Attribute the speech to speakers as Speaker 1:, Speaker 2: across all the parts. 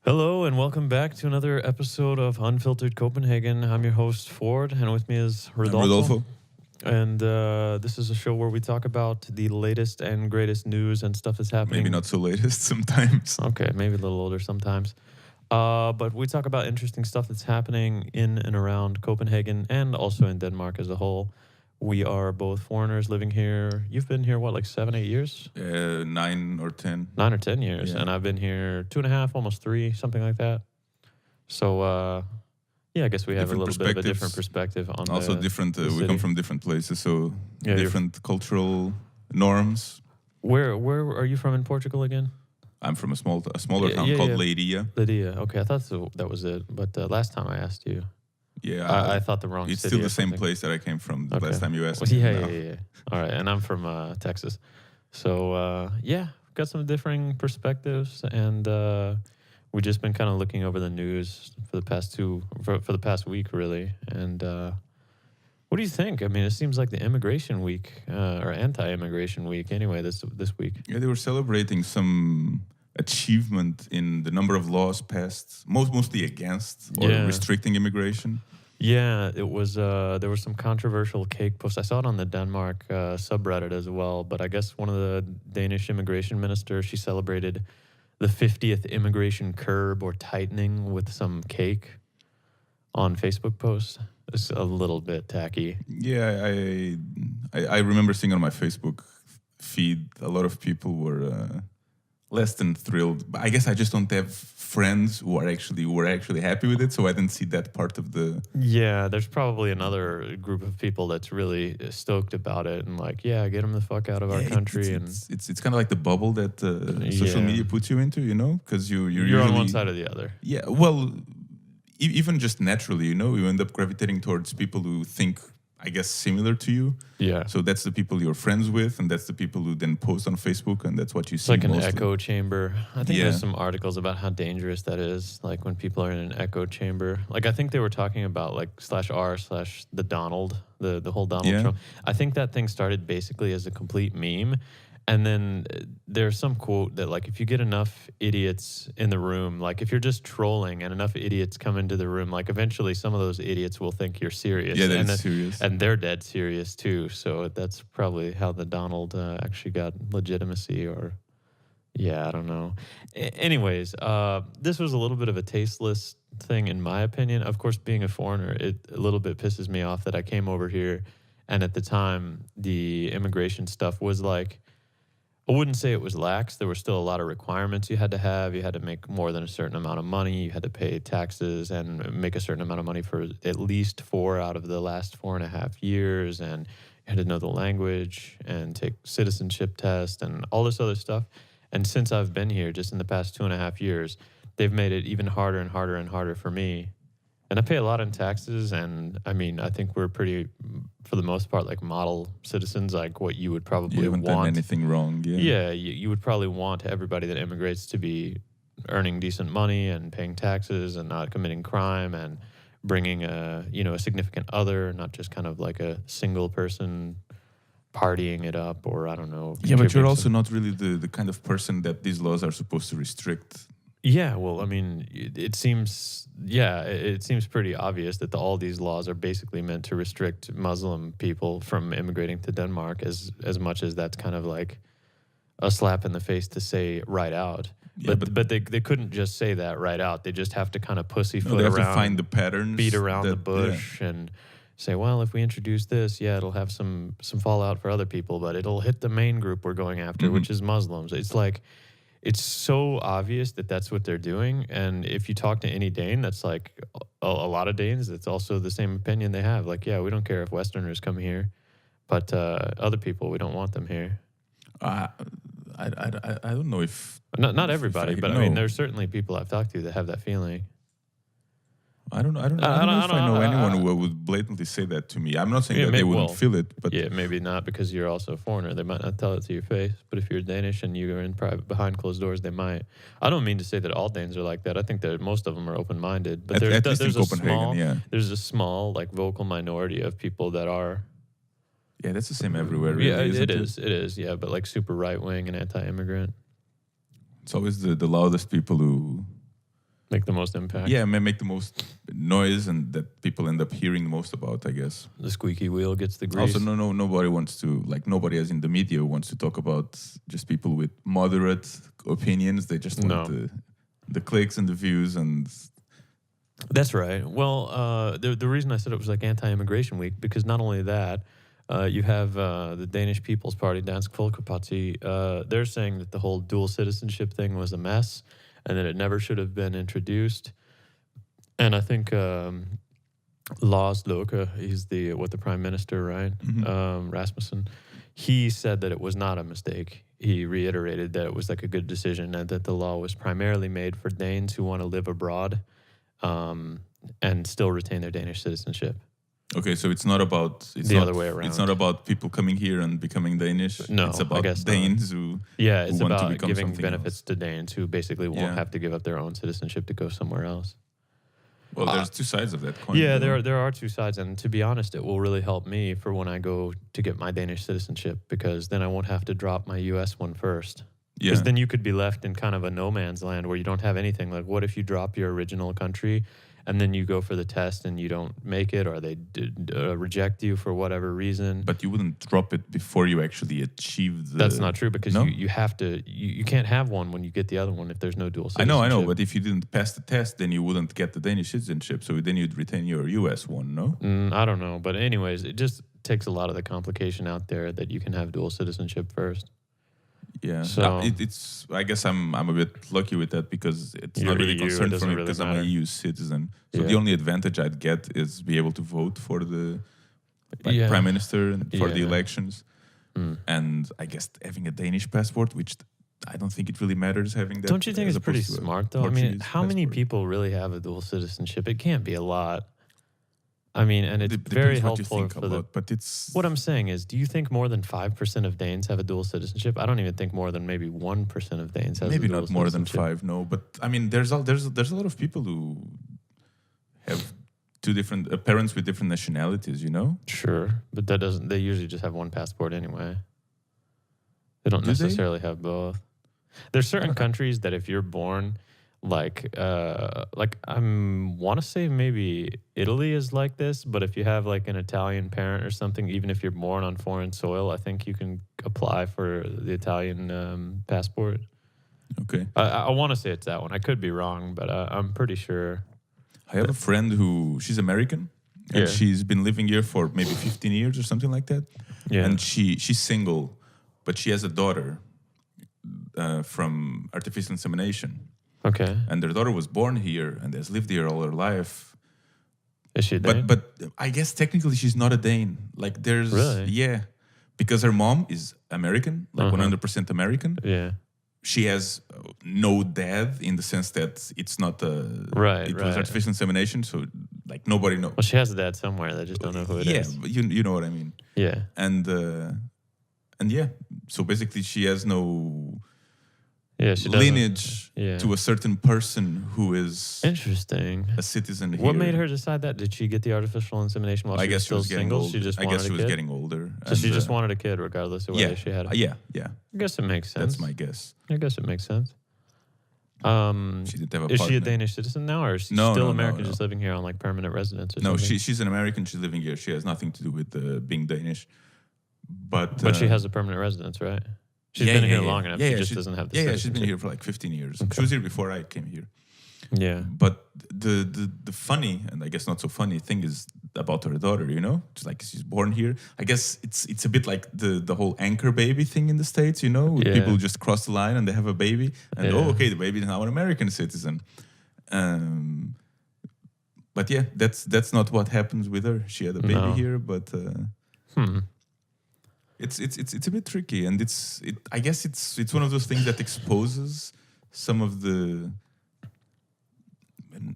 Speaker 1: Hello and welcome back to another episode of Unfiltered Copenhagen. I'm your host Ford, and with me is
Speaker 2: I'm
Speaker 1: Rodolfo.
Speaker 2: Rodolfo.
Speaker 1: And this is a show where we talk about the latest and greatest news and stuff that's happening.
Speaker 2: Maybe not so latest sometimes.
Speaker 1: Okay, maybe a little older sometimes. But we talk about interesting stuff that's happening in and around Copenhagen and also in Denmark as a whole. We are both foreigners living here. You've been here, what, like 7, 8 years?
Speaker 2: 9 or 10.
Speaker 1: 9 or 10 years.
Speaker 2: Yeah.
Speaker 1: And I've been here 2.5, almost 3, something like that. So, I guess we have a little bit of a different perspective on
Speaker 2: also
Speaker 1: the,
Speaker 2: different.
Speaker 1: the
Speaker 2: We
Speaker 1: city.
Speaker 2: come from different places, so
Speaker 1: Yeah,
Speaker 2: different cultural norms.
Speaker 1: Where are you from in Portugal again?
Speaker 2: I'm from a smaller town called Leiria.
Speaker 1: Lydia. Okay, I thought that was it. But last time I asked you,
Speaker 2: Yeah,
Speaker 1: I thought the wrong
Speaker 2: it's
Speaker 1: city.
Speaker 2: still the
Speaker 1: or
Speaker 2: same
Speaker 1: something.
Speaker 2: place that I came from the
Speaker 1: Okay.
Speaker 2: last time you asked
Speaker 1: Well,
Speaker 2: me.
Speaker 1: yeah. All right, and I'm from Texas. So, got some differing perspectives, and we've just been kind of looking over the news for the past week, really. And what do you think? I mean, it seems like the immigration week or anti-immigration week, anyway. This week.
Speaker 2: Yeah, they were celebrating some achievement in the number of laws passed, mostly against or restricting immigration.
Speaker 1: Yeah, it was. There was some controversial cake post. I saw it on the Denmark subreddit as well. But I guess one of the Danish immigration ministers, she celebrated the 50th immigration curb or tightening with some cake on Facebook posts. It's a little bit tacky.
Speaker 2: Yeah, I remember seeing on my Facebook feed a lot of people were less than thrilled. But I guess I just don't have friends who were actually happy with it, so I didn't see that part of the.
Speaker 1: Yeah, there's probably another group of people that's really stoked about it and like, yeah, get them the fuck out of our country.
Speaker 2: It's kind of like the bubble that social media puts you into, because you're
Speaker 1: usually on one side or the other.
Speaker 2: Yeah, well, even just naturally, you end up gravitating towards people who think, I guess, similar to you.
Speaker 1: Yeah.
Speaker 2: So that's the people you're friends with, and that's the people who then post on Facebook, and that's what you
Speaker 1: It's
Speaker 2: see
Speaker 1: like an
Speaker 2: mostly.
Speaker 1: echo chamber. I think
Speaker 2: Yeah.
Speaker 1: there's some articles about how dangerous that is, like when people are in an echo chamber. Like I think they were talking about like /r/the Donald, the whole Donald Trump. I think that thing started basically as a complete meme. And then there's some quote that like if you get enough idiots in the room, like if you're just trolling and enough idiots come into the room, like eventually some of those idiots will think you're serious.
Speaker 2: Yeah, that's serious.
Speaker 1: And they're dead serious too. So that's probably how the Donald actually got legitimacy or, I don't know. Anyways, this was a little bit of a tasteless thing in my opinion. Of course, being a foreigner, it a little bit pisses me off that I came over here and at the time the immigration stuff was like, I wouldn't say it was lax. There were still a lot of requirements you had to have. You had to make more than a certain amount of money. You had to pay taxes and make a certain amount of money for at least 4 out of the last 4.5 years. And you had to know the language and take citizenship test and all this other stuff. And since I've been here, just in the past 2.5 years, they've made it even harder and harder and harder for me. And I pay a lot in taxes, and I mean, I think we're pretty, for the most part, like model citizens, like what you would probably
Speaker 2: You haven't done anything wrong.
Speaker 1: Yeah, you would probably want everybody that immigrates to be earning decent money and paying taxes and not committing crime and bringing a significant other, not just kind of like a single person partying it up or I don't know.
Speaker 2: Yeah, but you're also not really the kind of person that these laws are supposed to restrict.
Speaker 1: Yeah, well, I mean, it seems pretty obvious that all these laws are basically meant to restrict Muslim people from immigrating to Denmark as much as that's kind of like a slap in the face to say right out.
Speaker 2: Yeah,
Speaker 1: but they couldn't just say that right out. They just have to kind of pussyfoot
Speaker 2: they have
Speaker 1: around,
Speaker 2: to find the patterns,
Speaker 1: beat around the bush, and say, well, if we introduce this, it'll have some fallout for other people, but it'll hit the main group we're going after, which is Muslims. It's like, it's so obvious that that's what they're doing. And if you talk to any Dane, that's like a lot of Danes, it's also the same opinion they have. Like, yeah, we don't care if Westerners come here, but other people, we don't want them here.
Speaker 2: I don't know if...
Speaker 1: Not everybody, but I mean, there's certainly people I've talked to that have that feeling.
Speaker 2: I don't know if I know anyone who would blatantly say that to me. I'm not saying that they wouldn't feel it, but
Speaker 1: yeah, maybe not because you're also a foreigner. They might not tell it to your face, but if you're Danish and you're in private behind closed doors, they might. I don't mean to say that all Danes are like that. I think that most of them are open-minded, but
Speaker 2: at least in Copenhagen,
Speaker 1: there's a small like vocal minority of people that are.
Speaker 2: Yeah, that's the same everywhere. Really,
Speaker 1: yeah, it is. Yeah, but like super right-wing and anti-immigrant.
Speaker 2: It's always the loudest people who
Speaker 1: Make the most impact.
Speaker 2: yeah, make the most noise and that people end up hearing the most about, I guess.
Speaker 1: The squeaky wheel gets the grease.
Speaker 2: Also, nobody wants to, like, nobody as in the media wants to talk about just people with moderate opinions. They just want the clicks and the views and.
Speaker 1: That's right. Well, the reason I said it was like anti-immigration week, because not only that, you have the Danish People's Party, Dansk Folkeparti. They're saying that the whole dual citizenship thing was a mess, and that it never should have been introduced. And I think Lars Løkke, he's the Prime Minister, right? Rasmussen. He said that it was not a mistake. He reiterated that it was like a good decision and that the law was primarily made for Danes who want to live abroad and still retain their Danish citizenship.
Speaker 2: Okay, so it's not about
Speaker 1: the other way around.
Speaker 2: It's not about people coming here and becoming Danish.
Speaker 1: No,
Speaker 2: it's about
Speaker 1: I guess
Speaker 2: Danes
Speaker 1: not.
Speaker 2: who
Speaker 1: it's
Speaker 2: who want to
Speaker 1: about
Speaker 2: become
Speaker 1: giving
Speaker 2: something
Speaker 1: benefits
Speaker 2: else.
Speaker 1: to Danes who basically won't have to give up their own citizenship to go somewhere else.
Speaker 2: Well, there's two sides of that coin.
Speaker 1: Yeah,
Speaker 2: though.
Speaker 1: there are two sides, and to be honest, it will really help me for when I go to get my Danish citizenship, because then I won't have to drop my U.S. one first. Because then you could be left in kind of a no man's land where you don't have anything. Like, what if you drop your original country and then you go for the test and you don't make it, or they reject you for whatever reason?
Speaker 2: But you wouldn't drop it before you actually achieve the...
Speaker 1: That's not true, because you have to... You can't have one when you get the other one if there's no dual
Speaker 2: I
Speaker 1: citizenship.
Speaker 2: know, but if you didn't pass the test, then you wouldn't get the Danish citizenship, so then you'd retain your US one, no?
Speaker 1: I don't know. But anyways, it just takes a lot of the complication out there that you can have dual citizenship first.
Speaker 2: Yeah,
Speaker 1: so
Speaker 2: it's. I guess I'm a bit lucky with that, because it's not really
Speaker 1: EU,
Speaker 2: concerned for me,
Speaker 1: really
Speaker 2: because I'm
Speaker 1: matter.
Speaker 2: an EU citizen. So the only advantage I'd get is be able to vote for the prime minister and for the elections. And I guess having a Danish passport, which I don't think it really matters having that.
Speaker 1: Don't you think it's pretty smart though? I mean, how many people really have a dual citizenship? It can't be a lot. I mean, and it's very helpful for the...
Speaker 2: But it's...
Speaker 1: What I'm saying is, do you think more than 5% of Danes have a dual citizenship? I don't even think more than maybe 1% of Danes have a dual citizenship.
Speaker 2: Maybe not more than 5, no. But I mean, there's a lot of people who have two different parents with different nationalities, you know?
Speaker 1: Sure, but that doesn't... They usually just have one passport anyway. They don't necessarily have both. There's certain countries that if you're born... Like I want to say maybe Italy is like this, but if you have like an Italian parent or something, even if you're born on foreign soil, I think you can apply for the Italian passport.
Speaker 2: Okay.
Speaker 1: I want to say it's that one. I could be wrong, but I'm pretty sure.
Speaker 2: I have a friend she's American, and she's been living here for maybe 15 years or something like that.
Speaker 1: Yeah.
Speaker 2: And she's single, but she has a daughter from artificial insemination.
Speaker 1: Okay.
Speaker 2: And their daughter was born here and has lived here all her life.
Speaker 1: Is she a Dane?
Speaker 2: But I guess technically she's not a Dane. Like there's...
Speaker 1: Really?
Speaker 2: Yeah. Because her mom is American, like 100% American.
Speaker 1: Yeah.
Speaker 2: She has no dad in the sense that it's not a... It was artificial insemination, so like nobody knows.
Speaker 1: Well, she has a dad somewhere. They just don't know who it is.
Speaker 2: Yeah, but you know what I mean.
Speaker 1: Yeah.
Speaker 2: And yeah, so basically she has no...
Speaker 1: Yeah, she
Speaker 2: lineage to a certain person who is
Speaker 1: interesting
Speaker 2: a citizen here.
Speaker 1: What made her decide that? Did she get the artificial insemination while she was still single?
Speaker 2: Old.
Speaker 1: She just
Speaker 2: I
Speaker 1: wanted
Speaker 2: guess she was getting older.
Speaker 1: So she just wanted a kid regardless of whether she had it.
Speaker 2: Yeah.
Speaker 1: I guess it makes sense.
Speaker 2: That's my guess.
Speaker 1: I guess it makes sense.
Speaker 2: She didn't have a partner.
Speaker 1: Is she a Danish citizen now, or is she still American, just living here on like permanent residence or something?
Speaker 2: No, she's an American. She's living here. She has nothing to do with being Danish. But
Speaker 1: she has a permanent residence, right? She's been here long enough. She just doesn't have the citizenship.
Speaker 2: She's been here for like 15 years. Okay. She was here before I came here.
Speaker 1: Yeah.
Speaker 2: But the funny, and I guess not so funny thing is about her daughter, you know? It's like she's born here. I guess it's a bit like the whole anchor baby thing in the States, you know? People just cross the line and they have a baby. And okay, the baby is now an American citizen. But yeah, that's not what happens with her. She had a baby here, but... It's a bit tricky, and I guess it's one of those things that exposes some of the.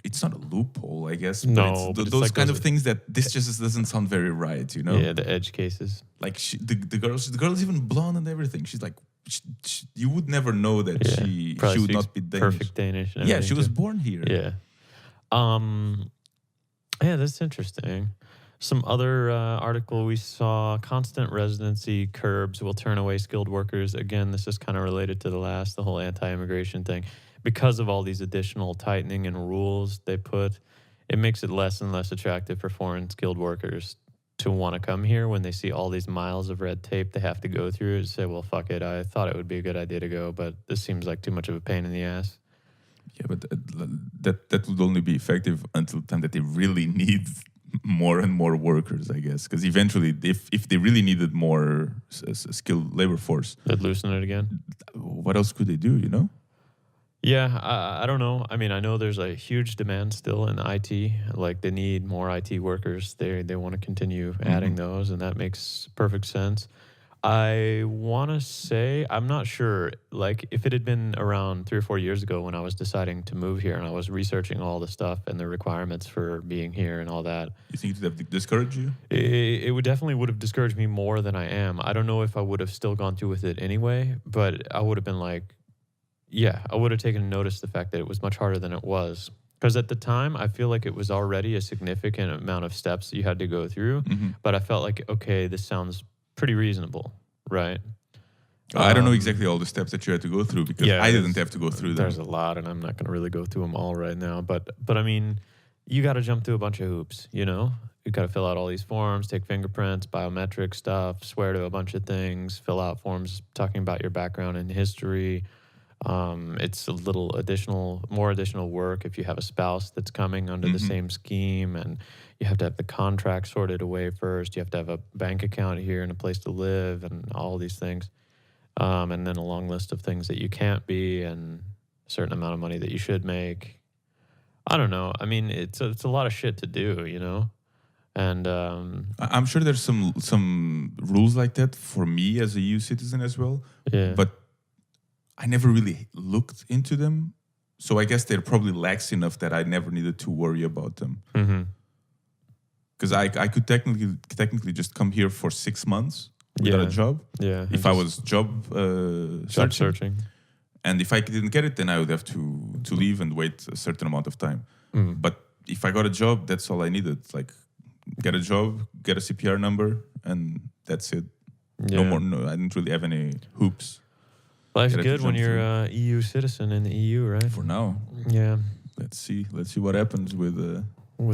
Speaker 2: It's not a loophole, I guess.
Speaker 1: No,
Speaker 2: but those like kind of things that this just doesn't sound very right, you know.
Speaker 1: Yeah, the edge cases.
Speaker 2: Like the girl's even blonde and everything. She's like, you would never know that she would not be Danish.
Speaker 1: Perfect Danish.
Speaker 2: Yeah, she was born here.
Speaker 1: Yeah. Yeah, that's interesting. Some other article we saw: constant residency curbs will turn away skilled workers. Again, this is kind of related to the whole anti-immigration thing. Because of all these additional tightening and rules they put, it makes it less and less attractive for foreign skilled workers to want to come here when they see all these miles of red tape they have to go through and say, well, fuck it. I thought it would be a good idea to go, but this seems like too much of a pain in the ass.
Speaker 2: Yeah, but that would only be effective until the time that they really need more and more workers, I guess. Because eventually, if they really needed more skilled labor force,
Speaker 1: They'd loosen it again.
Speaker 2: what else could they do, you know?
Speaker 1: Yeah, I don't know. I mean, I know there's a huge demand still in IT. Like they need more IT workers. They want to continue adding those, and that makes perfect sense. I want to say I'm not sure. Like if it had been around 3 or 4 years ago when I was deciding to move here and I was researching all the stuff and the requirements for being here and all that,
Speaker 2: You think it would have discouraged you?
Speaker 1: it would have discouraged me more than I am. I don't know if I would have still gone through with it anyway, but I would have been like, yeah, I would have taken notice the fact that it was much harder than it was. Because at the time, I feel like it was already a significant amount of steps that you had to go through. But I felt like, okay, this sounds pretty reasonable, right?
Speaker 2: I don't know exactly all the steps that you had to go through because I didn't have to go through them.
Speaker 1: There's a lot, and I'm not going to really go through them all right now. But I mean, you got to jump through a bunch of hoops, you know? You got to fill out all these forms, take fingerprints, biometric stuff, swear to a bunch of things, fill out forms talking about your background and history. It's a little more additional work if you have a spouse that's coming under the same scheme, and you have to have the contract sorted away first. You have to have a bank account here and a place to live and all these things. And then a long list of things that you can't be and a certain amount of money that you should make. I don't know. I mean, it's a lot of shit to do, you know? And
Speaker 2: I'm sure there's some rules like that for me as a EU citizen as well.
Speaker 1: yeah.
Speaker 2: But I never really looked into them. So I guess they're probably lax enough that I never needed to worry about them. Because I could technically just come here for 6 months without a job.
Speaker 1: Yeah.
Speaker 2: If I was job
Speaker 1: searching.
Speaker 2: And if I didn't get it, then I would have to leave and wait a certain amount of time. But if I got a job, that's all I needed. Like, get a job, get a CPR number, and that's it.
Speaker 1: Yeah.
Speaker 2: No, I didn't really have any hoops.
Speaker 1: Life's good when you're a EU citizen in the EU, right?
Speaker 2: For now.
Speaker 1: Yeah.
Speaker 2: Let's see what happens with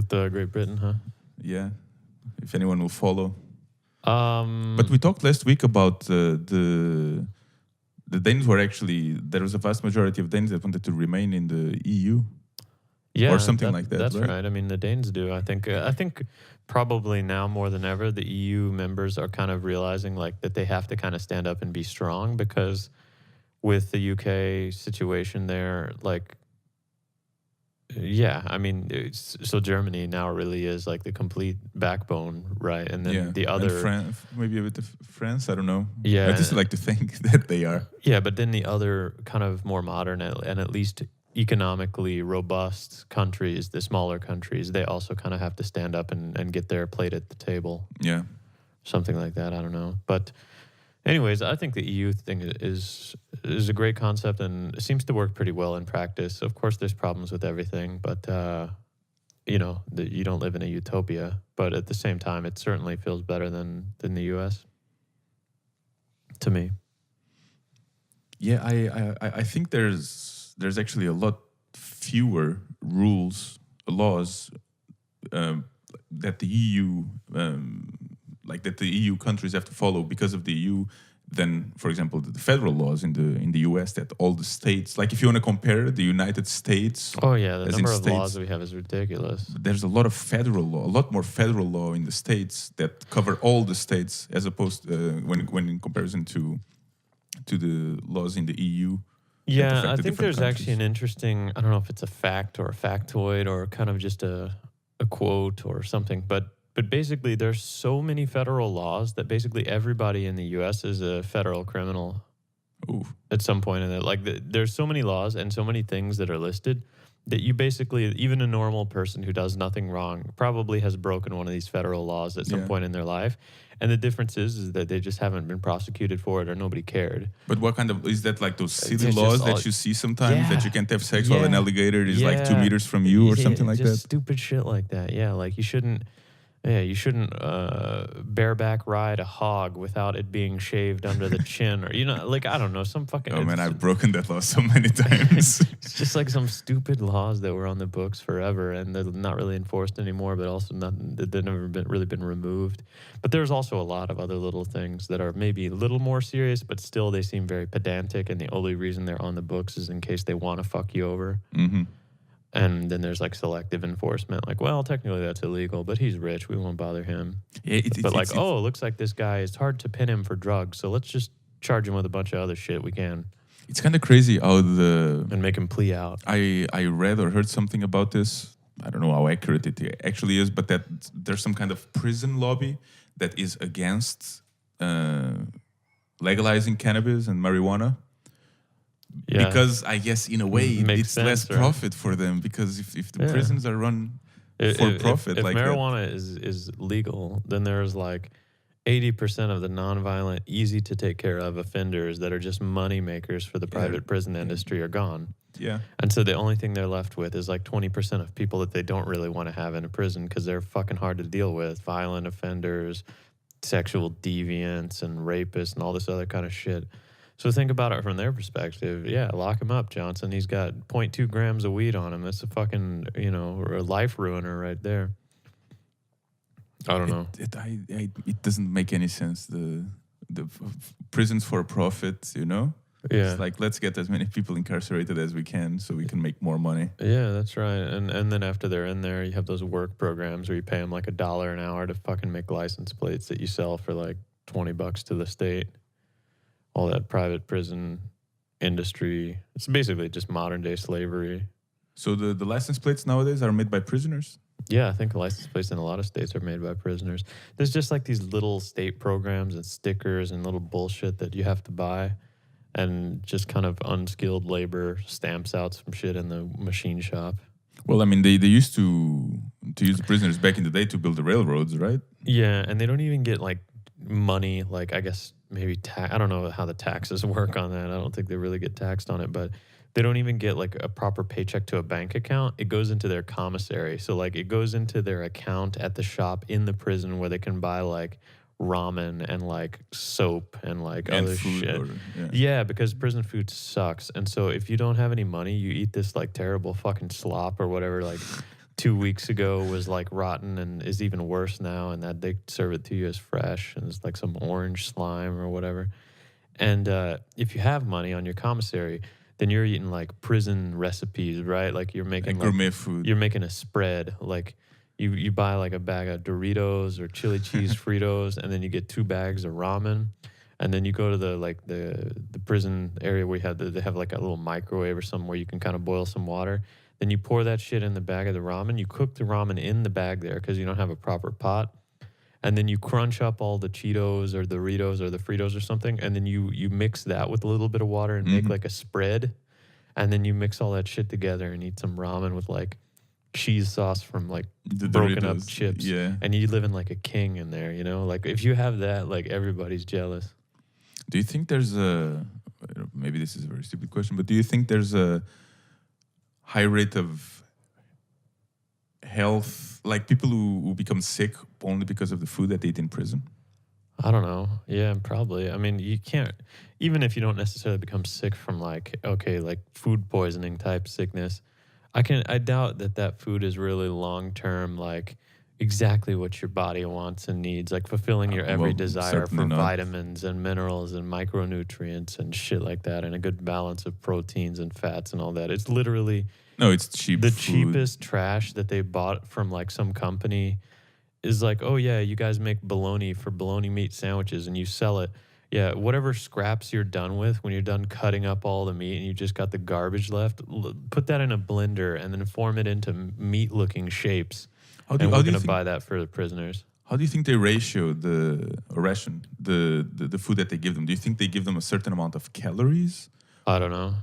Speaker 1: Great Britain, huh?
Speaker 2: yeah, if anyone will follow.
Speaker 1: But
Speaker 2: But we talked last week about the Danes were actually, there was a vast majority of Danes that wanted to remain in the EU.
Speaker 1: yeah,
Speaker 2: or something like that,
Speaker 1: That's
Speaker 2: right?
Speaker 1: right. I mean, the Danes do. I think probably now more than ever, the EU members are kind of realizing like that they have to kind of stand up and be strong because with the UK situation there, like, yeah, I mean, so Germany now really is like the complete backbone, right? And then the other,
Speaker 2: and maybe a bit of France, I don't know.
Speaker 1: Yeah.
Speaker 2: I just like to think that they are.
Speaker 1: yeah, but then the other kind of more modern and at least economically robust countries, the smaller countries, they also kind of have to stand up and get their plate at the table.
Speaker 2: Yeah.
Speaker 1: Something like that. I don't know. But anyways, I think the EU thing is a great concept and it seems to work pretty well in practice. Of course, there's problems with everything, but, you know, you don't live in a utopia. But at the same time, it certainly feels better than the U.S. to me.
Speaker 2: Yeah, I think there's actually a lot fewer laws that the EU that the EU countries have to follow because of the EU than, for example, the federal laws in the US that all the states, like if you want to compare the United States.
Speaker 1: Oh yeah, the
Speaker 2: as
Speaker 1: number
Speaker 2: in
Speaker 1: of
Speaker 2: states,
Speaker 1: laws that we have is ridiculous.
Speaker 2: There's a lot of a lot more federal law in the states that cover all the states as opposed when in comparison to the laws in the EU.
Speaker 1: Yeah, I think there's actually an interesting, I don't know if it's a fact or a factoid or kind of just a quote or something, but basically there's so many federal laws that basically everybody in the U.S. is a federal criminal.
Speaker 2: Ooh.
Speaker 1: At some point in it. Like there's so many laws and so many things that are listed that you basically, even a normal person who does nothing wrong probably has broken one of these federal laws at some point in their life. And the difference is that they just haven't been prosecuted for it or nobody cared.
Speaker 2: But what kind of, is that like those silly laws that you see sometimes that you can't have sex while an alligator is like 2 meters from you or something like that?
Speaker 1: Stupid shit like that. Yeah, like you shouldn't, Yeah, you shouldn't bareback ride a hog without it being shaved under the chin, or like I don't know, some fucking.
Speaker 2: Oh man, I've broken that law so many times.
Speaker 1: It's just like some stupid laws that were on the books forever, and they're not really enforced anymore. But also, not they've never really been removed. But there's also a lot of other little things that are maybe a little more serious, but still they seem very pedantic. And the only reason they're on the books is in case they want to fuck you over.
Speaker 2: Hmm.
Speaker 1: And then there's like selective enforcement, like, well, technically that's illegal, but he's rich, we won't bother him.
Speaker 2: Yeah,
Speaker 1: But like, oh, it looks like this guy, it's hard to pin him for drugs, so let's just charge him with a bunch of other shit we can
Speaker 2: it's kind of crazy how
Speaker 1: and make him plea out.
Speaker 2: I read or heard something about this. I don't know how accurate it actually is, but that there's some kind of prison lobby that is against legalizing cannabis and marijuana.
Speaker 1: Yeah.
Speaker 2: Because I guess in a way
Speaker 1: Makes
Speaker 2: it's
Speaker 1: sense,
Speaker 2: less
Speaker 1: right?
Speaker 2: profit for them, because if the
Speaker 1: Yeah.
Speaker 2: prisons are run for profit
Speaker 1: If
Speaker 2: like that.
Speaker 1: marijuana is legal, then there's like 80% of the nonviolent, easy to take care of offenders that are just money makers for the private prison industry are gone.
Speaker 2: Yeah.
Speaker 1: And so the only thing they're left with is like 20% of people that they don't really want to have in a prison because they're fucking hard to deal with. Violent offenders, sexual deviants, and rapists, and all this other kind of shit. So think about it from their perspective. Yeah, lock him up, Johnson. He's got 0.2 grams of weed on him. That's a fucking, a life ruiner right there. I don't know.
Speaker 2: It doesn't make any sense. The prisons for profit,
Speaker 1: Yeah.
Speaker 2: It's like, let's get as many people incarcerated as we can so we can make more money.
Speaker 1: Yeah, that's right. And then after they're in there, you have those work programs where you pay them like $1 an hour to fucking make license plates that you sell for like $20 to the state. All that private prison industry. It's basically just modern day slavery.
Speaker 2: So the license plates nowadays are made by prisoners?
Speaker 1: Yeah, I think license plates in a lot of states are made by prisoners. There's just like these little state programs and stickers and little bullshit that you have to buy. And just kind of unskilled labor stamps out some shit in the machine shop.
Speaker 2: Well, I mean, they used to use the prisoners back in the day to build the railroads, right?
Speaker 1: Yeah, and they don't even get like money, like I guess maybe I don't know how the taxes work on that. I don't think they really get taxed on it, but they don't even get like a proper paycheck to a bank account. It goes into their commissary. So like it goes into their account at the shop in the prison where they can buy like ramen and like soap and like
Speaker 2: And
Speaker 1: other
Speaker 2: food
Speaker 1: shit.
Speaker 2: yeah.
Speaker 1: Yeah, because prison food sucks. And so if you don't have any money, you eat this like terrible fucking slop or whatever like 2 weeks ago was like rotten and is even worse now, and that they serve it to you as fresh and it's like some orange slime or whatever. And if you have money on your commissary, then you're eating like prison recipes, right? Like you're making
Speaker 2: Like gourmet food.
Speaker 1: You're making a spread. Like you buy like a bag of Doritos or chili cheese Fritos, and then you get 2 bags of ramen. And then you go to the prison area where they have like a little microwave or something where you can kind of boil some water. Then you pour that shit in the bag of the ramen. You cook the ramen in the bag there because you don't have a proper pot. And then you crunch up all the Cheetos or the Doritos or the Fritos or something. And then you mix that with a little bit of water and make like a spread. And then you mix all that shit together and eat some ramen with like cheese sauce from like
Speaker 2: The
Speaker 1: broken up
Speaker 2: Doritos,
Speaker 1: chips.
Speaker 2: yeah.
Speaker 1: And you living like a king in there, Like if you have that, like everybody's jealous.
Speaker 2: Do you think there's maybe this is a very stupid question, but do you think there's a high rate of health, like people who become sick only because of the food that they eat in prison?
Speaker 1: I don't know. Yeah, probably. I mean, you can't, even if you don't necessarily become sick from like food poisoning type sickness, I doubt that food is really long-term, like exactly what your body wants and needs, like fulfilling your every desire for vitamins and minerals and micronutrients and shit like that, and a good balance of proteins and fats and all that. It's literally
Speaker 2: No, it's cheap.
Speaker 1: the
Speaker 2: food.
Speaker 1: cheapest trash that they bought from like some company is like, oh yeah, you guys make bologna for bologna meat sandwiches and you sell it. Yeah, whatever scraps you're done with when you're done cutting up all the meat and you just got the garbage left, put that in a blender and then form it into meat-looking shapes. We're going to buy that for the prisoners.
Speaker 2: How do you think they ration the food that they give them? Do you think they give them a certain amount of calories?
Speaker 1: I don't know.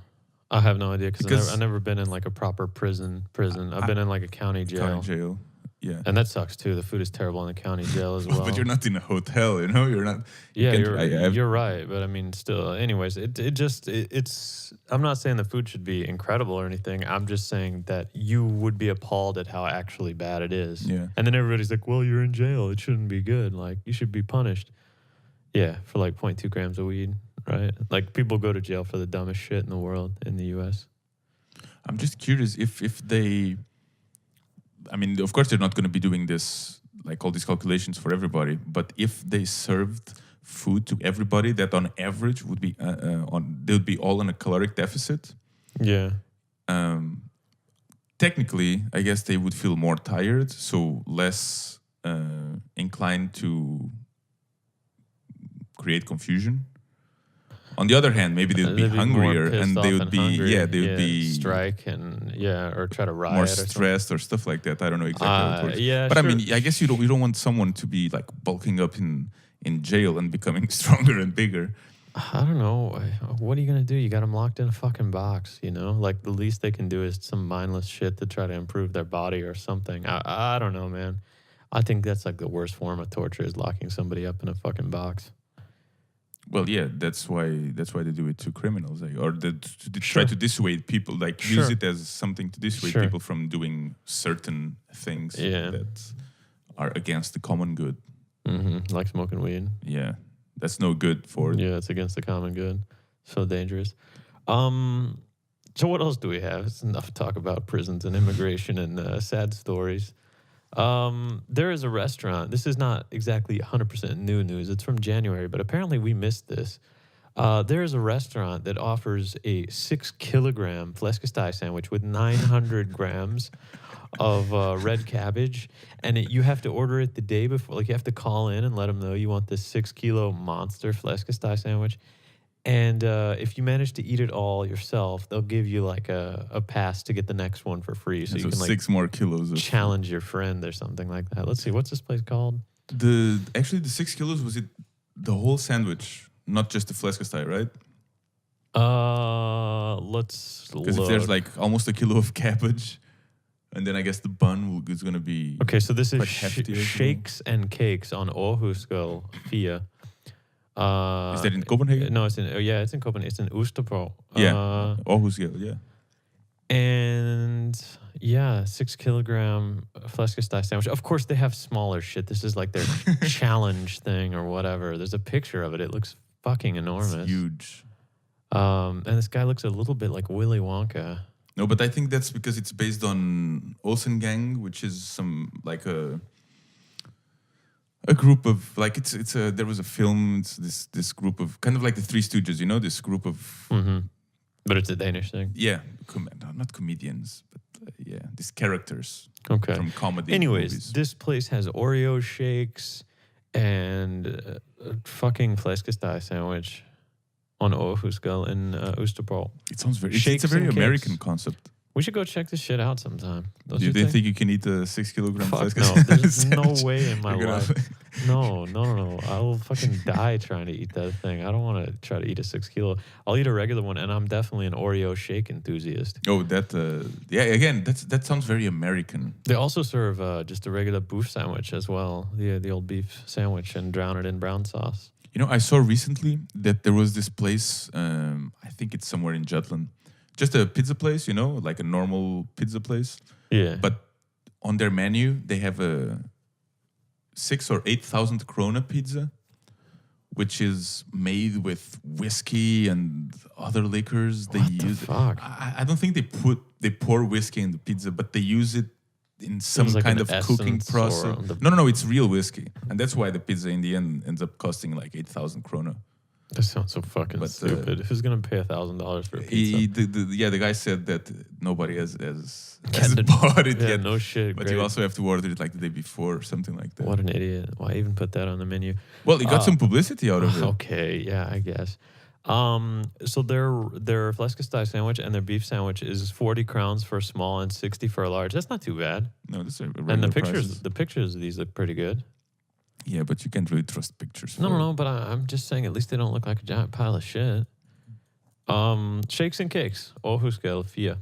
Speaker 1: I have no idea because I've never been in like a proper prison. I've been in like a county jail.
Speaker 2: County jail. Yeah.
Speaker 1: And that sucks too. The food is terrible in the county jail as well.
Speaker 2: But you're not in a hotel, you know. You're not.
Speaker 1: Yeah,
Speaker 2: You can,
Speaker 1: you're right, but I mean, still. Anyways, it's. I'm not saying the food should be incredible or anything. I'm just saying that you would be appalled at how actually bad it is.
Speaker 2: Yeah.
Speaker 1: And then everybody's like, "Well, you're in jail. It shouldn't be good. Like, you should be punished." Yeah, for like 0.2 grams of weed, right? Like, people go to jail for the dumbest shit in the world in the U.S.
Speaker 2: I'm just curious if they. I mean, of course, they're not going to be doing this, like all these calculations for everybody. But if they served food to everybody, that on average would be they would be all on a caloric deficit.
Speaker 1: Yeah.
Speaker 2: Technically, I guess they would feel more tired, so less inclined to create confusion. On the other hand, maybe they would be
Speaker 1: They'd
Speaker 2: hungrier,
Speaker 1: more pissed
Speaker 2: and they
Speaker 1: off
Speaker 2: would be
Speaker 1: hungry,
Speaker 2: they would be
Speaker 1: strike and or try to riot
Speaker 2: more
Speaker 1: or something.
Speaker 2: stressed or stuff like that. I don't know exactly how it works.
Speaker 1: Yeah,
Speaker 2: but
Speaker 1: sure.
Speaker 2: I mean, I guess you don't want someone to be like bulking up in jail and becoming stronger and bigger.
Speaker 1: I don't know. What are you gonna do? You got them locked in a fucking box, you know? Like, the least they can do is some mindless shit to try to improve their body or something. I don't know, man. I think that's like the worst form of torture, is locking somebody up in a fucking box.
Speaker 2: Well, yeah, that's why they do it to criminals, or to
Speaker 1: Sure.
Speaker 2: try to dissuade people, like
Speaker 1: Sure.
Speaker 2: use it as something to dissuade
Speaker 1: Sure.
Speaker 2: people from doing certain things that are against the common good.
Speaker 1: Mm-hmm. Like smoking weed.
Speaker 2: Yeah, that's no good for.
Speaker 1: Yeah, it's against the common good. So dangerous. So what else do we have? It's enough talk about prisons and immigration and sad stories. There is a restaurant. This is not exactly 100% new news. It's from January, but apparently we missed this. There is a restaurant that offers a 6-kilogram Flaeskesteg sandwich with 900 grams of red cabbage, and you have to order it the day before. Like, you have to call in and let them know you want this 6-kilo monster Flaeskesteg sandwich. And if you manage to eat it all yourself, they'll give you like a pass to get the next one for free. So you can like
Speaker 2: 6 more kilos of
Speaker 1: challenge your friend or something like that. Let's see, what's this place called?
Speaker 2: the 6 kilos, was it the whole sandwich, not just the Flaeskesteg, right?
Speaker 1: Let's
Speaker 2: Because if
Speaker 1: look.
Speaker 2: there's like almost a kilo of cabbage, and then I guess the bun is going to be
Speaker 1: Okay, so this is
Speaker 2: quite hefty as well.
Speaker 1: Shakes and Cakes on Aarhusgade 4.
Speaker 2: Is that in Copenhagen?
Speaker 1: No, it's in Copenhagen. It's in Oosterpoort.
Speaker 2: Yeah, Aarhus, yeah.
Speaker 1: And yeah, 6-kilogram Flaeskesteg sandwich. Of course, they have smaller shit. This is like their challenge thing or whatever. There's a picture of it. It looks fucking enormous.
Speaker 2: It's huge.
Speaker 1: And this guy looks a little bit like Willy Wonka.
Speaker 2: No, but I think that's because it's based on Olsengang, which is some like a group of like there was a film. It's this group of kind of like the Three Stooges, you know, this group of
Speaker 1: But it's a Danish thing.
Speaker 2: not comedians, but these characters
Speaker 1: Okay.
Speaker 2: from comedy.
Speaker 1: Anyways,
Speaker 2: movies.
Speaker 1: this place has Oreo shakes and a fucking Flaeskesteg sandwich on Aarhusgade in Oosterpoort.
Speaker 2: It sounds very.
Speaker 1: Shakes
Speaker 2: It's a very
Speaker 1: and
Speaker 2: American
Speaker 1: cakes.
Speaker 2: concept.
Speaker 1: We should go check this shit out sometime. Don't
Speaker 2: Do
Speaker 1: you
Speaker 2: they think you can eat a 6-kilogram
Speaker 1: Fuck
Speaker 2: Flaeskesteg
Speaker 1: no. There's no
Speaker 2: sandwich?
Speaker 1: way in my
Speaker 2: You're gonna-
Speaker 1: life. No. I'll fucking die trying to eat that thing. I don't want to try to eat a 6-kilo. I'll eat a regular one, and I'm definitely an Oreo shake enthusiast.
Speaker 2: Oh, that again, that sounds very American.
Speaker 1: They also serve just a regular beef sandwich as well, the old beef sandwich, and drown it in brown sauce.
Speaker 2: You know, I saw recently that there was this place. I think it's somewhere in Jutland, just a pizza place. You know, like a normal pizza place.
Speaker 1: Yeah.
Speaker 2: But on their menu, they have a 6,000 or 8,000 krona pizza, which is made with whiskey and other liquors.
Speaker 1: What the fuck?
Speaker 2: I don't think they pour whiskey in the pizza, but they use it in some
Speaker 1: like
Speaker 2: kind
Speaker 1: an
Speaker 2: of cooking
Speaker 1: essence or
Speaker 2: process. No, it's real whiskey, and that's why the pizza in the end ends up costing like 8,000 krona.
Speaker 1: That sounds so fucking
Speaker 2: But,
Speaker 1: stupid. Who's gonna pay $1,000 for a pizza?
Speaker 2: The guy said that nobody has
Speaker 1: Can-
Speaker 2: bought it
Speaker 1: Yeah,
Speaker 2: yet.
Speaker 1: no shit.
Speaker 2: But
Speaker 1: great.
Speaker 2: you also have to order it like the day before or something like that.
Speaker 1: What an idiot. Why even put that on the menu?
Speaker 2: Well, it got some publicity out of it.
Speaker 1: Okay, yeah, I guess. So their Flaeskesteg sandwich and their beef sandwich is 40 crowns for a small and 60 for a large. That's not too bad.
Speaker 2: No, that's a
Speaker 1: And
Speaker 2: regular
Speaker 1: the
Speaker 2: prices.
Speaker 1: pictures of these look pretty good.
Speaker 2: Yeah, but you can't really trust pictures.
Speaker 1: No, but I'm just saying at least they don't look like a giant pile of shit. Shakes and Cakes, Aarhusgade 4.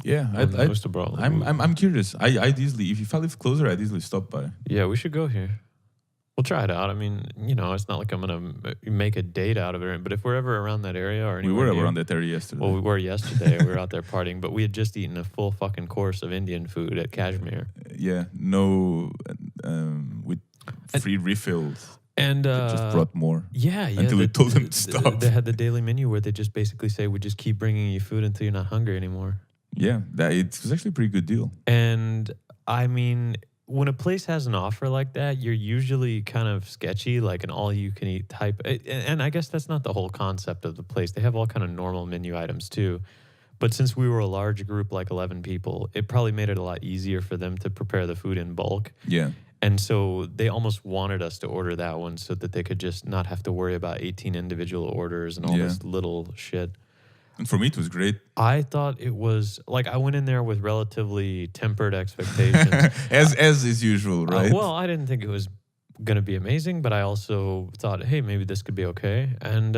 Speaker 2: Yeah,
Speaker 1: on the Oosterbro.
Speaker 2: I'm curious. I'd easily, if I live closer, I'd easily stop by.
Speaker 1: Yeah, we should go here. We'll try it out. I mean, it's not like I'm gonna make a date out of it. But if we're ever around that area or
Speaker 2: We
Speaker 1: anywhere
Speaker 2: were
Speaker 1: near,
Speaker 2: around that area yesterday.
Speaker 1: well, we were yesterday. We were out there partying, but we had just eaten a full fucking course of Indian food at Kashmir.
Speaker 2: Yeah, no, with free refills.
Speaker 1: And
Speaker 2: They just brought more.
Speaker 1: yeah,
Speaker 2: until we told them to stop.
Speaker 1: They had the daily menu where they just basically say, "We just keep bringing you food until you're not hungry anymore."
Speaker 2: Yeah, it was actually a pretty good deal.
Speaker 1: And I mean, when a place has an offer like that, you're usually kind of sketchy, like an all-you-can-eat type. And I guess that's not the whole concept of the place. They have all kind of normal menu items too. But since we were a large group, like 11 people, it probably made it a lot easier for them to prepare the food in bulk.
Speaker 2: Yeah.
Speaker 1: And so they almost wanted us to order that one so that they could just not have to worry about 18 individual orders and all this little shit.
Speaker 2: And for me, it was great.
Speaker 1: I thought it was like I went in there with relatively tempered expectations.
Speaker 2: as is usual, right?
Speaker 1: Well, I didn't think it was going to be amazing, but I also thought, hey, maybe this could be okay. And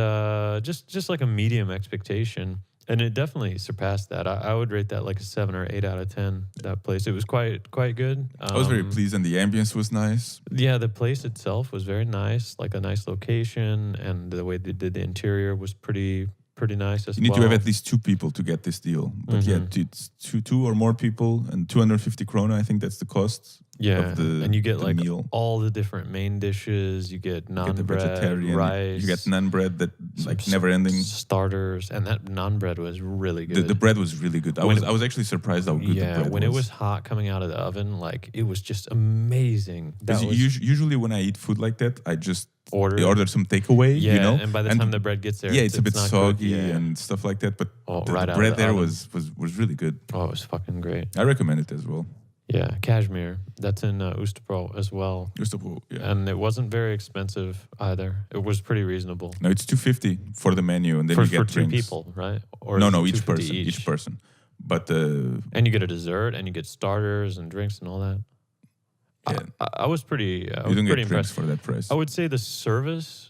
Speaker 1: just like a medium expectation. And it definitely surpassed that. I would rate that like a 7 or 8 out of 10, that place. It was quite good.
Speaker 2: I was very pleased, and the ambience was nice.
Speaker 1: Yeah, the place itself was very nice, like a nice location, and the way they did the interior was pretty nice as well.
Speaker 2: You need to have at least 2 people to get this deal. But yeah, it's two or more people, and 250 krona, I think that's the cost.
Speaker 1: Yeah, and you get like
Speaker 2: meal.
Speaker 1: all the different main dishes. You get naan
Speaker 2: the
Speaker 1: bread,
Speaker 2: vegetarian,
Speaker 1: rice.
Speaker 2: You get naan bread that like never ending
Speaker 1: starters, and that naan bread was really good.
Speaker 2: The bread was really good. I was actually surprised how good the bread was.
Speaker 1: When it was hot coming out of the oven, like it was just amazing.
Speaker 2: Usually when I eat food like that, I just
Speaker 1: order
Speaker 2: some takeaway.
Speaker 1: Yeah, and by the time the bread gets there,
Speaker 2: it's a bit soggy and stuff like that. But the bread there was really good.
Speaker 1: Oh, it was fucking great.
Speaker 2: I recommend it as well.
Speaker 1: Yeah, Kashmir. That's in Oosterbro as well.
Speaker 2: Oosterbro, yeah.
Speaker 1: And it wasn't very expensive either. It was pretty reasonable.
Speaker 2: No, it's 250 for the menu, and then you get
Speaker 1: for
Speaker 2: drinks.
Speaker 1: 2 people, right? Or
Speaker 2: no, each person. But
Speaker 1: and you get a dessert, and you get starters and drinks and all that.
Speaker 2: Yeah,
Speaker 1: I was pretty.
Speaker 2: You don't get
Speaker 1: impressed
Speaker 2: drinks for that price.
Speaker 1: I would say the service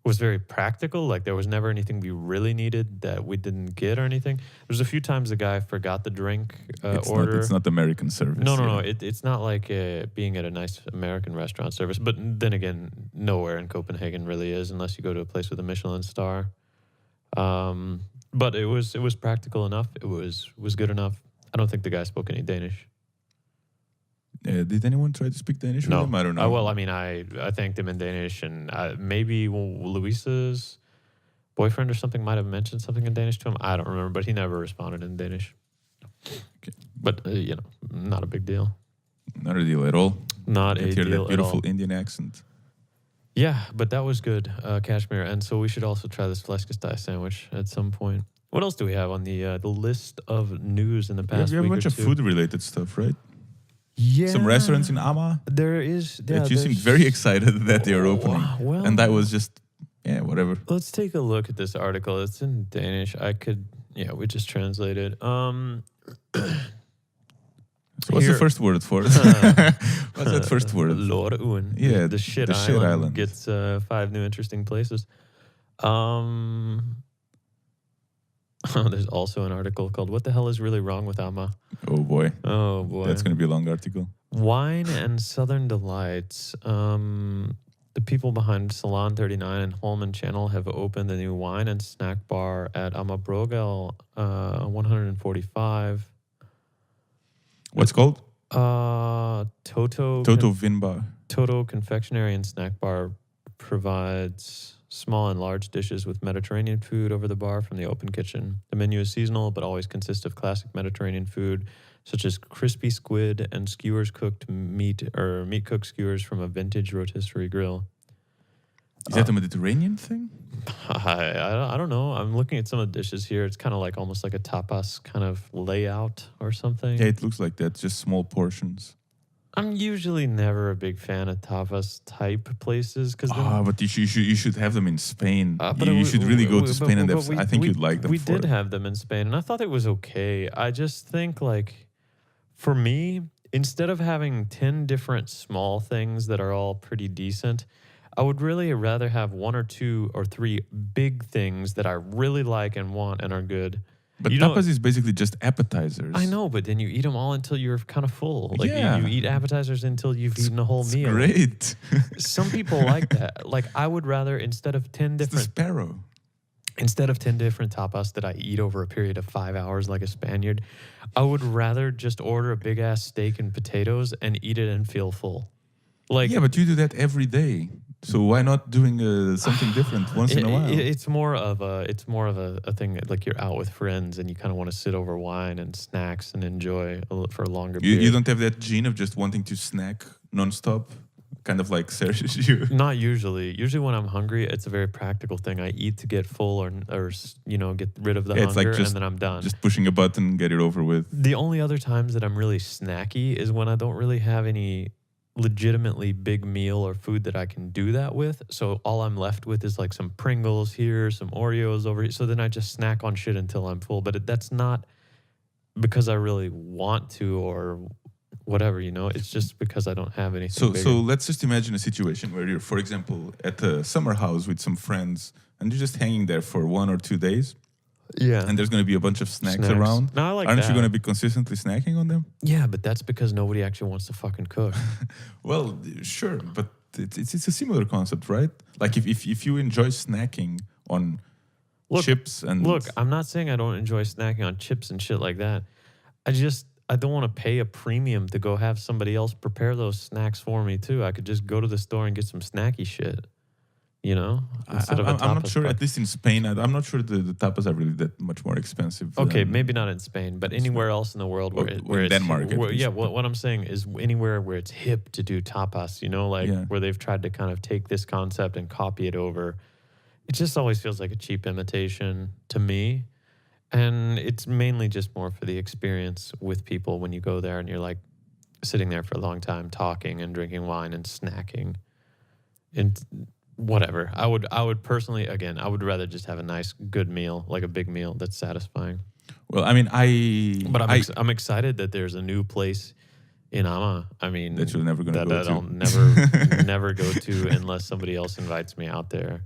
Speaker 1: was very practical. Like there was never anything we really needed that we didn't get or anything. There's a few times the guy forgot the drink order.
Speaker 2: It's not American service.
Speaker 1: No. It's not like being at a nice American restaurant service. But then again, nowhere in Copenhagen really is unless you go to a place with a Michelin star. But it was practical enough. It was good enough. I don't think the guy spoke any Danish.
Speaker 2: Did anyone try to speak Danish with him? I don't know.
Speaker 1: Well, I mean, I thanked him in Danish, and maybe Louisa's boyfriend or something might have mentioned something in Danish to him. I don't remember, but he never responded in Danish. Okay. But, not a big deal.
Speaker 2: Not a deal at all.
Speaker 1: Not a deal at all.
Speaker 2: That beautiful Indian accent.
Speaker 1: Yeah, but that was good, Kashmir. And so we should also try this Flaeskesteg sandwich at some point. What else do we have on the list of news in the past week?
Speaker 2: We have a bunch of food-related stuff, right?
Speaker 1: Yeah.
Speaker 2: Some restaurants in Amma.
Speaker 1: There is. Yeah,
Speaker 2: that you seemed very excited that they are opening.
Speaker 1: Well,
Speaker 2: and that was just, whatever.
Speaker 1: Let's take a look at this article. It's in Danish. We just translated. So
Speaker 2: what's the first word for it? What's that first word?
Speaker 1: Lorteøen.
Speaker 2: Yeah,
Speaker 1: the shit island gets 5 new interesting places. There's also an article called "What the hell is really wrong with Amma?"
Speaker 2: Oh boy.
Speaker 1: That's
Speaker 2: going to be a long article.
Speaker 1: Wine and Southern Delights. The people behind Salon 39 and Holman Channel have opened a new wine and snack bar at Amma Brogel 145.
Speaker 2: What's called?
Speaker 1: Toto
Speaker 2: Vinbar.
Speaker 1: Toto Confectionery and Snack Bar provides small and large dishes with Mediterranean food over the bar from the open kitchen. The menu is seasonal, but always consists of classic Mediterranean food, such as crispy squid and skewers cooked meat cooked skewers from a vintage rotisserie grill.
Speaker 2: Is that a Mediterranean thing?
Speaker 1: I don't know. I'm looking at some of the dishes here. It's kind of like almost like a tapas kind of layout or something.
Speaker 2: Yeah, it looks like that. Just small portions.
Speaker 1: I'm usually never a big fan of tapas type places because.
Speaker 2: But you should have them in Spain. You should really go to Spain, and I think you'd like them.
Speaker 1: We did have them in Spain, and I thought it was okay. I just think for me, instead of having 10 different small things that are all pretty decent, I would really rather have 1 or 2 or 3 big things that I really like and want and are good.
Speaker 2: But
Speaker 1: You know,
Speaker 2: tapas is basically just appetizers.
Speaker 1: I know, but then you eat them all until you're kind of full. Like
Speaker 2: Yeah.
Speaker 1: you eat appetizers until you've eaten a whole
Speaker 2: It's
Speaker 1: meal.
Speaker 2: great.
Speaker 1: Some people like that. Like I would rather instead of 10
Speaker 2: It's the
Speaker 1: different
Speaker 2: sparrow.
Speaker 1: instead of 10 different tapas that I eat over a period of 5 hours like a Spaniard, I would rather just order a big ass steak and potatoes and eat it and feel full. Like
Speaker 2: Yeah, but you do that every day. So why not doing something different once in a while?
Speaker 1: it's more of a thing that, like you're out with friends and you kind of want to sit over wine and snacks and enjoy for a longer period.
Speaker 2: You don't have that gene of just wanting to snack nonstop, kind of like Sergio.
Speaker 1: Not usually. Usually when I'm hungry, it's a very practical thing. I eat to get full or get rid of the
Speaker 2: Yeah, it's like
Speaker 1: hunger
Speaker 2: just-
Speaker 1: and then I'm done.
Speaker 2: Just pushing a button, get it over with.
Speaker 1: The only other times that I'm really snacky is when I don't really have any legitimately big meal or food that I can do that with. So all I'm left with is like some Pringles here, some Oreos over here. So then I just snack on shit until I'm full. But that's not because I really want to or whatever, It's just because I don't have anything bigger.
Speaker 2: So let's just imagine a situation where you're, for example, at a summer house with some friends and you're just hanging there for 1 or 2 days.
Speaker 1: Yeah.
Speaker 2: And there's going to be a bunch of snacks
Speaker 1: Snacks.
Speaker 2: around.
Speaker 1: No, I like
Speaker 2: Aren't
Speaker 1: that.
Speaker 2: you going to be consistently snacking on them?
Speaker 1: Yeah, but that's because nobody actually wants to fucking cook.
Speaker 2: Well, sure, but it's a similar concept, right? Like if you enjoy snacking on chips and
Speaker 1: Look, I'm not saying I don't enjoy snacking on chips and shit like that. I don't want to pay a premium to go have somebody else prepare those snacks for me too. I could just go to the store and get some snacky shit, instead of a
Speaker 2: I'm not
Speaker 1: tapas
Speaker 2: sure.
Speaker 1: bar.
Speaker 2: At least in Spain, I'm not sure the tapas are really that much more expensive.
Speaker 1: Okay,
Speaker 2: than-
Speaker 1: maybe not in Spain, but anywhere else in the world where,
Speaker 2: Well,
Speaker 1: where
Speaker 2: in
Speaker 1: it's
Speaker 2: Denmark, at least.
Speaker 1: yeah. What I'm saying is anywhere where it's hip to do tapas,
Speaker 2: Yeah.
Speaker 1: where they've tried to kind of take this concept and copy it over. It just always feels like a cheap imitation to me, and it's mainly just more for the experience with people when you go there and you're like sitting there for a long time talking and drinking wine and snacking and whatever. I would personally, again, I would rather just have a nice, good meal, like a big meal that's satisfying.
Speaker 2: Well, I mean,
Speaker 1: But I'm excited that there's a new place in Ama. I mean,
Speaker 2: that you're never going to go
Speaker 1: that
Speaker 2: to.
Speaker 1: I'll never go to unless somebody else invites me out there.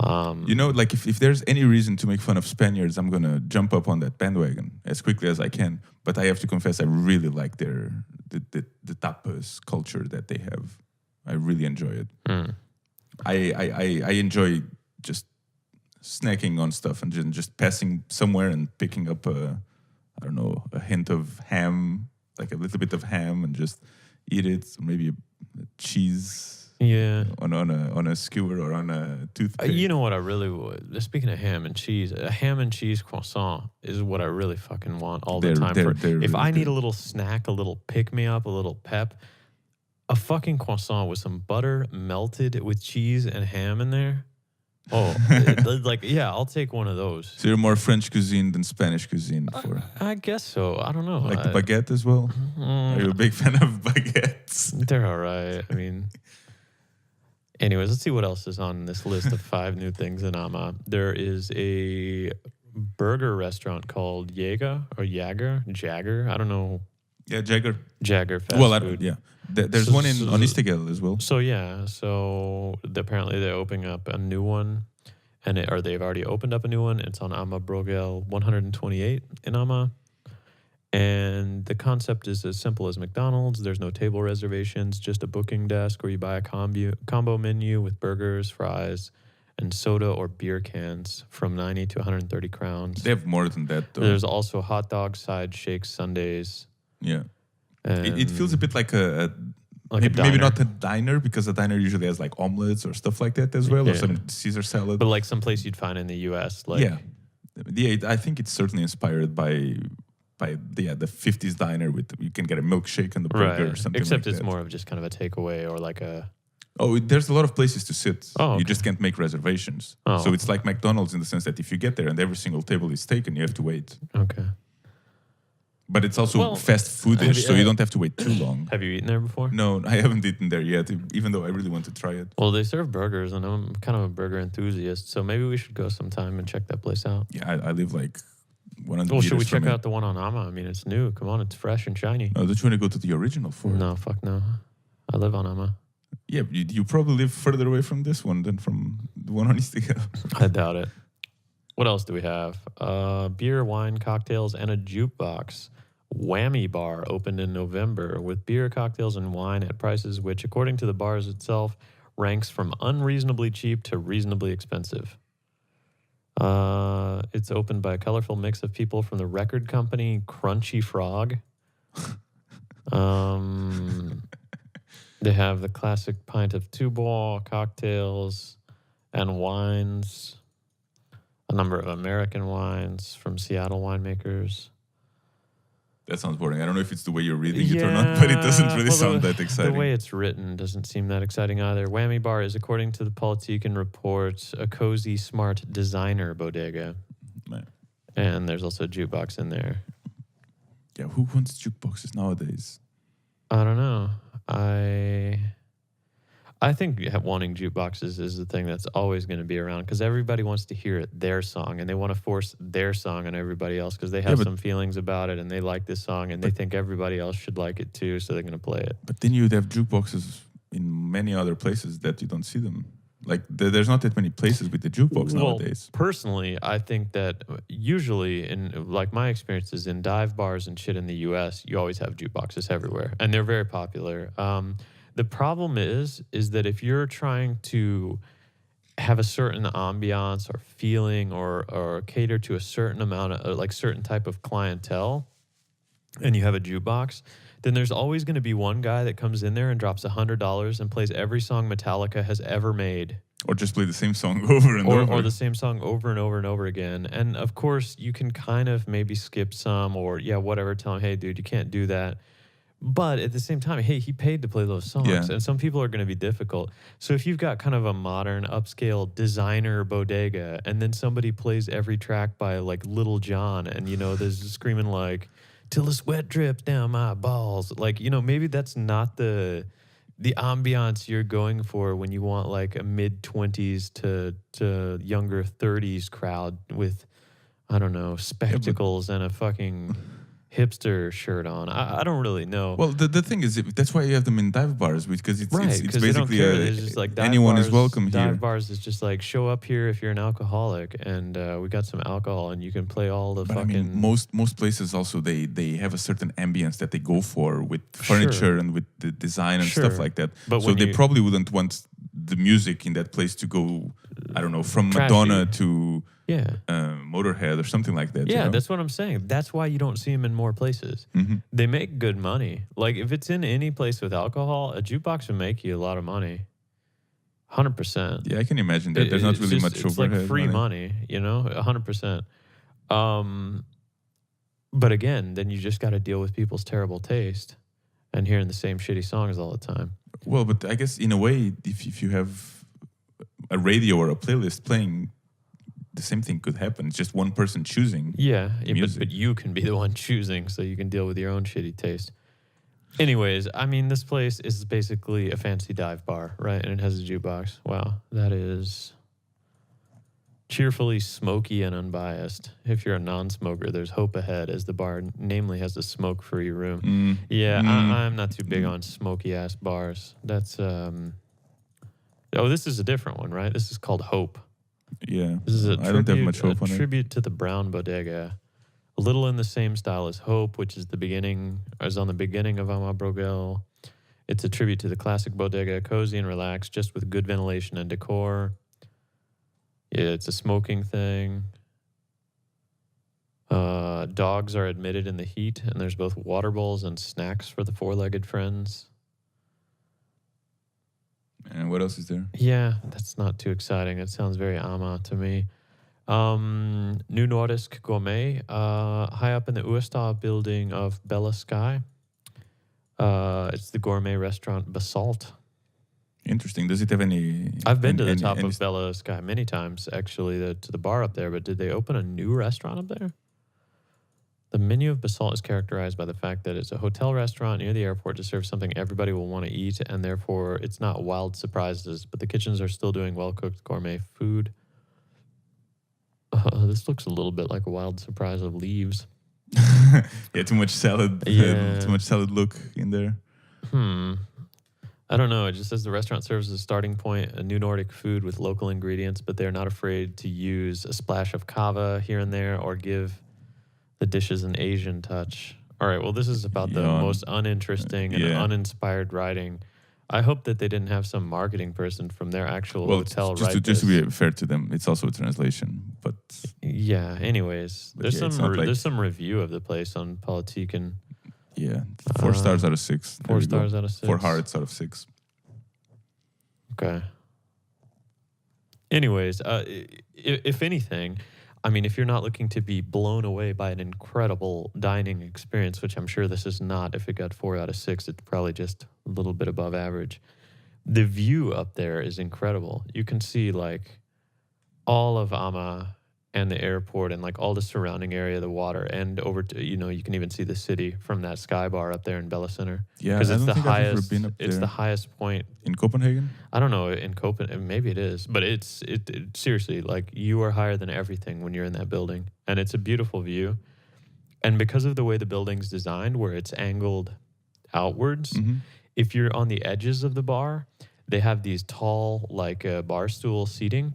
Speaker 2: Like if there's any reason to make fun of Spaniards, I'm going to jump up on that bandwagon as quickly as I can. But I have to confess, I really like the tapas culture that they have. I really enjoy it.
Speaker 1: Mm.
Speaker 2: I enjoy just snacking on stuff and just passing somewhere and picking up a hint of ham, like a little bit of ham, and just eat it. Or maybe a cheese.
Speaker 1: Yeah.
Speaker 2: On a skewer or on a toothpick.
Speaker 1: You know what I really would? Speaking of ham and cheese, a ham and cheese croissant is what I really fucking want all the time.
Speaker 2: They're
Speaker 1: If
Speaker 2: really
Speaker 1: I need
Speaker 2: good.
Speaker 1: a little snack, a little pick me up, a little pep, a fucking croissant with some butter melted with cheese and ham in there. Oh, I'll take one of those.
Speaker 2: So you're more French cuisine than Spanish cuisine for
Speaker 1: I guess so. I don't know.
Speaker 2: like the baguette as well. Are you a big fan of baguettes?
Speaker 1: They're all right. I mean, anyways, let's see what else is on this list of 5 new things in Ama. There is a burger restaurant called Jagger. I don't know.
Speaker 2: Yeah, Jagger.
Speaker 1: Jagger fast
Speaker 2: Well,
Speaker 1: food.
Speaker 2: There's
Speaker 1: So-
Speaker 2: one in
Speaker 1: so-
Speaker 2: on Istegel as well.
Speaker 1: Apparently they're opening up a new one, or they've already opened up a new one. It's on Ama Brogel 128 in Ama. And the concept is as simple as McDonald's. There's no table reservations, just a booking desk where you buy a combo menu with burgers, fries, and soda or beer cans from 90 to 130 crowns.
Speaker 2: They have more than that, though.
Speaker 1: There's also hot dogs, side shakes, sundaes.
Speaker 2: Yeah.
Speaker 1: And
Speaker 2: It feels a bit like
Speaker 1: like
Speaker 2: maybe
Speaker 1: a diner.
Speaker 2: not a diner, because a diner usually has like omelets or stuff like that as well, or
Speaker 1: Yeah.
Speaker 2: some Caesar salad.
Speaker 1: But like someplace you'd find in the U.S. Like,
Speaker 2: yeah, I think it's certainly inspired by the 50s diner with you can get a milkshake and the burger or something.
Speaker 1: Except
Speaker 2: like
Speaker 1: it's
Speaker 2: that.
Speaker 1: more of just kind of a takeaway or like a.
Speaker 2: Oh, there's a lot of places to sit.
Speaker 1: Oh,
Speaker 2: You
Speaker 1: okay.
Speaker 2: just can't make reservations.
Speaker 1: Oh,
Speaker 2: So it's like McDonald's in the sense that if you get there and every single table is taken, you have to wait.
Speaker 1: Okay.
Speaker 2: But it's also
Speaker 1: Well,
Speaker 2: fast
Speaker 1: have
Speaker 2: foodish,
Speaker 1: you-
Speaker 2: so you don't have to wait too long.
Speaker 1: Have you eaten there before?
Speaker 2: No, I haven't eaten there yet, even though I really want to try it.
Speaker 1: Well, they serve burgers, and I'm kind of a burger enthusiast, so maybe we should go sometime and check that place out.
Speaker 2: Yeah, I live like 100
Speaker 1: Well, should we
Speaker 2: meters from
Speaker 1: check
Speaker 2: it.
Speaker 1: out the one on Ama? I mean, it's new. Come on, it's fresh and shiny.
Speaker 2: No, don't you want to go to the original for it?
Speaker 1: No, fuck no. I live on Ama.
Speaker 2: Yeah, you probably live further away from this one than from the one on Istegel.
Speaker 1: I doubt it. What else do we have? Beer, wine, cocktails, and a jukebox. Whammy Bar opened in November with beer, cocktails, and wine at prices which, according to the bars itself, ranks from unreasonably cheap to reasonably expensive. It's opened by a colorful mix of people from the record company Crunchy Frog. They have the classic pint of two-ball, cocktails, and wines. A number of American wines from Seattle winemakers.
Speaker 2: That sounds boring. I don't know if it's the way you're reading it or not, but it doesn't really sound that exciting.
Speaker 1: The way it's written doesn't seem that exciting either. Whammy Bar is, according to the Politiken report, a cozy, smart designer bodega.
Speaker 2: Right.
Speaker 1: And there's also a jukebox in there.
Speaker 2: Yeah, who wants jukeboxes nowadays?
Speaker 1: I don't know. I think wanting jukeboxes is the thing that's always going to be around because everybody wants to hear their song and they want to force their song on everybody else because they have some feelings about it and they like this song and they think everybody else should like it too, so they're going to play it.
Speaker 2: But then you'd have jukeboxes in many other places that you don't see them. Like there's not that many places with the jukebox nowadays.
Speaker 1: Personally, I think that usually in like my experiences in dive bars and shit in the US, you always have jukeboxes everywhere and they're very popular. The problem is that if you're trying to have a certain ambiance or feeling or cater to a certain amount of like certain type of clientele and you have a jukebox, then there's always going to be one guy that comes in there and drops $100 and plays every song Metallica has ever made.
Speaker 2: Or just play the same song over and over.
Speaker 1: Or the same song over and over and over again. And of course, you can kind of maybe skip some or whatever, tell him, hey, dude, you can't do that. But at the same time, hey, he paid to play those songs. Yeah. And some people are going to be difficult. So if you've got kind of a modern, upscale designer bodega, and then somebody plays every track by like Little John, and, you know, there's screaming like, till the sweat drips down my balls. Like, you know, maybe that's not the ambiance you're going for when you want like a mid-20s to younger 30s crowd with, I don't know, spectacles and a fucking hipster shirt on. I don't really know.
Speaker 2: Well, the thing is, that's why you have them in dive bars, because it's basically
Speaker 1: just like
Speaker 2: anyone
Speaker 1: bars,
Speaker 2: is welcome here.
Speaker 1: Dive bars is just like, show up here if you're an alcoholic, and we got some alcohol, and you can play all the fucking...
Speaker 2: I mean, most places also, they have a certain ambience that they go for with furniture and with the design and stuff like that. But so they probably wouldn't want the music in that place to go, I don't know, from trashy. Madonna to... Motorhead or something like that.
Speaker 1: Yeah,
Speaker 2: you know?
Speaker 1: That's what I'm saying. That's why you don't see them in more places.
Speaker 2: Mm-hmm.
Speaker 1: They make good money. Like if it's in any place with alcohol, a jukebox will make you a lot of money. 100%.
Speaker 2: Yeah, I can imagine that. There's not really much overhead.
Speaker 1: It's like free money, you know, 100%. But again, then you just got to deal with people's terrible taste and hearing the same shitty songs all the time.
Speaker 2: Well, but I guess in a way, if you have a radio or a playlist playing, the same thing could happen. It's just one person choosing.
Speaker 1: But you can be the one choosing, so you can deal with your own shitty taste. Anyways, I mean, this place is basically a fancy dive bar, right? And it has a jukebox. Wow, that is cheerfully smoky and unbiased. If you're a non-smoker, there's hope ahead, as the bar namely has a smoke-free room. I'm not too big on smoky-ass bars. That's, this is a different one, right? This is called Hope.
Speaker 2: Yeah,
Speaker 1: this is
Speaker 2: I don't have much hope on it.
Speaker 1: A tribute to the Brown Bodega, a little in the same style as Hope, which is on the beginning of Amabrogel. It's a tribute to the classic bodega, cozy and relaxed, just with good ventilation and decor. Yeah, it's a smoking thing. Dogs are admitted in the heat, and there's both water bowls and snacks for the four-legged friends.
Speaker 2: And what else is there?
Speaker 1: Yeah, that's not too exciting. It sounds very ama to me. New Nordisk Gourmet, high up in the Uestad building of Bella Sky. It's the gourmet restaurant Basalt.
Speaker 2: Interesting. Does it have any...
Speaker 1: I've been to the top of Bella Sky many times, actually, to the bar up there, but did they open a new restaurant up there? The menu of Basalt is characterized by the fact that it's a hotel restaurant near the airport to serve something everybody will want to eat, and therefore it's not wild surprises, but the kitchens are still doing well-cooked gourmet food. This looks a little bit like a wild surprise of leaves.
Speaker 2: Yeah, too much salad. Too much salad look in there.
Speaker 1: I don't know. It just says the restaurant serves as a starting point, a new Nordic food with local ingredients, but they're not afraid to use a splash of kava here and there or give the dishes an Asian touch. All right. Well, this is about the
Speaker 2: Yeah,
Speaker 1: most uninteresting and
Speaker 2: yeah.
Speaker 1: uninspired writing. I hope that they didn't have some marketing person from their actual
Speaker 2: Well,
Speaker 1: hotel
Speaker 2: just to
Speaker 1: write
Speaker 2: just to
Speaker 1: this.
Speaker 2: be fair to them, it's also a translation. But
Speaker 1: Yeah. Anyways, there's
Speaker 2: yeah, it's
Speaker 1: some
Speaker 2: not like
Speaker 1: there's some review of the place on Politiken.
Speaker 2: yeah, 4 stars out of 6. There
Speaker 1: 4
Speaker 2: we go.
Speaker 1: stars out of 6.
Speaker 2: 4 hearts out of 6.
Speaker 1: Okay. Anyways, if anything, I mean, if you're not looking to be blown away by an incredible dining experience, which I'm sure this is not, if it got 4 out of 6, it's probably just a little bit above average. The view up there is incredible. You can see like all of Ama and the airport and like all the surrounding area, the water, and over to, you can even see the city from that sky bar up there in Bella Center.
Speaker 2: Yeah,
Speaker 1: Because
Speaker 2: I
Speaker 1: it's
Speaker 2: don't
Speaker 1: the
Speaker 2: think I've ever
Speaker 1: highest.
Speaker 2: been up
Speaker 1: It's
Speaker 2: there.
Speaker 1: the highest point.
Speaker 2: In Copenhagen.
Speaker 1: I don't know in Copenhagen. Maybe it is, but it seriously like you are higher than everything when you're in that building, and it's a beautiful view. And because of the way the building's designed, where it's angled outwards,
Speaker 2: Hmm.
Speaker 1: if you're on the edges of the bar, they have these tall like bar stool seating,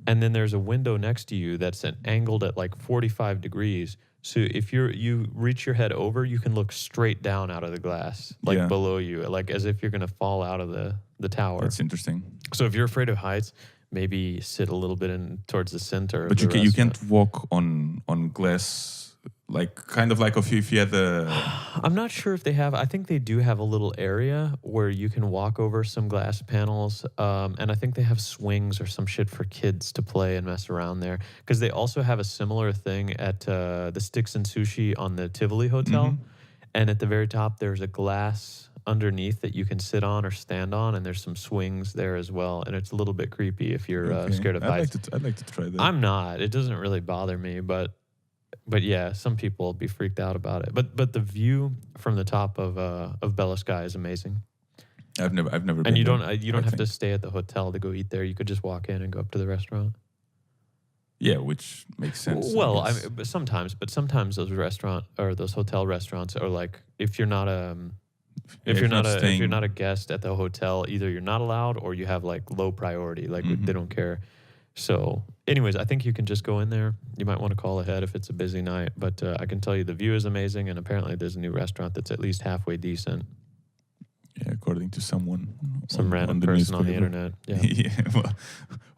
Speaker 1: and then there's a window next to you that's angled at like 45 degrees. So if you reach your head over, you can look straight down out of the glass, like
Speaker 2: Yeah.
Speaker 1: below you, like as if you're gonna fall out of the tower.
Speaker 2: That's interesting.
Speaker 1: So if you're afraid of heights, maybe sit a little bit in towards the center.
Speaker 2: But
Speaker 1: of the
Speaker 2: you
Speaker 1: restaurant.
Speaker 2: can't walk on glass, like kind of like if you had the
Speaker 1: I'm not sure if they have. I think they do have a little area where you can walk over some glass panels, and I think they have swings or some shit for kids to play and mess around there. Because they also have a similar thing at the Sticks and Sushi on the Tivoli Hotel,
Speaker 2: Mhm.
Speaker 1: and at the very top there's a glass underneath that you can sit on or stand on, and there's some swings there as well. And it's a little bit creepy if you're
Speaker 2: Okay.
Speaker 1: scared of heights.
Speaker 2: I'd like to try that.
Speaker 1: I'm not. It doesn't really bother me, but yeah, some people will be freaked out about it. But the view from the top of Bella Sky is amazing.
Speaker 2: I've never been
Speaker 1: And you
Speaker 2: there,
Speaker 1: don't you
Speaker 2: I
Speaker 1: don't have to
Speaker 2: think.
Speaker 1: stay at the hotel to go eat there. You could just walk in and go up to the restaurant.
Speaker 2: Yeah, which makes sense.
Speaker 1: Well, I
Speaker 2: guess.
Speaker 1: mean, but sometimes those restaurant or those hotel restaurants are like if you're not if you're not a guest at the hotel, either you're not allowed or you have like low priority, like
Speaker 2: Mhm.
Speaker 1: they don't care. So, anyways, I think you can just go in there. You might want to call ahead if it's a busy night, but I can tell you the view is amazing, and apparently there's a new restaurant that's at least halfway decent.
Speaker 2: Yeah, according to someone,
Speaker 1: Some random
Speaker 2: the
Speaker 1: person on the
Speaker 2: newspaper.
Speaker 1: internet. Yeah.
Speaker 2: Yeah, well,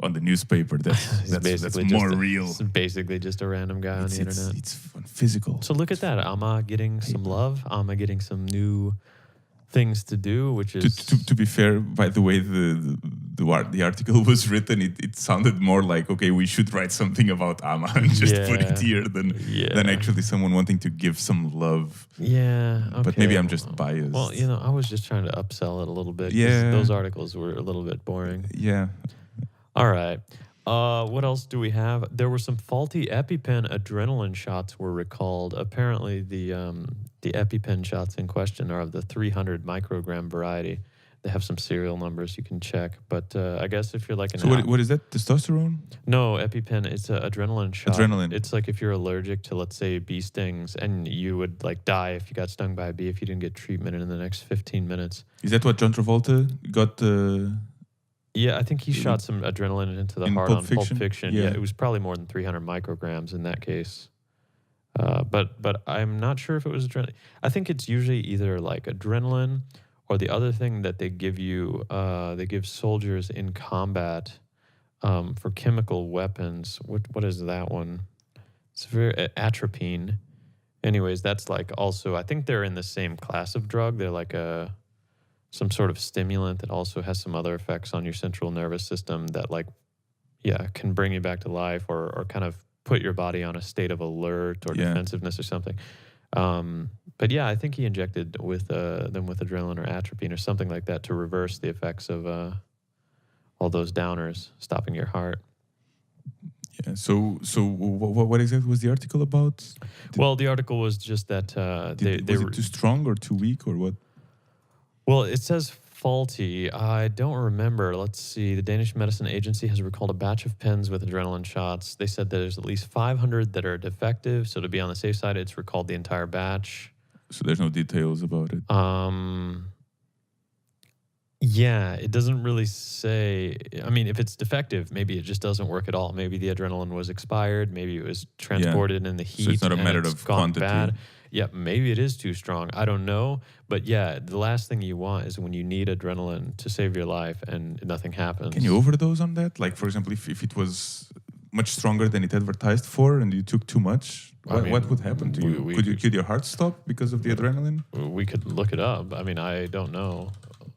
Speaker 2: on the newspaper, that's
Speaker 1: Basically
Speaker 2: more
Speaker 1: just
Speaker 2: real.
Speaker 1: It's basically just a random guy on the internet.
Speaker 2: It's physical.
Speaker 1: So look at that. Amma getting some love. Amma getting some new things to do, which is
Speaker 2: To be fair, by the way the article was written, it sounded more like, okay, we should write something about Ama and just put it
Speaker 1: Yeah.
Speaker 2: here than actually someone wanting to give some love.
Speaker 1: yeah. Okay.
Speaker 2: But maybe I'm just biased.
Speaker 1: Well, I was just trying to upsell it a little bit. 'Cause
Speaker 2: Yeah.
Speaker 1: those articles were a little bit boring.
Speaker 2: Yeah.
Speaker 1: All right. What else do we have? There were some faulty EpiPen adrenaline shots were recalled. Apparently, the EpiPen shots in question are of the 300 microgram variety. They have some serial numbers you can check. But I guess if you're like an
Speaker 2: So what is that? Testosterone?
Speaker 1: no, EpiPen, it's an adrenaline shot.
Speaker 2: Adrenaline.
Speaker 1: It's like if you're allergic to, let's say, bee stings, and you would like die if you got stung by a bee if you didn't get treatment in the next 15 minutes.
Speaker 2: Is that what John Travolta got?
Speaker 1: Yeah, I think he shot some adrenaline into the
Speaker 2: In
Speaker 1: heart
Speaker 2: Pulp
Speaker 1: on
Speaker 2: Fiction?
Speaker 1: Pulp Fiction.
Speaker 2: Yeah.
Speaker 1: Yeah, it was probably more than 300 micrograms in that case. But I'm not sure if it was adrenaline. I think it's usually either like adrenaline or the other thing that they give you. They give soldiers in combat for chemical weapons. What is that one? It's very atropine. Anyways, that's like also. I think they're in the same class of drug. They're like some sort of stimulant that also has some other effects on your central nervous system that can bring you back to life or kind of put your body on a state of alert or
Speaker 2: Yeah.
Speaker 1: defensiveness or something. But yeah, I think he injected them with adrenaline or atropine or something like that to reverse the effects of all those downers stopping your heart.
Speaker 2: Yeah. So what exactly was the article about?
Speaker 1: Well, the article was just that
Speaker 2: Was it too strong or too weak or what?
Speaker 1: Well, it says faulty. I don't remember. Let's see. The Danish Medicine Agency has recalled a batch of pens with adrenaline shots. They said there's at least 500 that are defective. So to be on the safe side, it's recalled the entire batch.
Speaker 2: So there's no details about it.
Speaker 1: Yeah, it doesn't really say. I mean, if it's defective, maybe it just doesn't work at all. Maybe the adrenaline was expired. Maybe it was
Speaker 2: Yeah.
Speaker 1: transported in the
Speaker 2: So it's
Speaker 1: heat
Speaker 2: not a
Speaker 1: and
Speaker 2: matter
Speaker 1: it's
Speaker 2: of
Speaker 1: gone
Speaker 2: quantity.
Speaker 1: bad. Yeah, maybe it is too strong. I don't know. But yeah, the last thing you want is when you need adrenaline to save your life and nothing
Speaker 2: Can you
Speaker 1: happens.
Speaker 2: overdose on that? Like, for example, if it was much stronger than it advertised for and you took too much,
Speaker 1: I
Speaker 2: what would
Speaker 1: mean,
Speaker 2: happen to
Speaker 1: we,
Speaker 2: you?
Speaker 1: we could
Speaker 2: Could your heart stop because of the adrenaline?
Speaker 1: we could look it up. I mean, I don't know.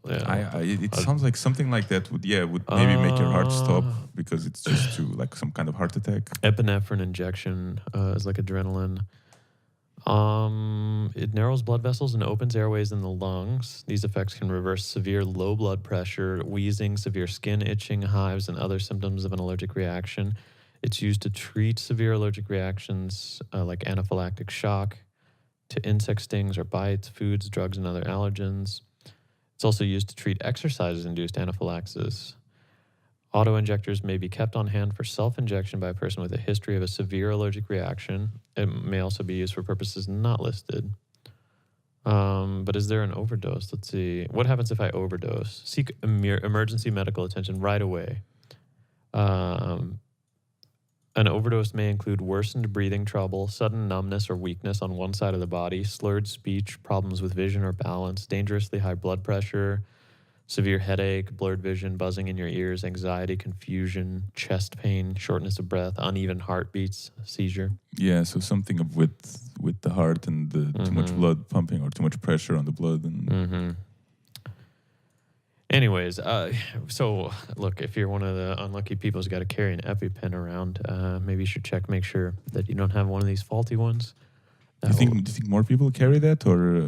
Speaker 1: Yeah.
Speaker 2: It
Speaker 1: Uh,
Speaker 2: sounds like something like that would maybe make your heart stop
Speaker 1: uh,
Speaker 2: because it's just too like some kind of heart attack.
Speaker 1: epinephrine injection is like adrenaline. It narrows blood vessels and opens airways in the lungs. These effects can reverse severe low blood pressure, wheezing, severe skin itching, hives, and other symptoms of an allergic reaction. It's used to treat severe allergic reactions like anaphylactic shock to insect stings or bites, foods, drugs, and other allergens. It's also used to treat exercise-induced anaphylaxis. Auto-injectors may be kept on hand for self-injection by a person with a history of a severe allergic reaction. It may also be used for purposes not listed. But is there an overdose? Let's see. What happens if I overdose? Seek emergency medical attention right away. Um, an overdose may include worsened breathing trouble, sudden numbness or weakness on one side of the body, slurred speech, problems with vision or balance, dangerously high blood pressure, severe headache, blurred vision, buzzing in your ears, anxiety, confusion, chest pain, shortness of breath, uneven heartbeats, seizure.
Speaker 2: Yeah, so something with the heart and the too much
Speaker 1: Mm-hmm.
Speaker 2: blood pumping or too much pressure on the blood and
Speaker 1: Mm-hmm. Anyways, so look, if you're one of the unlucky people who's got to carry an EpiPen around, maybe you should make sure that you don't have one of these faulty ones.
Speaker 2: do you think more people carry that or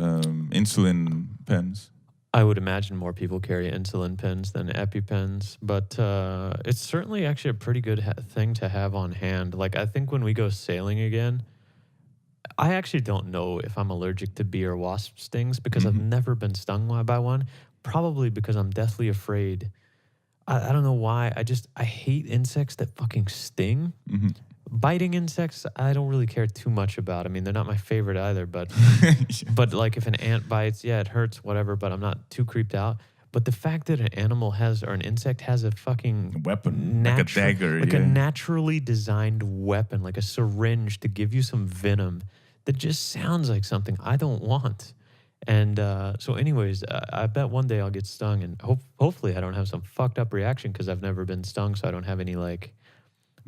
Speaker 2: insulin pens?
Speaker 1: I would imagine more people carry insulin pens than EpiPens, but it's certainly actually a pretty good thing to have on hand. Like, I think when we go sailing again, I actually don't know if I'm allergic to bee or wasp stings because I've
Speaker 2: Mhm.
Speaker 1: never been stung by one. Probably because I'm deathly afraid. I don't know why. I hate insects that fucking sting.
Speaker 2: Mhm.
Speaker 1: Biting insects, I don't really care too much about. I mean, they're not my favorite either, but
Speaker 2: Yeah.
Speaker 1: but like if an ant bites, yeah, it hurts, whatever, but I'm not too creeped out. But the fact that an animal has or an insect has a fucking
Speaker 2: Weapon, like a dagger,
Speaker 1: like a
Speaker 2: yeah.
Speaker 1: naturally designed weapon, like a syringe to give you some venom that just sounds like something I don't want. And so, anyways, I bet one day I'll get stung, and hopefully I don't have some fucked up reaction because I've never been stung, so I don't have any like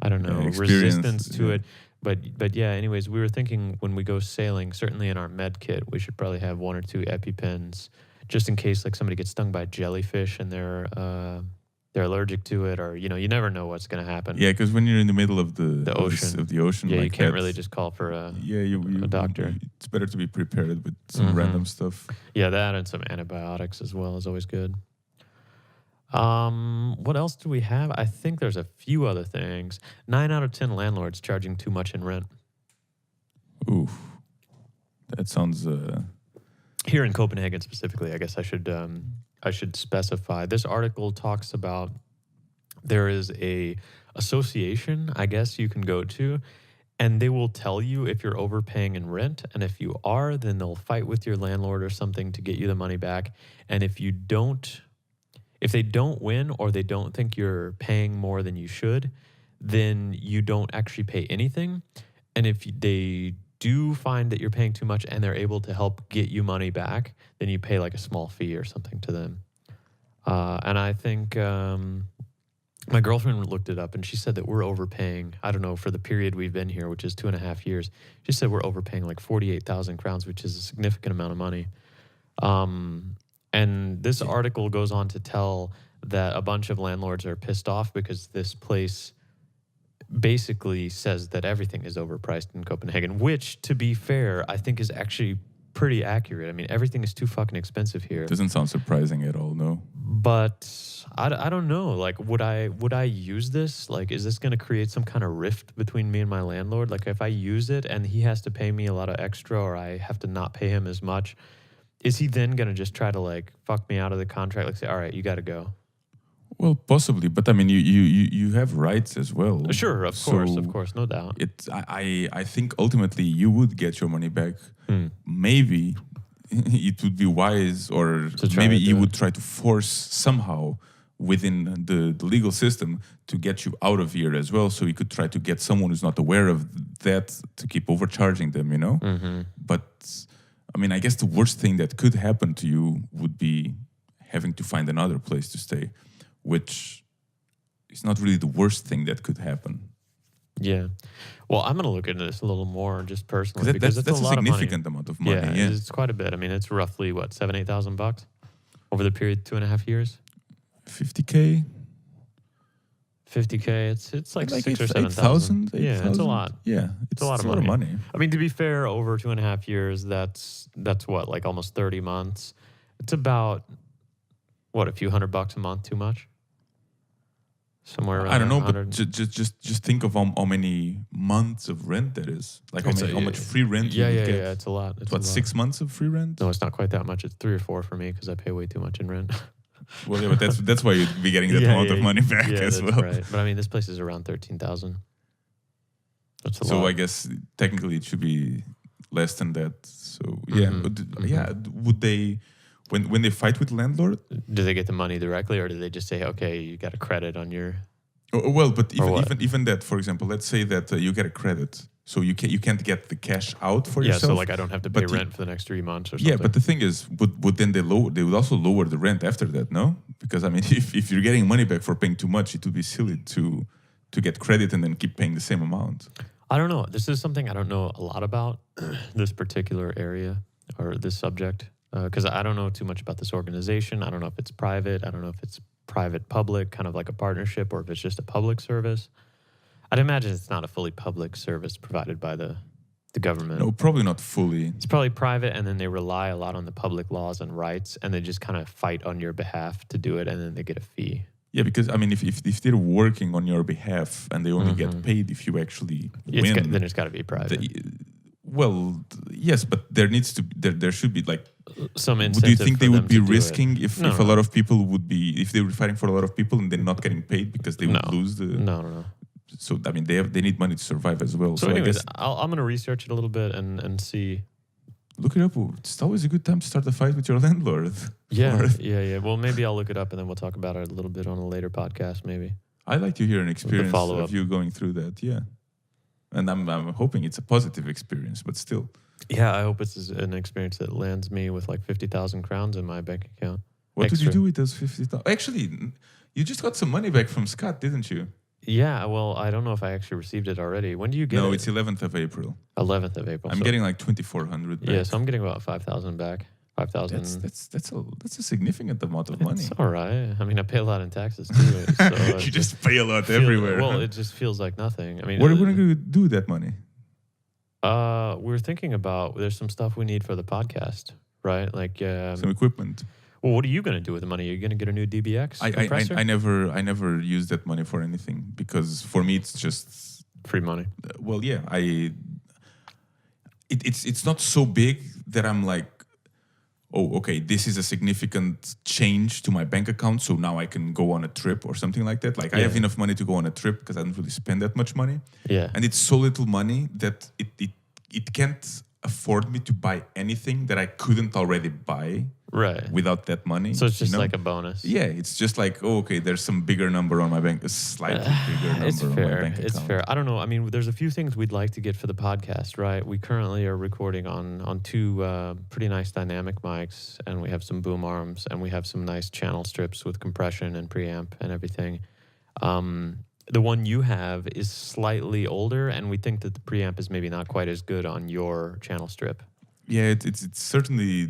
Speaker 1: I don't know
Speaker 2: Experience,
Speaker 1: resistance to
Speaker 2: yeah.
Speaker 1: it. But yeah, anyways, we were thinking when we go sailing, certainly in our med kit, we should probably have one or two EpiPens just in case like somebody gets stung by jellyfish and they're allergic to it, or you never know what's gonna happen.
Speaker 2: Yeah, because when you're in the middle of
Speaker 1: The ocean.
Speaker 2: of the ocean,
Speaker 1: Yeah,
Speaker 2: like
Speaker 1: you can't
Speaker 2: that,
Speaker 1: really just call for a
Speaker 2: yeah,
Speaker 1: a doctor.
Speaker 2: it's better to be prepared with some
Speaker 1: Mhm.
Speaker 2: random stuff.
Speaker 1: Yeah, that and some antibiotics as well is always good. What else do we have? I think there's a few other things. 9 out of 10 landlords charging too much in rent.
Speaker 2: Ooh, that sounds.
Speaker 1: Here in Copenhagen specifically, I guess I should specify. This article talks about there is a association, I guess you can go to, and they will tell you if you're overpaying in rent, and if you are, then they'll fight with your landlord or something to get you the money back. And if they don't win or they don't think you're paying more than you should, then you don't actually pay anything. And if they do find that you're paying too much and they're able to help get you money back, then you pay like a small fee or something to them. And I think my girlfriend looked it up and she said that we're overpaying. I don't know, for the period we've been here, which is 2.5 years. She said we're overpaying like 48,000 crowns, which is a significant amount of money. And this article goes on to tell that a bunch of landlords are pissed off because this place basically says that everything is overpriced in Copenhagen, which, to be fair, I think is actually pretty accurate. I mean, everything is too fucking expensive here.
Speaker 2: Doesn't sound surprising at all. No.
Speaker 1: But I don't know. Like, would I use this? Like, is this going to create some kind of rift between me and my landlord? Like, if I use it and he has to pay me a lot of extra, or I have to not pay him as much, is he then going to just try to like fuck me out of the contract? Like, say, all right, you got to go.
Speaker 2: Well, possibly, but I mean, you have rights as well.
Speaker 1: Sure, of course, no doubt.
Speaker 2: I think ultimately you would get your money back.
Speaker 1: Hmm.
Speaker 2: Maybe it would be wise, or
Speaker 1: To try
Speaker 2: maybe
Speaker 1: to
Speaker 2: you
Speaker 1: do
Speaker 2: would
Speaker 1: it.
Speaker 2: try to force somehow within the legal system to get you out of here as well. So you could try to get someone who's not aware of that to keep overcharging them, you know?
Speaker 1: Mm-hmm.
Speaker 2: But I mean, I guess the worst thing that could happen to you would be having to find another place to stay, which is not really the worst thing that could happen.
Speaker 1: Yeah. Well, I'm going to look into this a little more just personally
Speaker 2: Because
Speaker 1: because it's
Speaker 2: that's
Speaker 1: a
Speaker 2: a
Speaker 1: lot of money.
Speaker 2: significant amount of money.
Speaker 1: Yeah,
Speaker 2: Yeah.
Speaker 1: it's quite a bit. I mean, it's roughly what, $7,000-8,000 over the period 2.5 years.
Speaker 2: 50K.
Speaker 1: 50K. It's like, 6 or
Speaker 2: 8,000.
Speaker 1: 7,000. Yeah, it's a lot.
Speaker 2: Yeah,
Speaker 1: It's a lot of money. I mean, to be fair, over 2.5 years, that's what, like almost 30 months. It's about what, a few $100 a month too much? Somewhere around
Speaker 2: I don't know,
Speaker 1: 100.
Speaker 2: but just think of how many months of rent that is. Like how much free rent you would get.
Speaker 1: Yeah. It's a lot. It's
Speaker 2: What,
Speaker 1: a lot.
Speaker 2: 6 months of free rent?
Speaker 1: No, it's not quite that much. It's 3 or 4 for me because I pay way too much in rent.
Speaker 2: Well, yeah, but that's why you'd be getting that amount of money back as
Speaker 1: that's
Speaker 2: well.
Speaker 1: right. But I mean, this place is around 13,000. That's a lot.
Speaker 2: So I guess technically it should be less than that. So yeah,
Speaker 1: Mhm,
Speaker 2: would they when they fight with landlord?
Speaker 1: Do they get the money directly, or do they just say, "Okay, you got a credit on your"?
Speaker 2: Oh, well, but
Speaker 1: Or what?
Speaker 2: even that, for example, let's say that you get a credit, so you can't get the cash out for
Speaker 1: Yeah,
Speaker 2: yourself.
Speaker 1: so like I don't have to pay
Speaker 2: but you-
Speaker 1: rent for the next 3 months or something.
Speaker 2: Yeah, but the thing is, would then they would also lower the rent after that, no? Because I mean, if you're getting money back for paying too much, it would be silly to get credit and then keep paying the same amount.
Speaker 1: I don't know. This is something I don't know a lot about, this particular area or this subject, because I don't know too much about this organization. I don't know if it's private. I don't know if it's private-public, kind of like a partnership, or if it's just a public service. I'd imagine it's not a fully public service provided by the government.
Speaker 2: No, probably not fully.
Speaker 1: It's probably private, and then they rely a lot on the public laws and rights, and they just kind of fight on your behalf to do it, and then they get a fee.
Speaker 2: Yeah, because I mean, if they're working on your behalf and they only get paid if you actually win,
Speaker 1: Then it's got to be private.
Speaker 2: Yes, but there should be like.
Speaker 1: Some
Speaker 2: Do
Speaker 1: incentive
Speaker 2: you think they
Speaker 1: for
Speaker 2: would
Speaker 1: them
Speaker 2: be
Speaker 1: to do it.
Speaker 2: risking if
Speaker 1: No,
Speaker 2: a lot of people would be if they were fighting for a lot of people and they're not getting paid because they would lose the?
Speaker 1: No.
Speaker 2: So I mean, they need money to survive as well.
Speaker 1: So
Speaker 2: I
Speaker 1: anyways,
Speaker 2: guess
Speaker 1: I'm going to research it a little bit and see.
Speaker 2: look it up. It's always a good time to start a fight with your landlord.
Speaker 1: Yeah. Well, maybe I'll look it up and then we'll talk about it a little bit on a later podcast, maybe.
Speaker 2: I like to hear an experience
Speaker 1: follow-up.
Speaker 2: of you going through that. Yeah, and I'm hoping it's a positive experience, but still.
Speaker 1: Yeah, I hope it's an experience that lands me with like 50,000 crowns in my bank account.
Speaker 2: What
Speaker 1: Extra.
Speaker 2: did you do with those 50,000? Actually, you just got some money back from Scott, didn't you?
Speaker 1: Yeah, well, I don't know if I actually received it already. When do you get
Speaker 2: No,
Speaker 1: it?
Speaker 2: it's 11th of April.
Speaker 1: 11th of April.
Speaker 2: I'm
Speaker 1: so-
Speaker 2: getting like 2,400 back.
Speaker 1: Yeah, so I'm getting about 5,000 back. 5,000.
Speaker 2: That's a significant amount of money.
Speaker 1: It's all right. I mean, I pay a lot in taxes too. So
Speaker 2: You just pay a lot everywhere.
Speaker 1: Well, it just feels like nothing. I mean,
Speaker 2: What are we going to do with that money?
Speaker 1: we're thinking about there's some stuff we need for the podcast, right? Like,
Speaker 2: Some equipment.
Speaker 1: well, what are you going to do with the money? Are you going to get a new DBX compressor?
Speaker 2: I never use that money for anything because for me it's just
Speaker 1: Free money.
Speaker 2: well, yeah. It's not so big that I'm like, oh, okay, this is a significant change to my bank account, so now I can go on a trip or something like that. Like I have
Speaker 1: Yeah.
Speaker 2: enough money to go on a trip because I don't really spend that much money.
Speaker 1: Yeah.
Speaker 2: And it's so little money that it can't afford me to buy anything that I couldn't already buy
Speaker 1: Right.
Speaker 2: without that money.
Speaker 1: So it's just
Speaker 2: you know?
Speaker 1: like a bonus.
Speaker 2: Yeah, it's just like, oh, okay, there's some bigger number on my bank, a slightly bigger number
Speaker 1: It's
Speaker 2: on my
Speaker 1: fair.
Speaker 2: bank account.
Speaker 1: It's fair. I don't know. I mean, there's a few things we'd like to get for the podcast, right? We currently are recording on two pretty nice dynamic mics, and we have some boom arms, and we have some nice channel strips with compression and preamp and everything. The one you have is slightly older, and we think that the preamp is maybe not quite as good on your channel strip.
Speaker 2: Yeah, it's certainly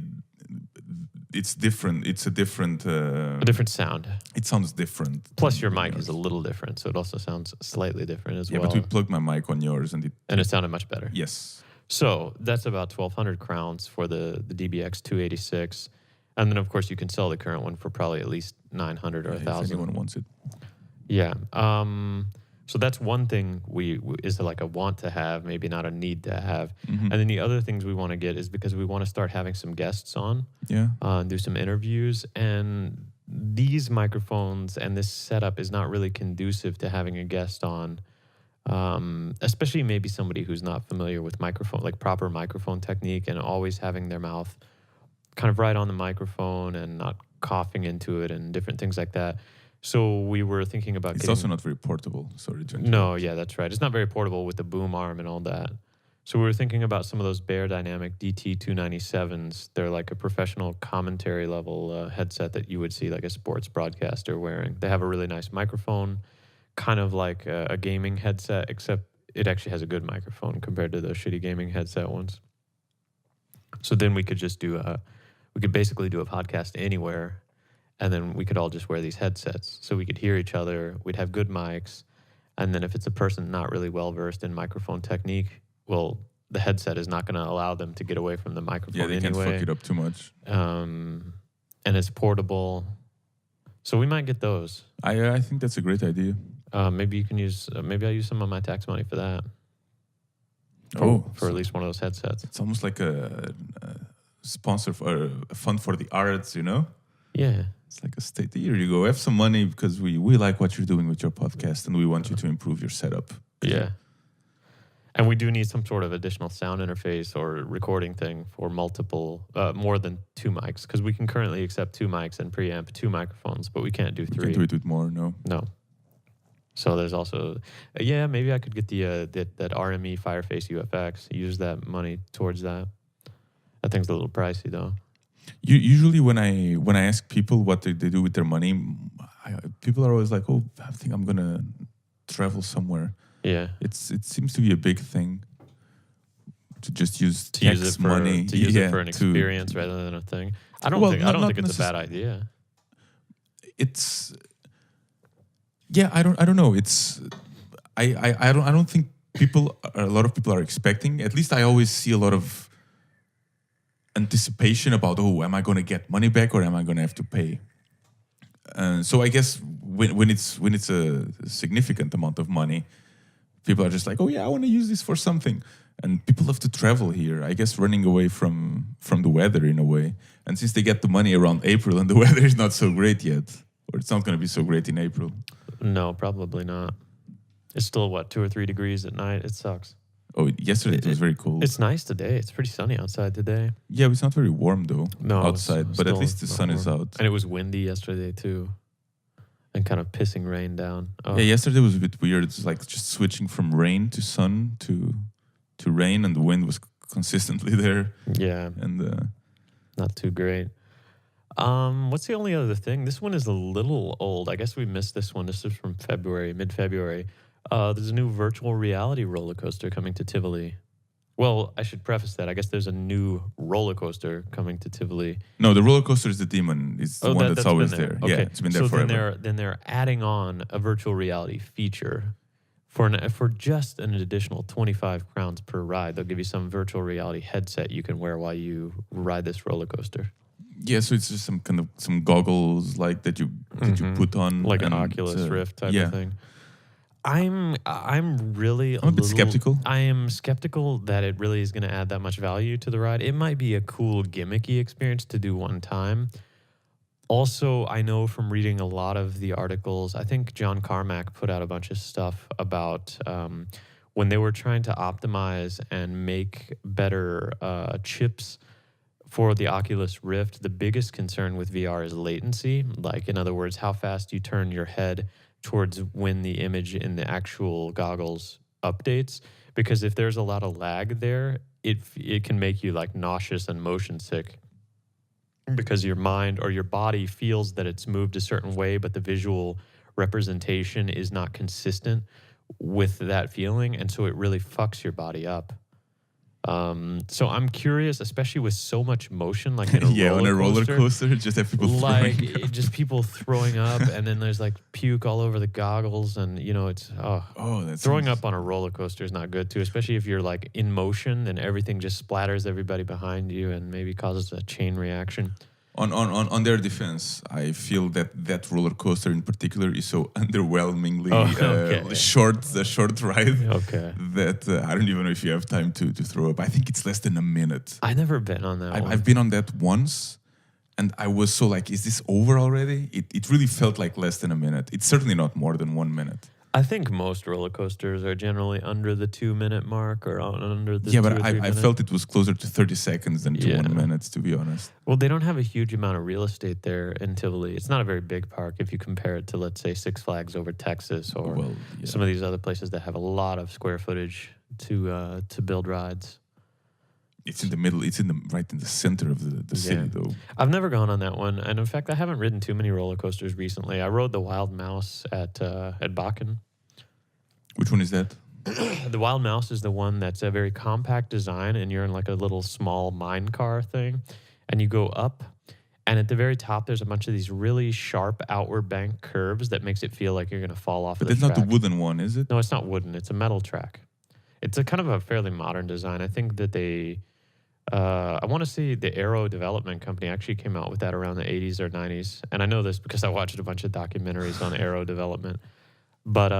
Speaker 2: it's different. It's a different.
Speaker 1: A different sound.
Speaker 2: It sounds different.
Speaker 1: Plus,
Speaker 2: than
Speaker 1: your mic
Speaker 2: yours.
Speaker 1: is a little different, so it also sounds slightly different as
Speaker 2: Yeah,
Speaker 1: well.
Speaker 2: but we plugged my mic on yours, and
Speaker 1: it sounded much better.
Speaker 2: yes.
Speaker 1: So that's about 1,200 crowns for the DBX 286. And then, of course, you can sell the current one for probably at least 900 or
Speaker 2: If
Speaker 1: 1,000.
Speaker 2: anyone wants it.
Speaker 1: Yeah. So that's one thing is like a want to have, maybe not a need to have.
Speaker 2: Mm-hmm.
Speaker 1: And then the other things we want to get is because we want to start having some guests on,
Speaker 2: Yeah.
Speaker 1: do some interviews. And these microphones and this setup is not really conducive to having a guest on, especially maybe somebody who's not familiar with microphone, like proper microphone technique, and always having their mouth kind of right on the microphone and not coughing into it and different things like that. So we were thinking about
Speaker 2: It's
Speaker 1: getting...
Speaker 2: also not very portable. Sorry to interrupt.
Speaker 1: No, yeah, that's right. It's not very portable with the boom arm and all that. So we were thinking about some of those Bear Dynamic DT297s. They're like a professional commentary level headset that you would see like a sports broadcaster wearing. They have a really nice microphone, kind of like a gaming headset, except it actually has a good microphone compared to those shitty gaming headset ones. So then we could just we could basically do a podcast anywhere, and then we could all just wear these headsets so we could hear each other. We'd have good mics. And then if it's a person not really well-versed in microphone technique, well, the headset is not going to allow them to get away from the microphone
Speaker 2: Yeah, they
Speaker 1: anyway.
Speaker 2: can't fuck it up too much.
Speaker 1: And it's portable. So we might get those.
Speaker 2: I think that's a great idea.
Speaker 1: Maybe you can use, maybe I'll use some of my tax money for that. For at least one of those headsets.
Speaker 2: It's almost like a sponsor for a fund for the arts, you know?
Speaker 1: Yeah.
Speaker 2: It's like a state. Here you go. Have some money because we like what you're doing with your podcast and we want you to improve your setup.
Speaker 1: Yeah. And we do need some sort of additional sound interface or recording thing for multiple, more than 2 mics, because we can currently accept 2 mics and preamp 2 microphones, but we can't do 3.
Speaker 2: We can do it with more, no?
Speaker 1: No. So there's also, maybe I could get that RME Fireface UFX, use that money towards that. That thing's a little pricey though.
Speaker 2: Usually when I ask people what they do with their money, people are always like, "Oh, I think I'm gonna travel somewhere."
Speaker 1: Yeah,
Speaker 2: it seems to be a big thing to just use tax money
Speaker 1: to use it for an experience rather than a thing. I don't think it's a bad idea.
Speaker 2: It's I don't know. It's I don't think a lot of people are expecting. At least I always see a lot of anticipation about, am I going to get money back or am I going to have to pay? So I guess when it's a significant amount of money, people are just like, I want to use this for something. And people love to travel here, I guess, running away from the weather in a way. And since they get the money around April and the weather is not so great yet, or it's not going to be so great in April.
Speaker 1: No, probably not. It's still, 2 or 3 degrees at night. It sucks.
Speaker 2: Oh, yesterday it was very cold.
Speaker 1: It's nice today. It's pretty sunny outside today.
Speaker 2: Yeah, it's not very warm though outside, but
Speaker 1: still
Speaker 2: at least the sun is out.
Speaker 1: And it was windy yesterday too, and kind of pissing rain down. Oh.
Speaker 2: Yeah, yesterday was a bit weird. It's like just switching from rain to sun to rain, and the wind was consistently there.
Speaker 1: Yeah,
Speaker 2: and
Speaker 1: not too great. What's the only other thing? This one is a little old. I guess we missed this one. This is from mid-February. There's a new virtual reality roller coaster coming to Tivoli. Well, I should preface that. I guess there's a new roller coaster coming to Tivoli.
Speaker 2: No, the roller coaster is the demon. It's the one that's always there.
Speaker 1: Okay.
Speaker 2: Yeah, it's been there forever.
Speaker 1: Then they're adding on a virtual reality feature for just an additional 25 crowns per ride. They'll give you some virtual reality headset you can wear while you ride this roller coaster.
Speaker 2: Yeah, so it's just some goggles like that you put on,
Speaker 1: like an Oculus Rift type of thing. I'm really
Speaker 2: a bit skeptical.
Speaker 1: I am skeptical that it really is going to add that much value to the ride. It might be a cool gimmicky experience to do one time. Also, I know from reading a lot of the articles, I think John Carmack put out a bunch of stuff about when they were trying to optimize and make better chips for the Oculus Rift. The biggest concern with VR is latency. Like, in other words, how fast you turn your head towards when the image in the actual goggles updates. Because if there's a lot of lag there, it can make you like nauseous and motion sick, because your mind or your body feels that it's moved a certain way, but the visual representation is not consistent with that feeling, and so it really fucks your body up. So I'm curious, especially with so much motion, like in a roller coaster,
Speaker 2: just have people
Speaker 1: just people throwing up, and then there's like puke all over the goggles, and it's throwing up on a roller coaster is not good too, especially if you're like in motion and everything just splatters everybody behind you and maybe causes a chain reaction.
Speaker 2: On their defense, I feel that roller coaster in particular is so underwhelmingly short ride that I don't even know if you have time to throw up. I think it's less than a minute.
Speaker 1: I've never been on that one.
Speaker 2: I've been on that once, and I was so like, is this over already? It really felt like less than a minute. It's certainly not more than 1 minute.
Speaker 1: I think most roller coasters are generally under the 2 minute mark or under the
Speaker 2: Yeah,
Speaker 1: 2
Speaker 2: but
Speaker 1: or 3
Speaker 2: I
Speaker 1: minute.
Speaker 2: felt it was closer to 30 seconds than to
Speaker 1: Yeah.
Speaker 2: 1 minute, to be honest.
Speaker 1: Well, they don't have a huge amount of real estate there in Tivoli. It's not a very big park if you compare it to, let's say, Six Flags over Texas or
Speaker 2: Well, yeah.
Speaker 1: some of these other places that have a lot of square footage to build rides.
Speaker 2: It's in the middle. It's right in the center of the city, though.
Speaker 1: I've never gone on that one, and in fact, I haven't ridden too many roller coasters recently. I rode the Wild Mouse at Bakken.
Speaker 2: Which one is that?
Speaker 1: The Wild Mouse is the one that's a very compact design, and you're in like a little small mine car thing, and you go up, and at the very top, there's a bunch of these really sharp outward bank curves that makes it feel like you're going to fall off
Speaker 2: But
Speaker 1: of the
Speaker 2: that's not
Speaker 1: track.
Speaker 2: the wooden one, is it?
Speaker 1: No, it's not wooden. It's a metal track. It's a kind of a fairly modern design. I think that they, I want to say the Aero Development Company actually came out with that around the 80s or 90s. And I know this because I watched a bunch of documentaries on aero development. But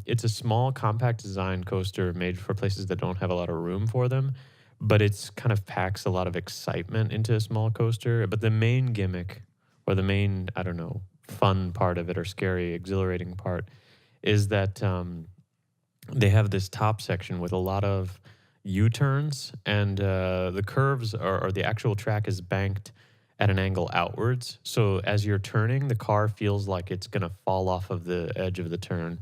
Speaker 1: it's a small, compact design coaster made for places that don't have a lot of room for them. But it's kind of packs a lot of excitement into a small coaster. But the main gimmick, or the main, I don't know, fun part of it or scary, exhilarating part, is that they have this top section with a lot of U-turns, and the curves or the actual track is banked at an angle outwards. So as you're turning, the car feels like it's going to fall off of the edge of the turn.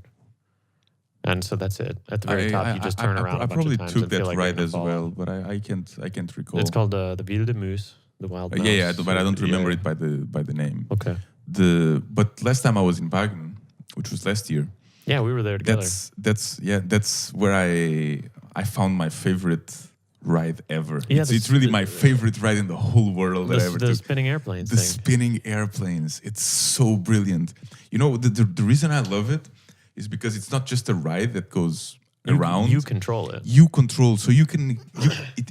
Speaker 1: And so that's it. At the very top, you just turn around
Speaker 2: I
Speaker 1: a bunch
Speaker 2: probably
Speaker 1: of times
Speaker 2: took
Speaker 1: and feel
Speaker 2: that
Speaker 1: like you're
Speaker 2: ride
Speaker 1: gonna
Speaker 2: as
Speaker 1: fall
Speaker 2: well,
Speaker 1: off.
Speaker 2: but I can't recall.
Speaker 1: It's called the Wilde Moose, the Wild Mouse.
Speaker 2: Yeah, but I don't remember
Speaker 1: Yeah.
Speaker 2: it by the name.
Speaker 1: Okay.
Speaker 2: But last time I was in Bagen, which was last year.
Speaker 1: Yeah, we were there together.
Speaker 2: That's where I found my favorite ride ever.
Speaker 1: Yeah,
Speaker 2: it's really my favorite ride in the whole world that I ever
Speaker 1: the
Speaker 2: took.
Speaker 1: spinning airplanes
Speaker 2: The
Speaker 1: thing.
Speaker 2: spinning airplanes. It's so brilliant. You know, the reason I love it is because it's not just a ride that goes around.
Speaker 1: You control it.
Speaker 2: You control, so you can.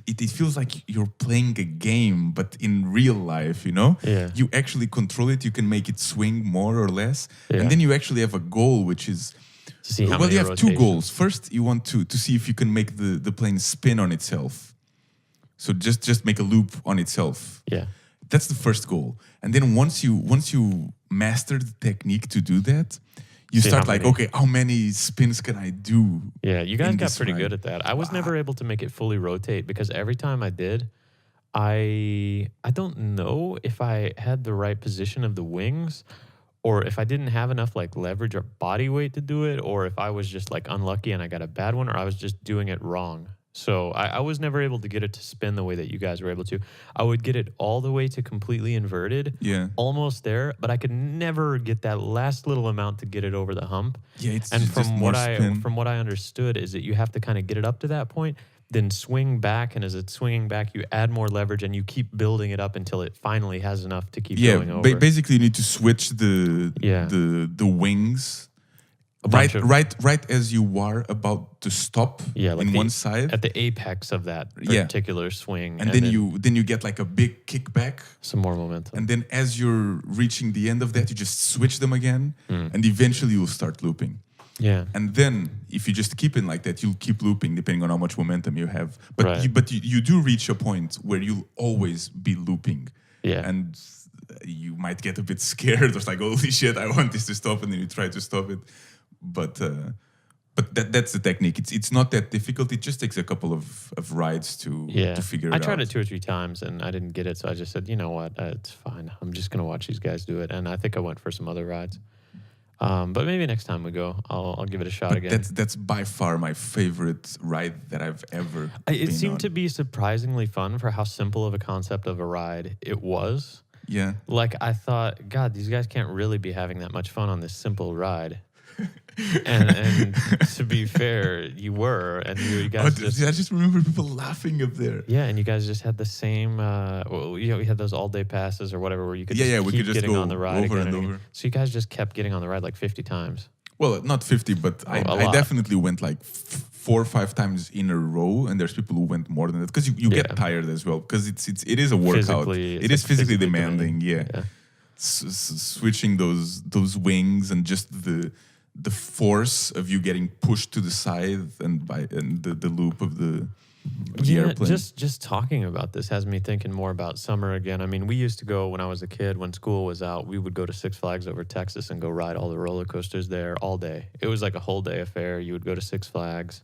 Speaker 2: It feels like you're playing a game, but in real life. You know.
Speaker 1: Yeah.
Speaker 2: You actually control it. You can make it swing more or less,
Speaker 1: Yeah.
Speaker 2: and then you actually have a goal, which is.
Speaker 1: To see how
Speaker 2: Well,
Speaker 1: many
Speaker 2: you have two
Speaker 1: rotations.
Speaker 2: goals. First, you want to see if you can make the plane spin on itself. So just make a loop on itself.
Speaker 1: Yeah.
Speaker 2: That's the first goal. And then once you master the technique to do that, you
Speaker 1: See
Speaker 2: start
Speaker 1: how
Speaker 2: like,
Speaker 1: many-
Speaker 2: okay, how many spins can I do?
Speaker 1: Yeah, you guys
Speaker 2: in
Speaker 1: got
Speaker 2: this
Speaker 1: pretty
Speaker 2: ride?
Speaker 1: good at that. I was never able to make it fully rotate because every time I did, I don't know if I had the right position of the wings or if I didn't have enough like leverage or body weight to do it, or if I was just like unlucky and I got a bad one, or I was just doing it wrong. So I was never able to get it to spin the way that you guys were able to. I would get it all the way to completely inverted,
Speaker 2: Yeah.
Speaker 1: almost there, but I could never get that last little amount to get it over the hump.
Speaker 2: Yeah, it's
Speaker 1: And
Speaker 2: just
Speaker 1: from
Speaker 2: more
Speaker 1: what
Speaker 2: spin.
Speaker 1: from what I understood is that you have to kind of get it up to that point, then swing back, and as it's swinging back, you add more leverage and you keep building it up until it finally has enough to keep going over.
Speaker 2: Basically you need to switch
Speaker 1: Yeah.
Speaker 2: the wings
Speaker 1: A bunch of-
Speaker 2: right as you are about to stop
Speaker 1: Yeah, like
Speaker 2: in
Speaker 1: the-
Speaker 2: one side.
Speaker 1: at the apex of that
Speaker 2: Yeah.
Speaker 1: particular swing,
Speaker 2: And then you get like a big kickback.
Speaker 1: some more momentum.
Speaker 2: And then as you're reaching the end of that, you just switch them again, and eventually you'll start looping.
Speaker 1: Yeah,
Speaker 2: And then if you just keep it like that, you'll keep looping depending on how much momentum you have. But
Speaker 1: Right.
Speaker 2: you do reach a point where you'll always be looping.
Speaker 1: Yeah.
Speaker 2: And you might get a bit scared. It's like, holy shit, I want this to stop, and then you try to stop it. But that's the technique. It's not that difficult. It just takes a couple of rides to figure it out.
Speaker 1: I tried it 2 or 3 times and I didn't get it, so I just said, you know what, it's fine. I'm just gonna watch these guys do it, and I think I went for some other rides. But maybe next time we go, I'll give it a shot
Speaker 2: But
Speaker 1: again.
Speaker 2: that's by far my favorite ride that I've ever
Speaker 1: It
Speaker 2: been
Speaker 1: seemed
Speaker 2: on.
Speaker 1: to be surprisingly fun for how simple of a concept of a ride it was.
Speaker 2: Yeah.
Speaker 1: Like I thought, God, these guys can't really be having that much fun on this simple ride. and to be fair, you were, and you guys
Speaker 2: I just remember people laughing up there.
Speaker 1: yeah, and you guys just had the same. We had those all day passes or whatever, where you could
Speaker 2: Yeah,
Speaker 1: just
Speaker 2: yeah, we
Speaker 1: keep
Speaker 2: could just
Speaker 1: getting
Speaker 2: go
Speaker 1: on the ride
Speaker 2: over
Speaker 1: again
Speaker 2: and
Speaker 1: again.
Speaker 2: over.
Speaker 1: So you guys just kept getting on the ride like 50 times.
Speaker 2: Well, not 50, but
Speaker 1: a
Speaker 2: I
Speaker 1: lot.
Speaker 2: definitely went like 4 or 5 times in a row, and there's people who went more than that because you
Speaker 1: Yeah.
Speaker 2: get tired as well because it is a workout.
Speaker 1: Physically,
Speaker 2: It
Speaker 1: it's
Speaker 2: is physically
Speaker 1: physically
Speaker 2: demanding.
Speaker 1: demanding.
Speaker 2: Yeah, switching those wings and just the force of you getting pushed to the side and the loop of the the
Speaker 1: Yeah,
Speaker 2: airplane.
Speaker 1: just talking about this has me thinking more about summer again. I mean, we used to go when I was a kid, when school was out, we would go to Six Flags over Texas and go ride all the roller coasters there all day. It was like a whole day affair. You would go to Six Flags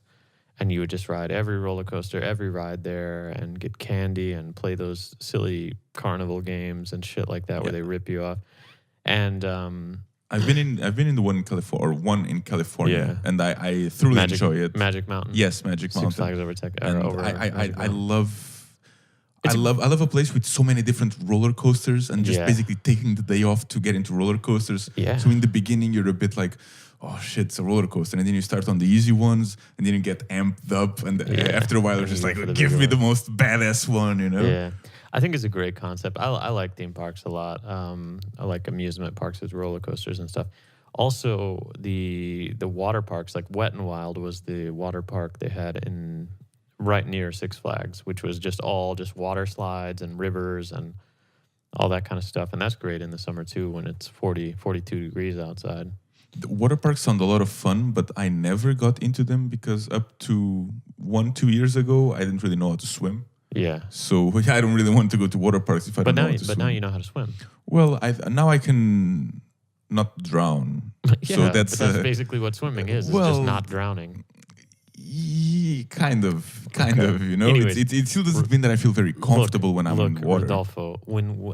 Speaker 1: and you would just ride every roller coaster, every ride there, and get candy and play those silly carnival games and shit like that where
Speaker 2: Yeah.
Speaker 1: they rip you off. And
Speaker 2: I've been in the one in California, or one in California,
Speaker 1: Yeah.
Speaker 2: and I thoroughly enjoy it.
Speaker 1: Magic Mountain.
Speaker 2: Yes, Magic
Speaker 1: Six
Speaker 2: Mountain.
Speaker 1: Flags over Tech.
Speaker 2: And
Speaker 1: Over Magic
Speaker 2: I
Speaker 1: Mountain.
Speaker 2: love
Speaker 1: It's
Speaker 2: I love a place with so many different roller coasters and just
Speaker 1: Yeah.
Speaker 2: basically taking the day off to get into roller coasters.
Speaker 1: Yeah.
Speaker 2: So in the beginning you're a bit like, oh shit, it's a roller coaster, and then you start on the easy ones, and then you get amped up, and
Speaker 1: Yeah.
Speaker 2: after a while you're
Speaker 1: And
Speaker 2: just
Speaker 1: you
Speaker 2: like,
Speaker 1: go for the
Speaker 2: give
Speaker 1: bigger
Speaker 2: me the
Speaker 1: one.
Speaker 2: most badass one, you know?
Speaker 1: Yeah, I think it's a great concept. I like theme parks a lot. I like amusement parks with roller coasters and stuff. Also, the water parks, like Wet and Wild was the water park they had in right near Six Flags, which was just all just water slides and rivers and all that kind of stuff. And that's great in the summer too when it's 40, 42 degrees outside.
Speaker 2: The water parks sound a lot of fun, but I never got into them because up to 1-2 years ago, I didn't really know how to swim.
Speaker 1: Yeah.
Speaker 2: So I don't really want to go to water parks if I
Speaker 1: But
Speaker 2: don't know
Speaker 1: now,
Speaker 2: how to
Speaker 1: but
Speaker 2: swim.
Speaker 1: now you know how to swim.
Speaker 2: Well, now I can not drown.
Speaker 1: Yeah,
Speaker 2: So that's
Speaker 1: but that's basically what swimming is. It's
Speaker 2: well,
Speaker 1: just not drowning.
Speaker 2: kind of,
Speaker 1: Okay.
Speaker 2: you know.
Speaker 1: Anyways,
Speaker 2: it still doesn't mean that I feel very comfortable when I'm in
Speaker 1: Look,
Speaker 2: water.
Speaker 1: Rodolfo,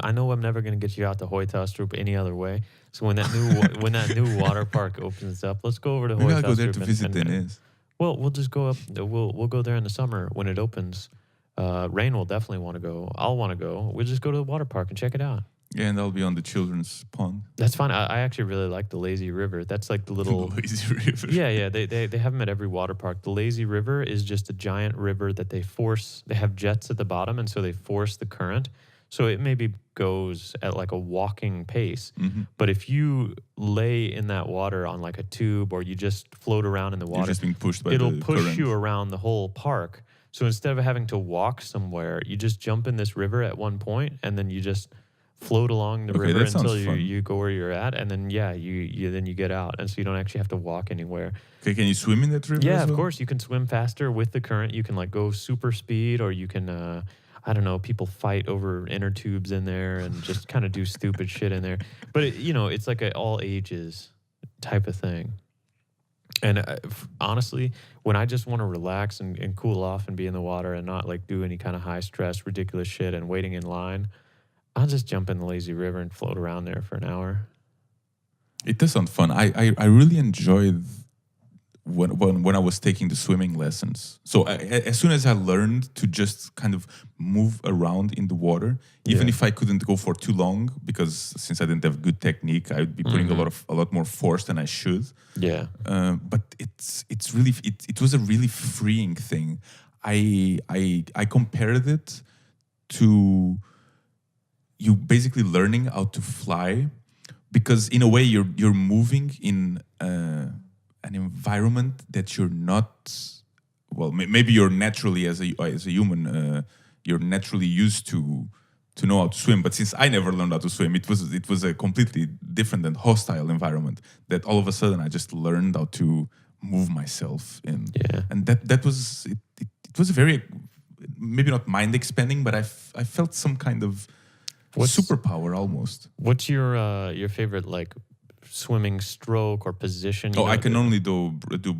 Speaker 1: I know I'm never going to get you out to Hoytastrup any other way. So when that new when that new water park opens up, let's go over to
Speaker 2: Maybe I'll
Speaker 1: Hoytastrup.
Speaker 2: go there to visit
Speaker 1: and,
Speaker 2: Denise.
Speaker 1: well, we'll just go up. We'll go there in the summer when it opens. Rain will definitely want to go. I'll want to go. We'll just go to the water park and check it out.
Speaker 2: Yeah, and I'll be on the children's pond.
Speaker 1: That's fine. I actually really like the lazy river. That's like the little.
Speaker 2: Lazy river.
Speaker 1: Yeah. They have them at every water park. The lazy river is just a giant river that they force. They have jets at the bottom, and so they force the current. So it maybe goes at like a walking pace.
Speaker 2: Mhm.
Speaker 1: But if you lay in that water on like a tube or you just float around in the
Speaker 2: You're
Speaker 1: water,
Speaker 2: just being pushed by
Speaker 1: it'll
Speaker 2: the
Speaker 1: push
Speaker 2: current.
Speaker 1: you around the whole park. So instead of having to walk somewhere, you just jump in this river at one point, and then you just float along the
Speaker 2: Okay,
Speaker 1: river
Speaker 2: that sounds
Speaker 1: until
Speaker 2: fun.
Speaker 1: you go where you're at, and then you get out, and so you don't actually have to walk anywhere.
Speaker 2: Okay, can you swim in that river?
Speaker 1: Yeah,
Speaker 2: as
Speaker 1: of
Speaker 2: well?
Speaker 1: course you can swim faster with the current. You can like go super speed, or you can I don't know. People fight over inner tubes in there and just kind of do stupid shit in there. But it's like a all ages type of thing. And honestly, when I just want to relax and cool off and be in the water and not like do any kind of high stress, ridiculous shit and waiting in line, I'll just jump in the lazy river and float around there for an hour.
Speaker 2: It does sound fun. I really enjoyed when I was taking the swimming lessons. So as soon as I learned to just kind of move around in the water, even
Speaker 1: Yeah.
Speaker 2: if I couldn't go for too long, because since I didn't have good technique, I would be putting a lot more force than I should.
Speaker 1: Yeah.
Speaker 2: But it's really it was a really freeing thing. I compared it to you basically learning how to fly, because in a way you're moving in an environment that you're not. Well, maybe you're naturally as a human you're naturally used to know how to swim. But since I never learned how to swim, it was a completely different and hostile environment that all of a sudden I just learned how to move myself in.
Speaker 1: Yeah.
Speaker 2: And that was it. It was a very, maybe not mind expanding, but I felt some kind of superpower almost.
Speaker 1: What's your favorite like swimming stroke or position?
Speaker 2: I can only do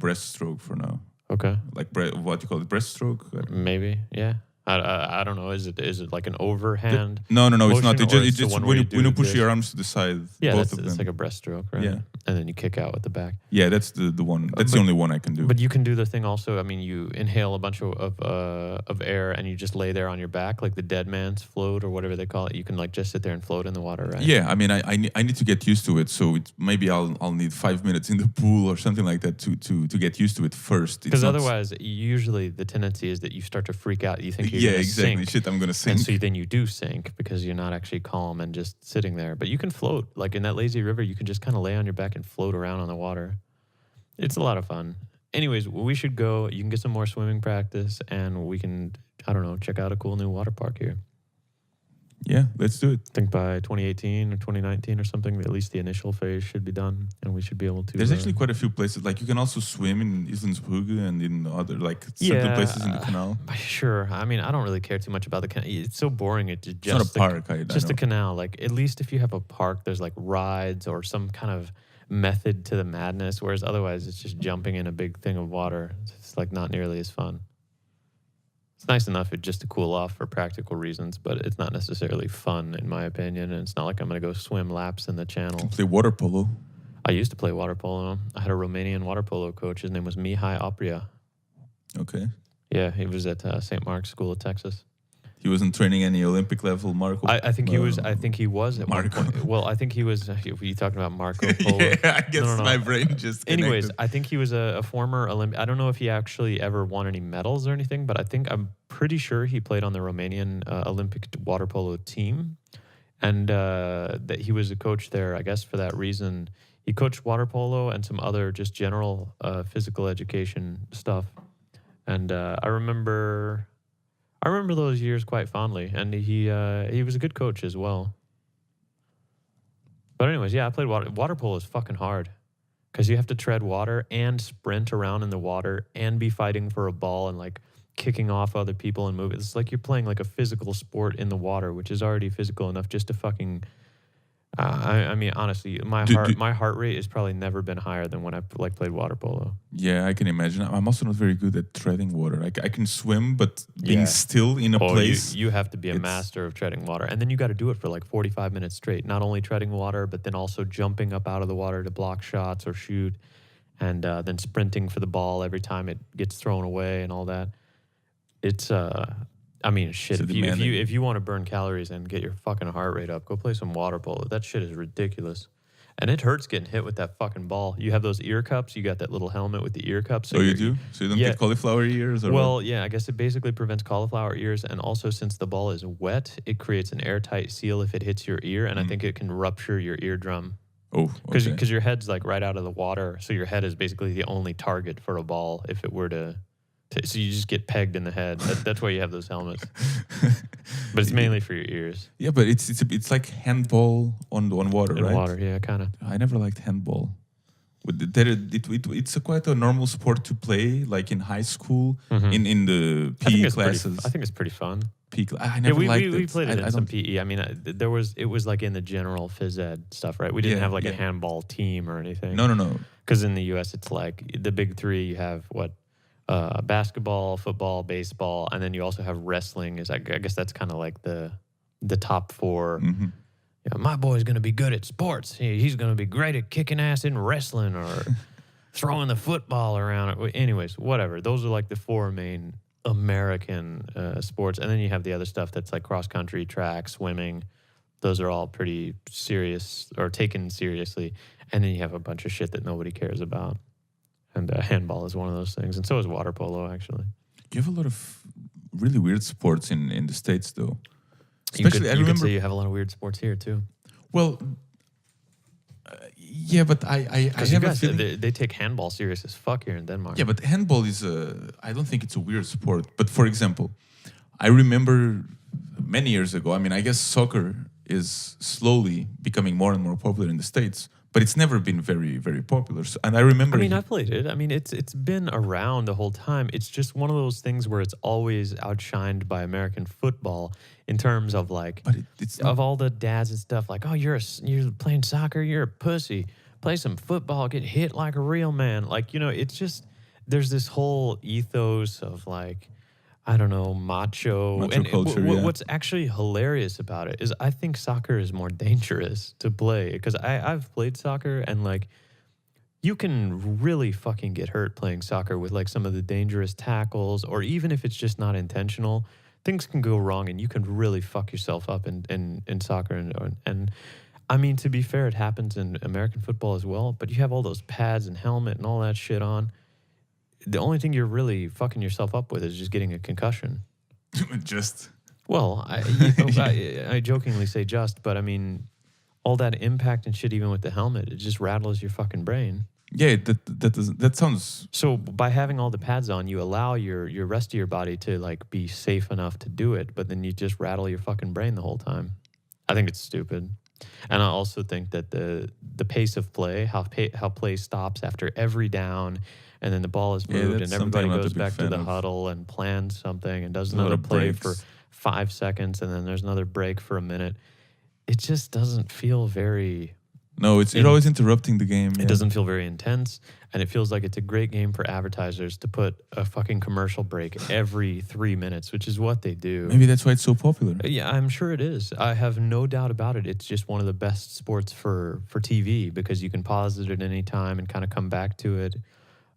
Speaker 2: breaststroke for now.
Speaker 1: Okay.
Speaker 2: Like what you call it, breaststroke?
Speaker 1: Maybe. Yeah. I don't know. Is it like an overhand?
Speaker 2: No, it's
Speaker 1: motion,
Speaker 2: not. It
Speaker 1: or
Speaker 2: just,
Speaker 1: the
Speaker 2: it's
Speaker 1: one
Speaker 2: when
Speaker 1: where
Speaker 2: you
Speaker 1: do
Speaker 2: push
Speaker 1: this?
Speaker 2: your arms to the side.
Speaker 1: Yeah,
Speaker 2: both of
Speaker 1: it's
Speaker 2: them.
Speaker 1: like a breaststroke, right?
Speaker 2: Yeah.
Speaker 1: And then you kick out with the back.
Speaker 2: Yeah, that's the one. That's the
Speaker 1: but-
Speaker 2: only one I can do.
Speaker 1: But you can do the thing also. I mean, you inhale a bunch of air and you just lay there on your back, like the dead man's float or whatever they call it. You can like just sit there and float in the water, right?
Speaker 2: Yeah, I mean, I need to get used to it. So maybe I'll need 5 minutes in the pool or something like that to get used to it first.
Speaker 1: Because otherwise, usually the tendency is that you start to freak out. You think you're
Speaker 2: yeah,
Speaker 1: gonna
Speaker 2: exactly.
Speaker 1: sink.
Speaker 2: Shit, I'm gonna
Speaker 1: And
Speaker 2: sink.
Speaker 1: so then you do sink because you're not actually calm and just sitting there. But you can float. Like in that lazy river, you can just kind of lay on your back and float around on the water. It's a lot of fun. Anyways, we should go. You can get some more swimming practice and we can, I don't know, check out a cool new water park here.
Speaker 2: Yeah, let's do it.
Speaker 1: I think by 2018 or 2019 or something, at least the initial phase should be done, and we should be able to.
Speaker 2: There's actually quite a few places. Like you can also swim in Islandsbrugge and in other like certain
Speaker 1: yeah,
Speaker 2: places in the canal.
Speaker 1: sure. I mean, I don't really care too much about the canal. It's so boring. It's
Speaker 2: It's not a park. I
Speaker 1: just
Speaker 2: know.
Speaker 1: a canal. Like at least if you have a park, there's like rides or some kind of method to the madness. Whereas otherwise, it's just jumping in a big thing of water. It's like not nearly as fun. It's nice enough just to cool off for practical reasons, but it's not necessarily fun in my opinion. And it's not like I'm going to go swim laps in the channel.
Speaker 2: Play water polo.
Speaker 1: I used to play water polo. I had a Romanian water polo coach. His name was Mihai Opria.
Speaker 2: Okay.
Speaker 1: Yeah, he was at St. Mark's School of Texas.
Speaker 2: He wasn't training any Olympic level Marco.
Speaker 1: I think he was. I think he was at
Speaker 2: Marco.
Speaker 1: one point. Well, I think he was. Were you talking about Marco Polo?
Speaker 2: Yeah, I guess
Speaker 1: No.
Speaker 2: my brain just.
Speaker 1: Anyways,
Speaker 2: connected.
Speaker 1: I think he was a former Olympic. I don't know if he actually ever won any medals or anything, but I'm pretty sure he played on the Romanian Olympic water polo team, and that he was a coach there. I guess for that reason, he coached water polo and some other just general physical education stuff. And I remember those years quite fondly, and he was a good coach as well. But anyways, yeah, I played water polo is fucking hard because you have to tread water and sprint around in the water and be fighting for a ball and like kicking off other people and moving. It's like you're playing like a physical sport in the water, which is already physical enough just to fucking. I mean, honestly, my heart rate has probably never been higher than when I played water polo.
Speaker 2: Yeah, I can imagine. I'm also not very good at treading water. Like I can swim, but being still in a place.
Speaker 1: You have to be a master of treading water, and then you got to do it for like 45 minutes straight. Not only treading water, but then also jumping up out of the water to block shots or shoot, and then sprinting for the ball every time it gets thrown away and all that. It's I mean, shit. If you want to burn calories and get your fucking heart rate up, go play some water polo. That shit is ridiculous, and it hurts getting hit with that fucking ball. You have those ear cups. You got that little helmet with the ear cups.
Speaker 2: So you do? So you don't get cauliflower ears? Or
Speaker 1: well, yeah. I guess it basically prevents cauliflower ears, and also since the ball is wet, it creates an airtight seal if it hits your ear, and I think it can rupture your eardrum.
Speaker 2: Oh, okay.
Speaker 1: Because your head's like right out of the water, so your head is basically the only target for a ball if it were to so you just get pegged in the head. That's why you have those helmets. But it's mainly for your ears.
Speaker 2: Yeah, but it's like handball on water,
Speaker 1: in
Speaker 2: right?
Speaker 1: water, yeah, kind of.
Speaker 2: I never liked handball. It's quite a normal sport to play, like in high school, in the PE classes.
Speaker 1: I think it's pretty fun.
Speaker 2: I never liked it.
Speaker 1: We played it in some PE. I mean, it was like in the general phys ed stuff, right? We didn't have like a handball team or anything.
Speaker 2: No.
Speaker 1: Because in the U.S., it's like the big three. You have basketball, football, baseball, and then you also have wrestling. I guess that's kind of like the top four.
Speaker 2: Mm-hmm.
Speaker 1: You know, my boy's going to be good at sports. He's going to be great at kicking ass in wrestling or throwing the football around. Anyways, whatever. Those are like the four main American sports. And then you have the other stuff that's like cross country, track, swimming. Those are all pretty serious or taken seriously. And then you have a bunch of shit that nobody cares about. And handball is one of those things. And so is water polo, actually.
Speaker 2: You have a lot of really weird sports in the States, though.
Speaker 1: Especially, you could say you have a lot of weird sports here, too.
Speaker 2: Well, yeah, but I have a feeling...
Speaker 1: They take handball serious as fuck here in Denmark.
Speaker 2: Yeah, but handball is I don't think it's a weird sport. But for example, I remember many years ago, I mean, I guess soccer is slowly becoming more and more popular in the States. But it's never been very, very popular. And I remember...
Speaker 1: I mean, I played it. I mean, it's been around the whole time. It's just one of those things where it's always outshined by American football in terms of like...
Speaker 2: But it's not,
Speaker 1: of all the dads and stuff, like, oh, you're playing soccer, you're a pussy. Play some football, get hit like a real man. Like, you know, it's just... There's this whole ethos of like... I don't know, macho
Speaker 2: culture.
Speaker 1: What's actually hilarious about it is I think soccer is more dangerous to play because I've played soccer and like you can really fucking get hurt playing soccer with like some of the dangerous tackles or even if it's just not intentional, things can go wrong and you can really fuck yourself up in soccer. And I mean, to be fair, it happens in American football as well, but you have all those pads and helmet and all that shit on. The only thing you're really fucking yourself up with is just getting a concussion. Well, I jokingly say just, but I mean, all that impact and shit, even with the helmet, it just rattles your fucking brain.
Speaker 2: Yeah, that sounds.
Speaker 1: So by having all the pads on, you allow your rest of your body to like be safe enough to do it, but then you just rattle your fucking brain the whole time. I think it's stupid. And I also think that the pace of play, how play stops after every down, and then the ball is
Speaker 2: Yeah,
Speaker 1: moved,
Speaker 2: that's
Speaker 1: and
Speaker 2: something
Speaker 1: everybody
Speaker 2: I'm not a
Speaker 1: goes
Speaker 2: big
Speaker 1: back to
Speaker 2: fan
Speaker 1: the
Speaker 2: of.
Speaker 1: huddle and plans something and does
Speaker 2: There's a lot
Speaker 1: another
Speaker 2: of
Speaker 1: play for
Speaker 2: breaks.
Speaker 1: 5 seconds, and then there's another break for a minute. It just doesn't feel very
Speaker 2: No, it's you're
Speaker 1: in.
Speaker 2: always interrupting the game.
Speaker 1: It
Speaker 2: Yeah.
Speaker 1: doesn't feel very intense, and it feels like it's a great game for advertisers to put a fucking commercial break every 3 minutes, which is what they do.
Speaker 2: Maybe that's why it's so popular.
Speaker 1: Yeah, I'm sure it is. I have no doubt about it. It's just one of the best sports for TV because you can pause it at any time and kind of come back to it.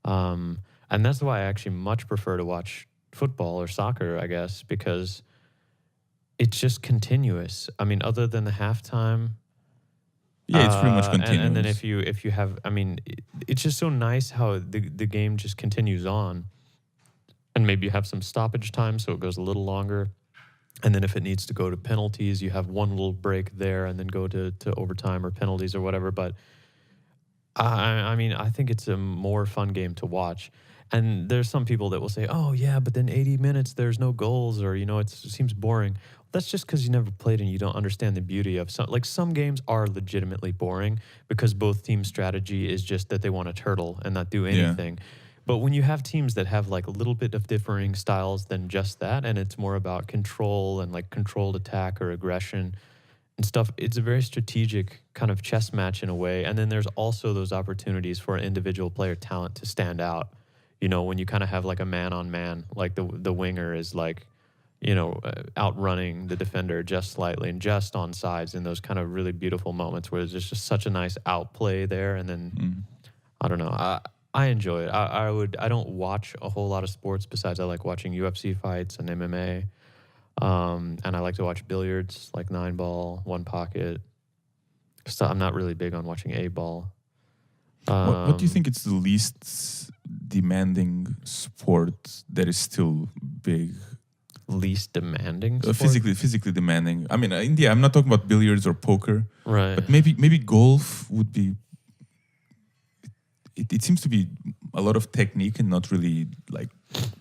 Speaker 1: And that's why I actually much prefer to watch football or soccer, I guess, because it's just continuous. I mean, other than the halftime,
Speaker 2: Yeah, it's pretty much
Speaker 1: and then
Speaker 2: continuous.
Speaker 1: if you have, I mean, it's just so nice how the game just continues on, and maybe you have some stoppage time, so it goes a little longer, and then if it needs to go to penalties, you have one little break there, and then go to overtime or penalties or whatever. But I mean, I think it's a more fun game to watch. And there's some people that will say, "Oh yeah, but then 80 minutes there's no goals, or it seems boring." That's just because you never played and you don't understand the beauty of some. Like some games are legitimately boring because both teams' strategy is just that they want to turtle and not do
Speaker 2: Yeah.
Speaker 1: anything. But when you have teams that have like a little bit of differing styles than just that, and it's more about control and like controlled attack or aggression and stuff, it's a very strategic kind of chess match in a way. And then there's also those opportunities for an individual player talent to stand out. When you kind of have like a man on man, like the winger is like, outrunning the defender just slightly and just on sides in those kind of really beautiful moments where there's just such a nice outplay there. And then
Speaker 2: Mm.
Speaker 1: I don't know. I enjoy it. I don't watch a whole lot of sports besides I like watching UFC fights and MMA. And I like to watch billiards, like 9-ball, one pocket. So I'm not really big on watching 8-ball.
Speaker 2: What do you think it's the least demanding sport that is still big?
Speaker 1: Least demanding sport?
Speaker 2: Physically demanding. I mean, India. I'm not talking about billiards or poker,
Speaker 1: Right.
Speaker 2: but maybe golf would be. It seems to be a lot of technique and not really like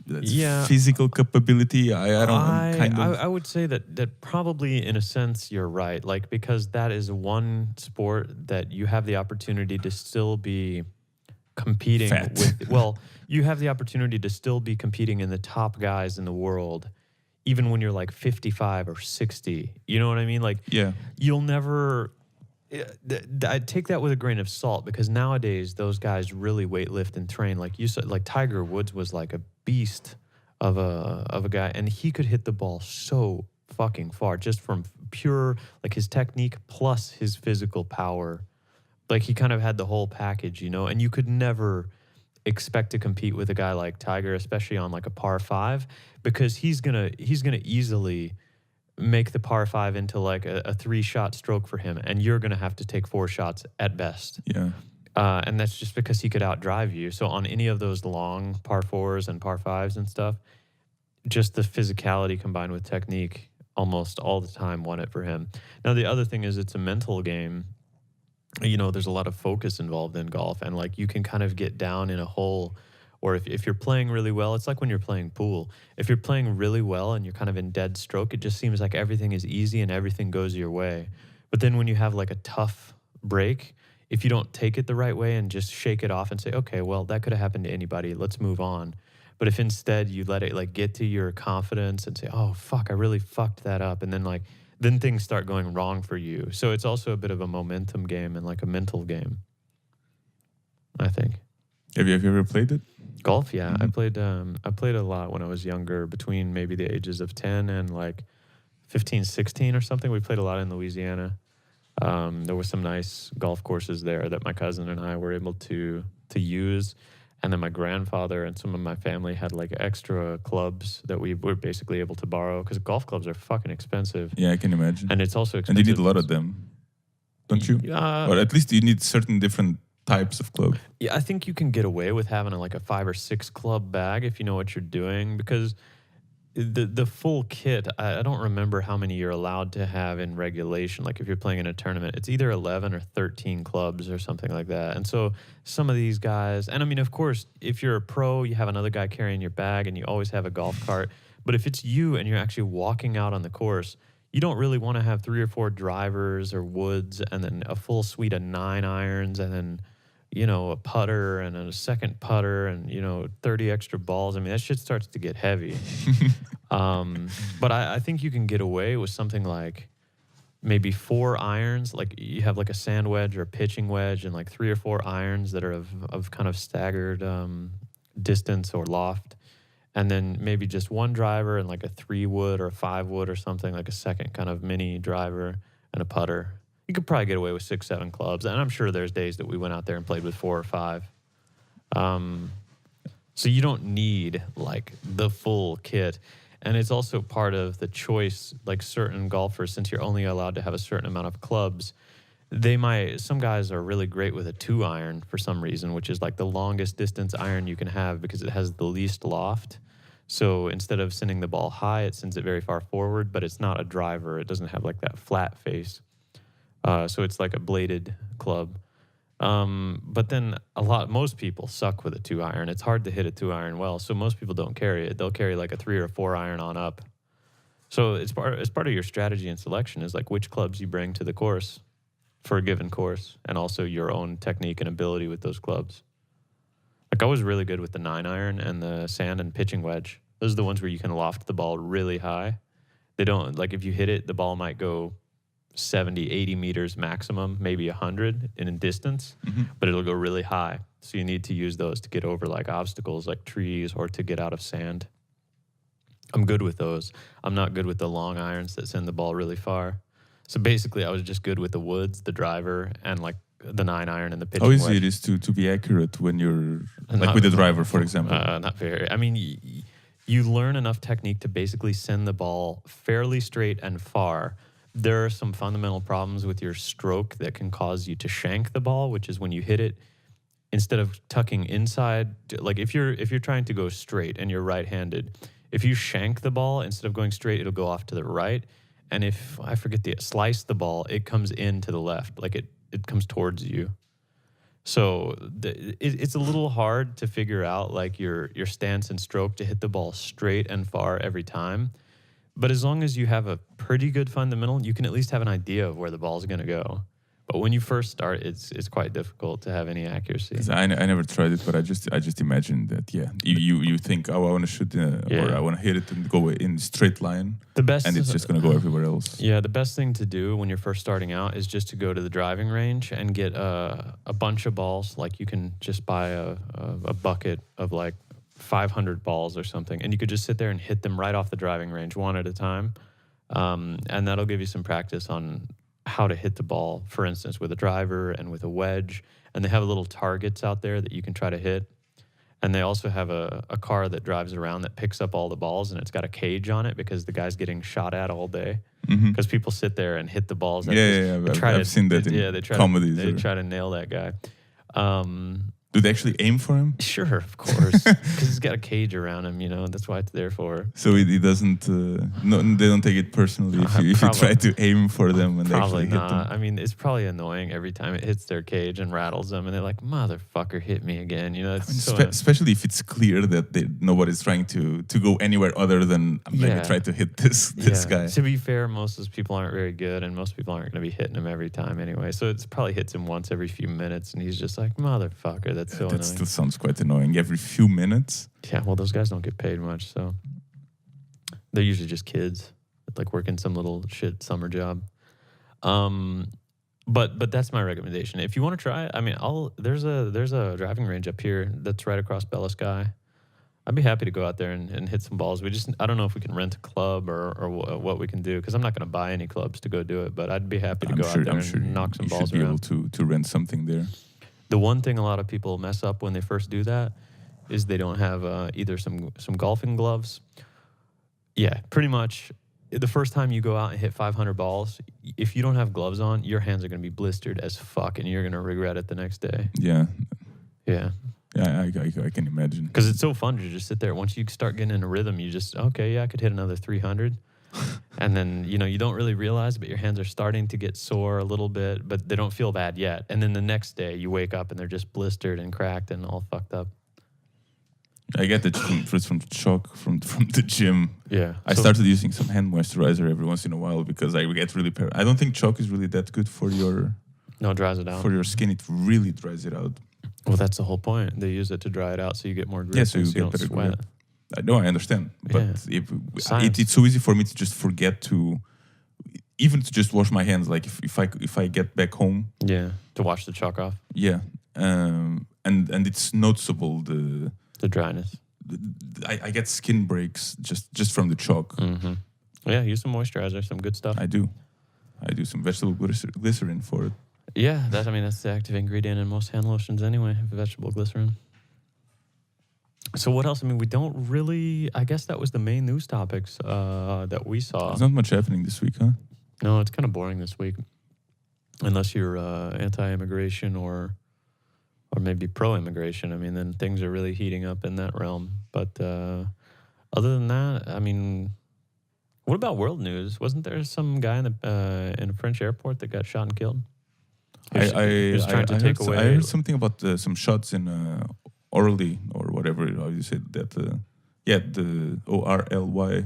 Speaker 1: Yeah.
Speaker 2: physical capability. I don't know, kind of.
Speaker 1: I would say that probably in a sense you're right. Like because that is one sport that you have the opportunity to still be competing
Speaker 2: Fat.
Speaker 1: with. Well, you have the opportunity to still be competing in the top guys in the world, even when you're like 55 or 60. You know what I mean? Like
Speaker 2: Yeah.
Speaker 1: you'll never. I take that with a grain of salt because nowadays those guys really weightlift and train. Like you said, like Tiger Woods was like a beast of a guy, and he could hit the ball so fucking far just from pure like his technique plus his physical power. Like he kind of had the whole package, and you could never expect to compete with a guy like Tiger, especially on like a par 5, because he's gonna easily make the par 5 into like a 3-shot stroke for him, and you're gonna have to take 4 shots at best.
Speaker 2: Yeah.
Speaker 1: And that's just because he could outdrive you. So on any of those long par 4s and par 5s and stuff, just the physicality combined with technique almost all the time won it for him. Now the other thing is it's a mental game. There's a lot of focus involved in golf, and like you can kind of get down in a hole, or if you're playing really well, it's like when you're playing pool. If you're playing really well and you're kind of in dead stroke, it just seems like everything is easy and everything goes your way. But then when you have like a tough break, if you don't take it the right way and just shake it off and say, okay, well, that could have happened to anybody, let's move on. But if instead you let it like get to your confidence and say, oh, fuck, I really fucked that up. And then things start going wrong for you. So it's also a bit of a momentum game and like a mental game, I think.
Speaker 2: Have you ever played it?
Speaker 1: Golf, yeah.
Speaker 2: Mhm.
Speaker 1: I played a lot when I was younger, between maybe the ages of 10 and like 15, 16 or something. We played a lot in Louisiana. There were some nice golf courses there that my cousin and I were able to use. And then my grandfather and some of my family had like extra clubs that we were basically able to borrow, because golf clubs are fucking expensive.
Speaker 2: Yeah, I can imagine.
Speaker 1: And it's also
Speaker 2: And
Speaker 1: expensive.
Speaker 2: you need a lot of them, don't you? Or at least you need certain different types of clubs.
Speaker 1: Yeah, I think you can get away with having like a 5 or 6 club bag if you know what you're doing, because the full kit, I don't remember how many you're allowed to have in regulation. Like if you're playing in a tournament, it's either 11 or 13 clubs or something like that. And so some of these guys, and I mean, of course, if you're a pro, you have another guy carrying your bag and you always have a golf cart. But if it's you and you're actually walking out on the course, you don't really want to have 3 or 4 drivers or woods and then a full suite of 9 irons and then, you know, a putter and a second putter and, you know, 30 extra balls. I mean, that shit starts to get heavy. But I think you can get away with something like maybe 4 irons. Like you have like a sand wedge or a pitching wedge and like 3 or 4 irons that are of kind of staggered distance or loft. And then maybe just one driver and like a 3 wood or a 5 wood or something, like a second kind of mini driver and a putter. You could probably get away with 6, 7 clubs. And I'm sure there's days that we went out there and played with 4 or 5. So you don't need like the full kit. And it's also part of the choice, like certain golfers, since you're only allowed to have a certain amount of clubs, some guys are really great with a 2 iron for some reason, which is like the longest distance iron you can have because it has the least loft. So instead of sending the ball high, it sends it very far forward, but it's not a driver. It doesn't have like that flat face. So it's like a bladed club. But then most people suck with a 2 iron. It's hard to hit a 2 iron well. So most people don't carry it. They'll carry like a 3 or 4 iron on up. So it's part of your strategy and selection is like which clubs you bring to the course for a given course and also your own technique and ability with those clubs. Like I was really good with the 9 iron and the sand and pitching wedge. Those are the ones where you can loft the ball really high. They don't, like if you hit it, the ball might go 70, 80 meters maximum, maybe 100 in distance, but it'll go really high. So you need to use those to get over like obstacles like trees or to get out of sand. I'm good with those. I'm not good with the long irons that send the ball really far. So basically I was just good with the woods, the driver, and like the 9 iron and the pitching wedge.
Speaker 2: How easy it is to be accurate when you're like with the driver, for example?
Speaker 1: Not very. I mean, you learn enough technique to basically send the ball fairly straight and far. There are some fundamental problems with your stroke that can cause you to shank the ball, which is when you hit it, instead of tucking inside, like if you're trying to go straight and you're right-handed, if you shank the ball, instead of going straight, it'll go off to the right. And if, I forget slice the ball, it comes in to the left, like it comes towards you. So it's a little hard to figure out like your stance and stroke to hit the ball straight and far every time. But as long as you have a pretty good fundamental, you can at least have an idea of where the ball is going to go. But when you first start, it's quite difficult to have any accuracy.
Speaker 2: I never tried it, but I just imagine that you think, oh, I want to shoot or I want to hit it and go in straight line, and it's just going to go everywhere else.
Speaker 1: Yeah, the best thing to do when you're first starting out is just to go to the driving range and get a bunch of balls. Like you can just buy a bucket of like 500 balls or something, and you could just sit there and hit them right off the driving range one at a time, and that'll give you some practice on how to hit the ball, for instance, with a driver and with a wedge. And they have little targets out there that you can try to hit. And they also have a car that drives around that picks up all the balls, and it's got a cage on it because the guy's getting shot at all day. Because people sit there and hit the balls.
Speaker 2: I've seen that in comedies.
Speaker 1: They try to nail that guy.
Speaker 2: Do they actually aim for him?
Speaker 1: Sure, of course, because he's got a cage around him. You know, that's why it's there for.
Speaker 2: So he doesn't. They don't take it personally if you try to aim for them and they actually hit them.
Speaker 1: I mean, it's probably annoying every time it hits their cage and rattles them, and they're like, "Motherfucker, hit me again!" You know,
Speaker 2: especially if it's clear that nobody's trying to go anywhere other than I'm going to try to hit this guy.
Speaker 1: To be fair, most of those people aren't very good, and most people aren't going to be hitting him every time anyway. So it probably hits him once every few minutes, and he's just like, "Motherfucker." That's so annoying.
Speaker 2: That still sounds quite annoying. Every few minutes.
Speaker 1: Yeah, well, those guys don't get paid much, so they're usually just kids that like working some little shit summer job. But that's my recommendation. If you want to try it, I mean, there's a driving range up here that's right across Flaeskesteg. I'd be happy to go out there and hit some balls. I don't know if we can rent a club or what we can do, because I'm not going to buy any clubs to go do it. But I'd be happy to go out there and knock some balls around.
Speaker 2: I'm sure you should be able to rent something there.
Speaker 1: The one thing a lot of people mess up when they first do that is they don't have either some golfing gloves. Yeah, pretty much. The first time you go out and hit 500 balls, if you don't have gloves on, your hands are going to be blistered as fuck, and you're going to regret it the next day.
Speaker 2: Yeah.
Speaker 1: Yeah.
Speaker 2: Yeah, I can imagine.
Speaker 1: Because it's so fun to just sit there. Once you start getting in a rhythm, you just, okay, yeah, I could hit another 300. And then, you don't really realize, but your hands are starting to get sore a little bit, but they don't feel bad yet. And then the next day you wake up and they're just blistered and cracked and all fucked up.
Speaker 2: I get it from shock from the gym.
Speaker 1: Yeah.
Speaker 2: I started using some hand moisturizer every once in a while because I get really I don't think chalk is really that good for your
Speaker 1: No, it dries it out.
Speaker 2: for your skin. It really dries it out.
Speaker 1: Well, that's the whole point. They use it to dry it out so you get more grip.
Speaker 2: Yeah, so you
Speaker 1: and
Speaker 2: get
Speaker 1: don't
Speaker 2: better
Speaker 1: sweat.
Speaker 2: grip. I know, I understand, but
Speaker 1: Yeah.
Speaker 2: it's so easy for me to just forget to even to just wash my hands. Like if I get back home,
Speaker 1: Yeah, to wash the chalk off.
Speaker 2: yeah, and it's noticeable
Speaker 1: The dryness.
Speaker 2: I get skin breaks just from the chalk.
Speaker 1: Mm-hmm. Yeah, use some moisturizer, some good stuff.
Speaker 2: I do some vegetable glycerin for it.
Speaker 1: Yeah, that's the active ingredient in most hand lotions anyway, vegetable glycerin. So what else? We don't really, I guess that was the main news topics that we saw.
Speaker 2: There's not much happening this week, huh?
Speaker 1: No, it's kind of boring this week. Unless you're anti-immigration or maybe pro-immigration. Then things are really heating up in that realm. But other than that, what about world news? Wasn't there some guy in a French airport that got shot and killed? He was trying to take away.
Speaker 2: I heard something about some shots in Orly or whatever how you say that. The ORLY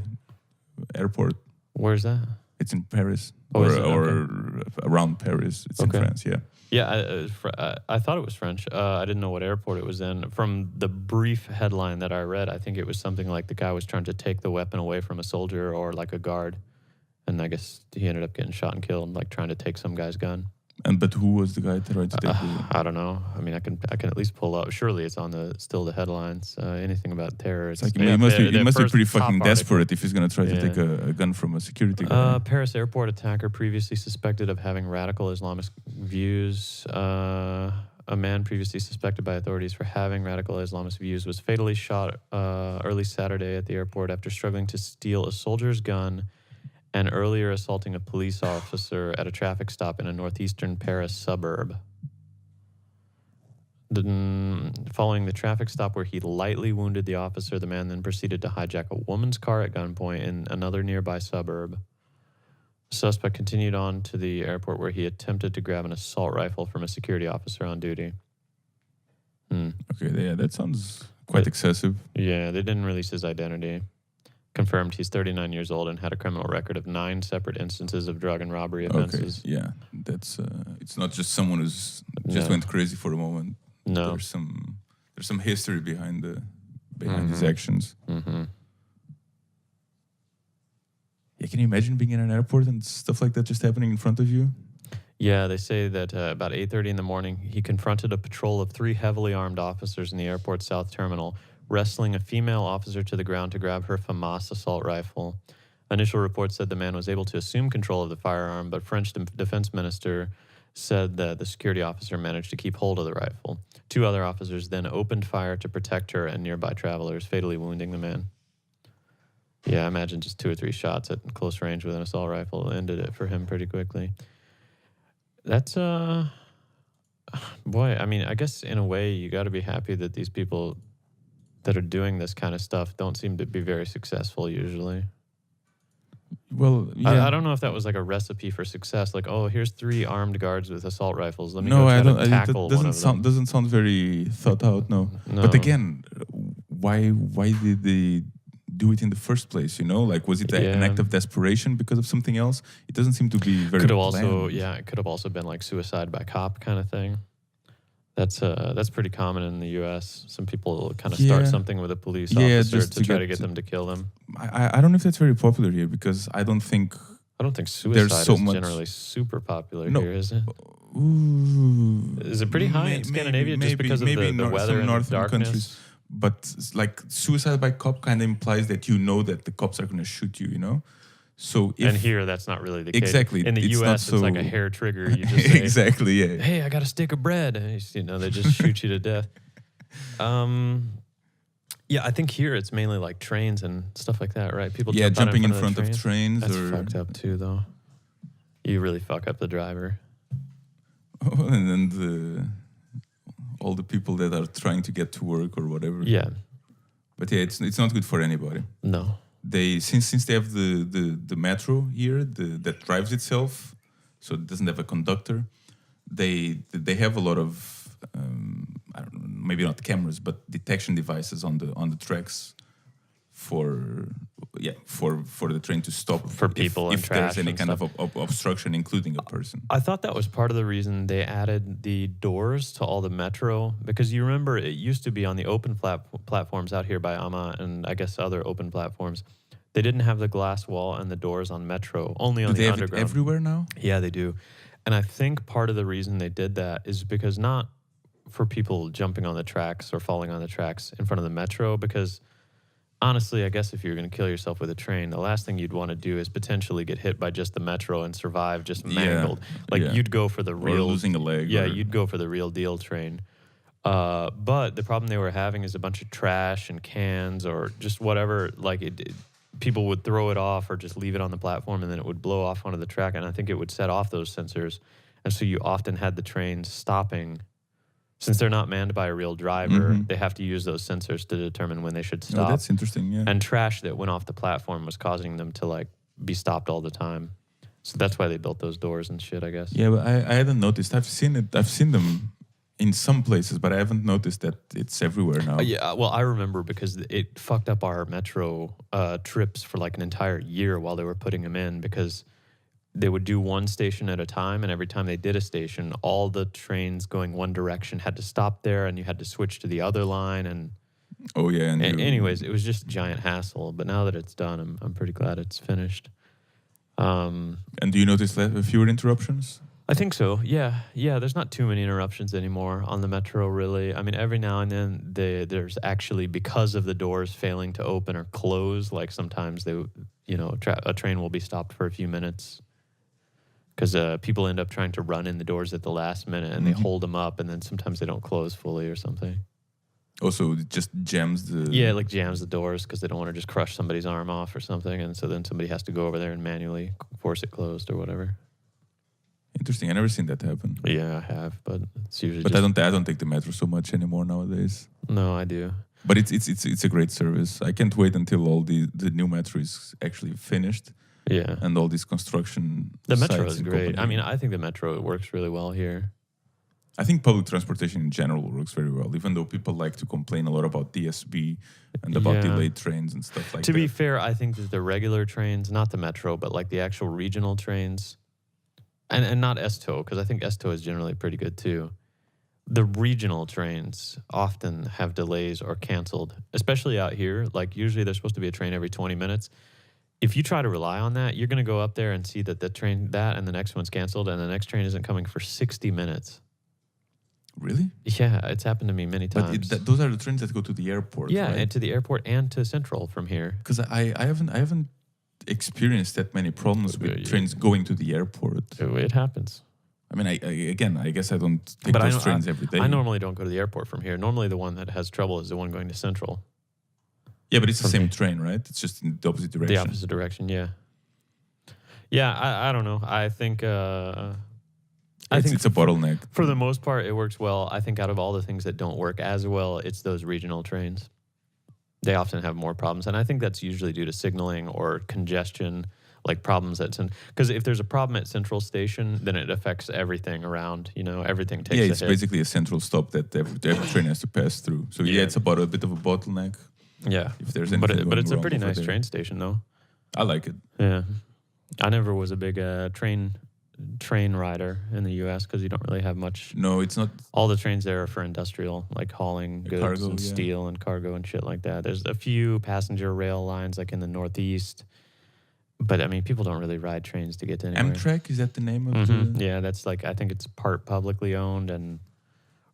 Speaker 2: airport.
Speaker 1: Where's that?
Speaker 2: It's in Paris
Speaker 1: Oh,
Speaker 2: or around Paris. It's in France. Yeah.
Speaker 1: Yeah, I thought it was French. I didn't know what airport it was in. From the brief headline that I read, I think it was something like the guy was trying to take the weapon away from a soldier or like a guard. And I guess he ended up getting shot and killed, like trying to take some guy's gun.
Speaker 2: But who was the guy that tried to take the...
Speaker 1: I don't know. I can at least pull up. Surely it's on still the headlines. Anything about terror.
Speaker 2: It's like he must be pretty fucking desperate if he's going to try to take a gun from a security guard.
Speaker 1: Paris airport attacker previously suspected of having radical Islamist views. A man previously suspected by authorities for having radical Islamist views was fatally shot early Saturday at the airport after struggling to steal a soldier's gun and earlier assaulting a police officer at a traffic stop in a northeastern Paris suburb. Following the traffic stop where he lightly wounded the officer, the man then proceeded to hijack a woman's car at gunpoint in another nearby suburb. The suspect continued on to the airport where he attempted to grab an assault rifle from a security officer on duty.
Speaker 2: Okay, yeah, that sounds quite excessive.
Speaker 1: Yeah, they didn't release his identity. Confirmed he's 39 years old and had a criminal record of 9 separate instances of drug and robbery offenses.
Speaker 2: Okay, yeah, that's it's not just someone who's just went crazy for a moment.
Speaker 1: No,
Speaker 2: there's some history behind his actions.
Speaker 1: Mm-hmm.
Speaker 2: Yeah, can you imagine being in an airport and stuff like that just happening in front of you?
Speaker 1: Yeah, they say that about 8:30 in the morning, he confronted a patrol of 3 heavily armed officers in the airport's south terminal, wrestling a female officer to the ground to grab her FAMAS assault rifle. Initial reports said the man was able to assume control of the firearm, but French defense minister said that the security officer managed to keep hold of the rifle. 2 other officers then opened fire to protect her and nearby travelers, fatally wounding the man. Yeah, I imagine just 2 or 3 shots at close range with an assault rifle ended it for him pretty quickly. That's, boy, I guess in a way you got to be happy that these people that are doing this kind of stuff don't seem to be very successful usually.
Speaker 2: Well, yeah.
Speaker 1: I don't know if that was like a recipe for success. Like, oh, here's 3 armed guards with assault rifles. Let me go try to tackle one of them.
Speaker 2: Doesn't sound very thought out. No. But again, why did they do it in the first place? Like, was it an act of desperation because of something else? It doesn't seem to be very.
Speaker 1: It could have also been like suicide by cop kind of thing. That's pretty common in the U.S. Some people kind of start something with a police officer to try to get them to kill them.
Speaker 2: I don't know if that's very popular here because I don't think
Speaker 1: suicide is generally super popular here, is it?
Speaker 2: Ooh,
Speaker 1: is it pretty high in Scandinavia just because of the weather and the darkness? Countries.
Speaker 2: But like suicide by cop kind of implies that that the cops are going to shoot you, So
Speaker 1: and here that's not really the case.
Speaker 2: Exactly.
Speaker 1: In the U.S., it's like a hair trigger. You just say,
Speaker 2: exactly. Yeah.
Speaker 1: Hey, I got a stick of bread, and they just shoot you to death. Yeah, I think here it's mainly like trains and stuff like that, right? People
Speaker 2: jumping in front of trains.
Speaker 1: That's fucked up too, though. You really fuck up the driver.
Speaker 2: Oh, and then all the people that are trying to get to work or whatever.
Speaker 1: Yeah.
Speaker 2: But yeah, it's not good for anybody.
Speaker 1: No.
Speaker 2: They since they have the metro here that drives itself, so it doesn't have a conductor. They have a lot of I don't know, maybe not cameras, but detection devices on the tracks for the train to stop
Speaker 1: For people
Speaker 2: if
Speaker 1: and trash
Speaker 2: there's any
Speaker 1: and
Speaker 2: kind
Speaker 1: stuff.
Speaker 2: of obstruction, including a person.
Speaker 1: I thought that was part of the reason they added the doors to all the metro, because you remember it used to be on the open platforms out here by Ama and I guess other open platforms. They didn't have the glass wall and the doors on metro, only on
Speaker 2: Do they
Speaker 1: the
Speaker 2: have it
Speaker 1: underground.
Speaker 2: everywhere now?
Speaker 1: Yeah, they do. And I think part of the reason they did that is because not for people jumping on the tracks or falling on the tracks in front of the metro, because honestly, I guess if you're going to kill yourself with a train, the last thing you'd want to do is potentially get hit by just the metro and survive just mangled. You'd go for the
Speaker 2: Or
Speaker 1: real
Speaker 2: losing a leg.
Speaker 1: Yeah,
Speaker 2: or-
Speaker 1: you'd go for the real deal train. But the problem they were having is a bunch of trash and cans or just whatever. People would throw it off or just leave it on the platform, and then it would blow off onto the track. And I think it would set off those sensors. And so you often had the trains stopping. Since they're not manned by a real driver, they have to use those sensors to determine when they should
Speaker 2: Oh,
Speaker 1: stop.
Speaker 2: that's interesting. Yeah.
Speaker 1: And trash that went off the platform was causing them to be stopped all the time. So that's why they built those doors and shit, I guess.
Speaker 2: Yeah, but I hadn't noticed. I've seen it. I've seen them in some places, but I haven't noticed that it's everywhere now.
Speaker 1: Yeah, well, I remember because it fucked up our metro trips for an entire year while they were putting them in, because they would do one station at a time, and every time they did a station, all the trains going one direction had to stop there, and you had to switch to the other line. And
Speaker 2: Oh yeah. And
Speaker 1: anyways, it was just a giant hassle. But now that it's done, I'm pretty glad it's finished.
Speaker 2: And do you notice fewer interruptions?
Speaker 1: I think so. Yeah. There's not too many interruptions anymore on the metro, really. I mean, every now and then there's actually, because of the doors failing to open or close, sometimes a train will be stopped for a few minutes because people end up trying to run in the doors at the last minute, and they hold them up, and then sometimes they don't close fully or something.
Speaker 2: Also, it just jams the.
Speaker 1: Yeah, jams the doors because they don't want to just crush somebody's arm off or something, and so then somebody has to go over there and manually force it closed or whatever.
Speaker 2: Interesting. I never seen that happen.
Speaker 1: Yeah, I have, but it's usually.
Speaker 2: But I don't take the metro so much anymore nowadays.
Speaker 1: No, I do.
Speaker 2: But it's a great service. I can't wait until all the new metro is actually finished.
Speaker 1: Yeah.
Speaker 2: And all this construction.
Speaker 1: The metro
Speaker 2: sites
Speaker 1: is
Speaker 2: in
Speaker 1: great. I
Speaker 2: Copenhagen.
Speaker 1: mean, I think the metro works really well here.
Speaker 2: I think public transportation in general works very well, even though people like to complain a lot about DSB and about delayed trains and stuff like that.
Speaker 1: To be fair, I think that the regular trains, not the metro, but the actual regional trains, and not STO, because I think STO is generally pretty good too. The regional trains often have delays or canceled, especially out here. Usually there's supposed to be a train every 20 minutes. If you try to rely on that, you're going to go up there and see that and the next one's canceled, and the next train isn't coming for 60 minutes.
Speaker 2: Really?
Speaker 1: Yeah, it's happened to me many times.
Speaker 2: But those are the trains that go to the airport.
Speaker 1: Yeah,
Speaker 2: right?
Speaker 1: and to the airport and to Central from here.
Speaker 2: Because I haven't experienced that many problems with trains going to the airport.
Speaker 1: It happens.
Speaker 2: I mean, I guess I don't take those trains every day.
Speaker 1: I normally don't go to the airport from here. Normally the one that has trouble is the one going to Central.
Speaker 2: Yeah, but it's the same train, right? It's just in the opposite direction.
Speaker 1: The opposite direction, yeah. Yeah, I don't know. I think
Speaker 2: it's a bottleneck.
Speaker 1: For the most part, it works well. I think out of all the things that don't work as well, it's those regional trains. They often have more problems, and I think that's usually due to signaling or congestion, problems because if there's a problem at Central Station, then it affects everything around. Everything takes a hit.
Speaker 2: It's basically a central stop that every train has to pass through. So it's about a bit of a bottleneck.
Speaker 1: Yeah,
Speaker 2: if there's anything
Speaker 1: but it's a pretty nice
Speaker 2: there.
Speaker 1: train station, though.
Speaker 2: I like it.
Speaker 1: Yeah, I never was a big train rider in the U.S. because you don't really have much.
Speaker 2: No, it's not.
Speaker 1: All the trains there are for industrial, hauling goods
Speaker 2: cargo,
Speaker 1: and steel and cargo and shit like that. There's a few passenger rail lines in the Northeast, but I mean, people don't really ride trains to get to anywhere.
Speaker 2: Amtrak, is that the name of the?
Speaker 1: Yeah, that's I think it's part publicly owned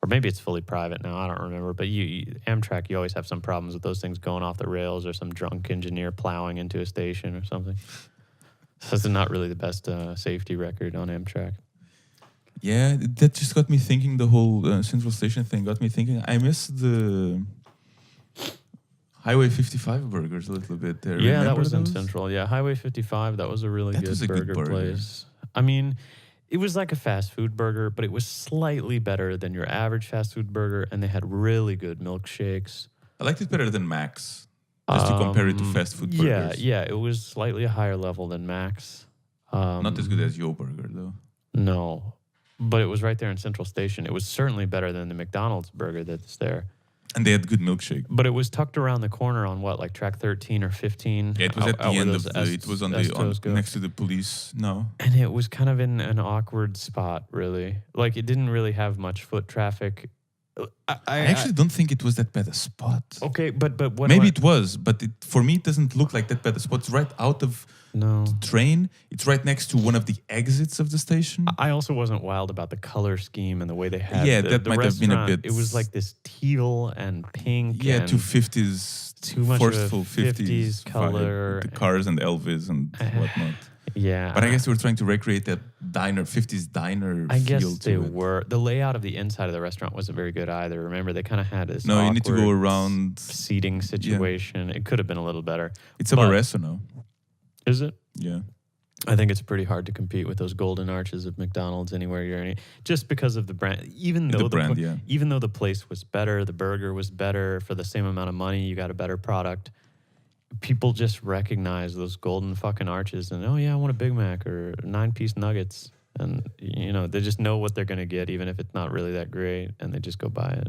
Speaker 1: or maybe it's fully private now. I don't remember. But Amtrak, you always have some problems with those things going off the rails or some drunk engineer plowing into a station or something. So it's not really the best safety record on Amtrak.
Speaker 2: Yeah, that just got me thinking. The whole Central Station thing got me thinking. I miss the Highway 55 burgers a little bit there.
Speaker 1: Yeah,
Speaker 2: Remember
Speaker 1: that was in
Speaker 2: those?
Speaker 1: Central. Yeah, Highway 55, that was a really good
Speaker 2: was a good
Speaker 1: burger
Speaker 2: burger.
Speaker 1: place. I mean, It was like a fast food burger, but it was slightly better than your average fast food burger, and they had really good milkshakes.
Speaker 2: I liked it better than Max, just to compare it to fast food
Speaker 1: Yeah,
Speaker 2: burgers.
Speaker 1: yeah, it was slightly a higher level than Max.
Speaker 2: Not as good as Yo Burger though.
Speaker 1: No, but it was right there in Central Station. It was certainly better than the McDonald's burger that's there.
Speaker 2: And they had good milkshake.
Speaker 1: But it was tucked around the corner on what, like track 13 or 15?
Speaker 2: Yeah, it was at the
Speaker 1: out where
Speaker 2: end of
Speaker 1: those
Speaker 2: the. It was on the
Speaker 1: Estos go.
Speaker 2: next to the police. No,
Speaker 1: And it was kind of in an awkward spot, really. Like it didn't really have much foot traffic.
Speaker 2: I actually don't think it was that bad a spot.
Speaker 1: Okay, but what
Speaker 2: Maybe it was, but for me it doesn't look like that bad a spot. It's right out of
Speaker 1: no.
Speaker 2: the train. It's right next to one of the exits of the station.
Speaker 1: I also wasn't wild about the color scheme and the way they had.
Speaker 2: Yeah,
Speaker 1: the,
Speaker 2: that
Speaker 1: the
Speaker 2: might have been a
Speaker 1: restaurant.
Speaker 2: bit.
Speaker 1: It was like this teal and pink.
Speaker 2: Yeah,
Speaker 1: and
Speaker 2: too 50s,
Speaker 1: too much of a
Speaker 2: forceful
Speaker 1: 50s color.
Speaker 2: vibe, the cars and Elvis and whatnot.
Speaker 1: Yeah,
Speaker 2: But I guess they were trying to recreate that diner, 50s diner
Speaker 1: I
Speaker 2: feel
Speaker 1: guess
Speaker 2: to
Speaker 1: they
Speaker 2: it.
Speaker 1: were. The layout of the inside of the restaurant wasn't very good either. Remember, they kind of had this.
Speaker 2: No, you need to go
Speaker 1: awkward
Speaker 2: around.
Speaker 1: seating situation. It could have been a little better.
Speaker 2: It's a
Speaker 1: but-
Speaker 2: Barresso now.
Speaker 1: Is it?
Speaker 2: Yeah.
Speaker 1: I think it's pretty hard to compete with those golden arches of McDonald's anywhere you're in, just because of the brand. Even though even though the place was better, the burger was better for the same amount of money, you got a better product. People just recognize those golden fucking arches and, oh yeah, I want a Big Mac or 9-piece nuggets, and they just know what they're gonna get, even if it's not really that great, and they just go buy it.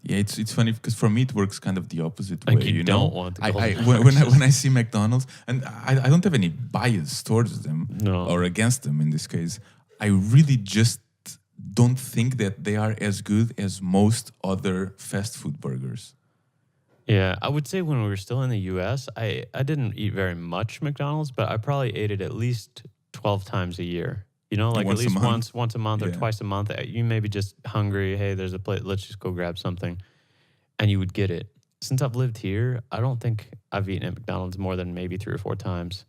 Speaker 2: Yeah, it's funny because for me it works kind of the opposite
Speaker 1: Like
Speaker 2: way.
Speaker 1: you don't want the golden
Speaker 2: when I see McDonald's, and I don't have any bias towards them
Speaker 1: No.
Speaker 2: or against them in this case. I really just don't think that they are as good as most other fast food burgers.
Speaker 1: Yeah, I would say when we were still in the U.S., I didn't eat very much McDonald's, but I probably ate it at least 12 times a year. Like
Speaker 2: Once a
Speaker 1: at least
Speaker 2: month?
Speaker 1: once a month or
Speaker 2: Yeah.
Speaker 1: twice a month. You may be just hungry. Hey, there's a plate. Let's just go grab something, and you would get it. Since I've lived here, I don't think I've eaten at McDonald's more than maybe 3 or 4 times.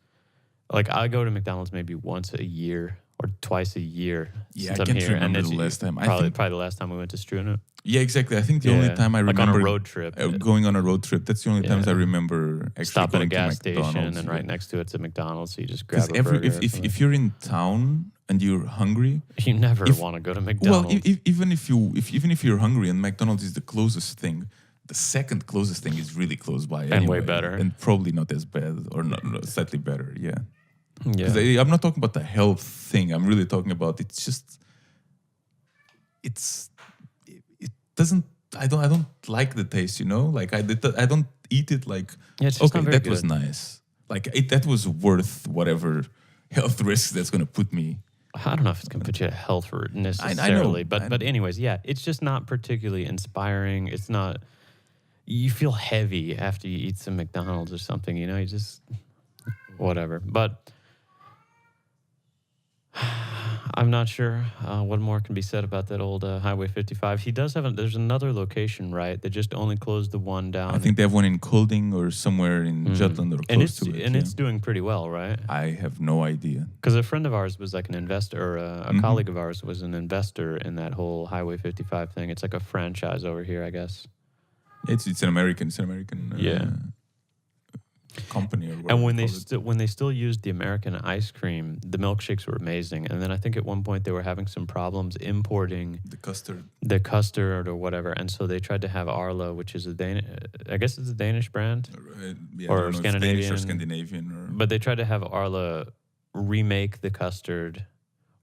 Speaker 1: Like I go to McDonald's maybe once a year or twice a year
Speaker 2: Yeah,
Speaker 1: since
Speaker 2: I
Speaker 1: I'm
Speaker 2: can't
Speaker 1: here.
Speaker 2: remember
Speaker 1: it's
Speaker 2: the last time. I
Speaker 1: Probably
Speaker 2: think-
Speaker 1: probably the last time we went to Strunet.
Speaker 2: Yeah, exactly. I think the only time I remember
Speaker 1: like on a road trip,
Speaker 2: going on a road trip. That's the only times I
Speaker 1: Yeah.
Speaker 2: remember actually
Speaker 1: stop at a
Speaker 2: going to
Speaker 1: gas station,
Speaker 2: McDonald's,
Speaker 1: and
Speaker 2: yeah.
Speaker 1: right next to it's a McDonald's, so you just grab
Speaker 2: Because
Speaker 1: a burger.
Speaker 2: if you're in town and you're hungry,
Speaker 1: You never
Speaker 2: If-
Speaker 1: want to go to
Speaker 2: well,
Speaker 1: McDonald's.
Speaker 2: even if you're hungry and McDonald's is the closest thing, the second closest thing is really close by
Speaker 1: And way
Speaker 2: anyway,
Speaker 1: better.
Speaker 2: and probably not as bad or not slightly better. Yeah,
Speaker 1: yeah.
Speaker 2: because I'm not talking about the health thing. I'm really talking about it doesn't. I don't like the taste. Like I don't eat it like.
Speaker 1: Yeah, it's just
Speaker 2: Okay,
Speaker 1: not very
Speaker 2: that was
Speaker 1: good.
Speaker 2: nice. Like that was worth whatever health risks that's going to put me.
Speaker 1: I don't know if it's going to put you at health necessarily,
Speaker 2: I know.
Speaker 1: but anyways, yeah, it's just not particularly inspiring. It's not. You feel heavy after you eat some McDonald's or something. You just whatever. But I'm not sure what more can be said about that old Highway 55. He does have. There's another location, right? They just only closed the one down.
Speaker 2: I think they have one in Kolding or somewhere in Jutland or
Speaker 1: and
Speaker 2: close to it.
Speaker 1: it's doing pretty well, right?
Speaker 2: I have no idea.
Speaker 1: Because a friend of ours was like an investor, or a
Speaker 2: Mhm.
Speaker 1: colleague of ours was an investor in that whole Highway 55 thing. It's like a franchise over here, I guess.
Speaker 2: It's an American
Speaker 1: Yeah.
Speaker 2: company or whatever.
Speaker 1: And when
Speaker 2: you
Speaker 1: they
Speaker 2: call it.
Speaker 1: when they still used the American ice cream, the milkshakes were amazing. And then I think at one point they were having some problems importing
Speaker 2: the custard.
Speaker 1: the custard or whatever, and so they tried to have Arla, which is I guess it's a Danish brand,
Speaker 2: Yeah,
Speaker 1: Or
Speaker 2: I don't know if it's Danish or
Speaker 1: Scandinavian.
Speaker 2: Scandinavian or
Speaker 1: but they tried to have Arla remake the custard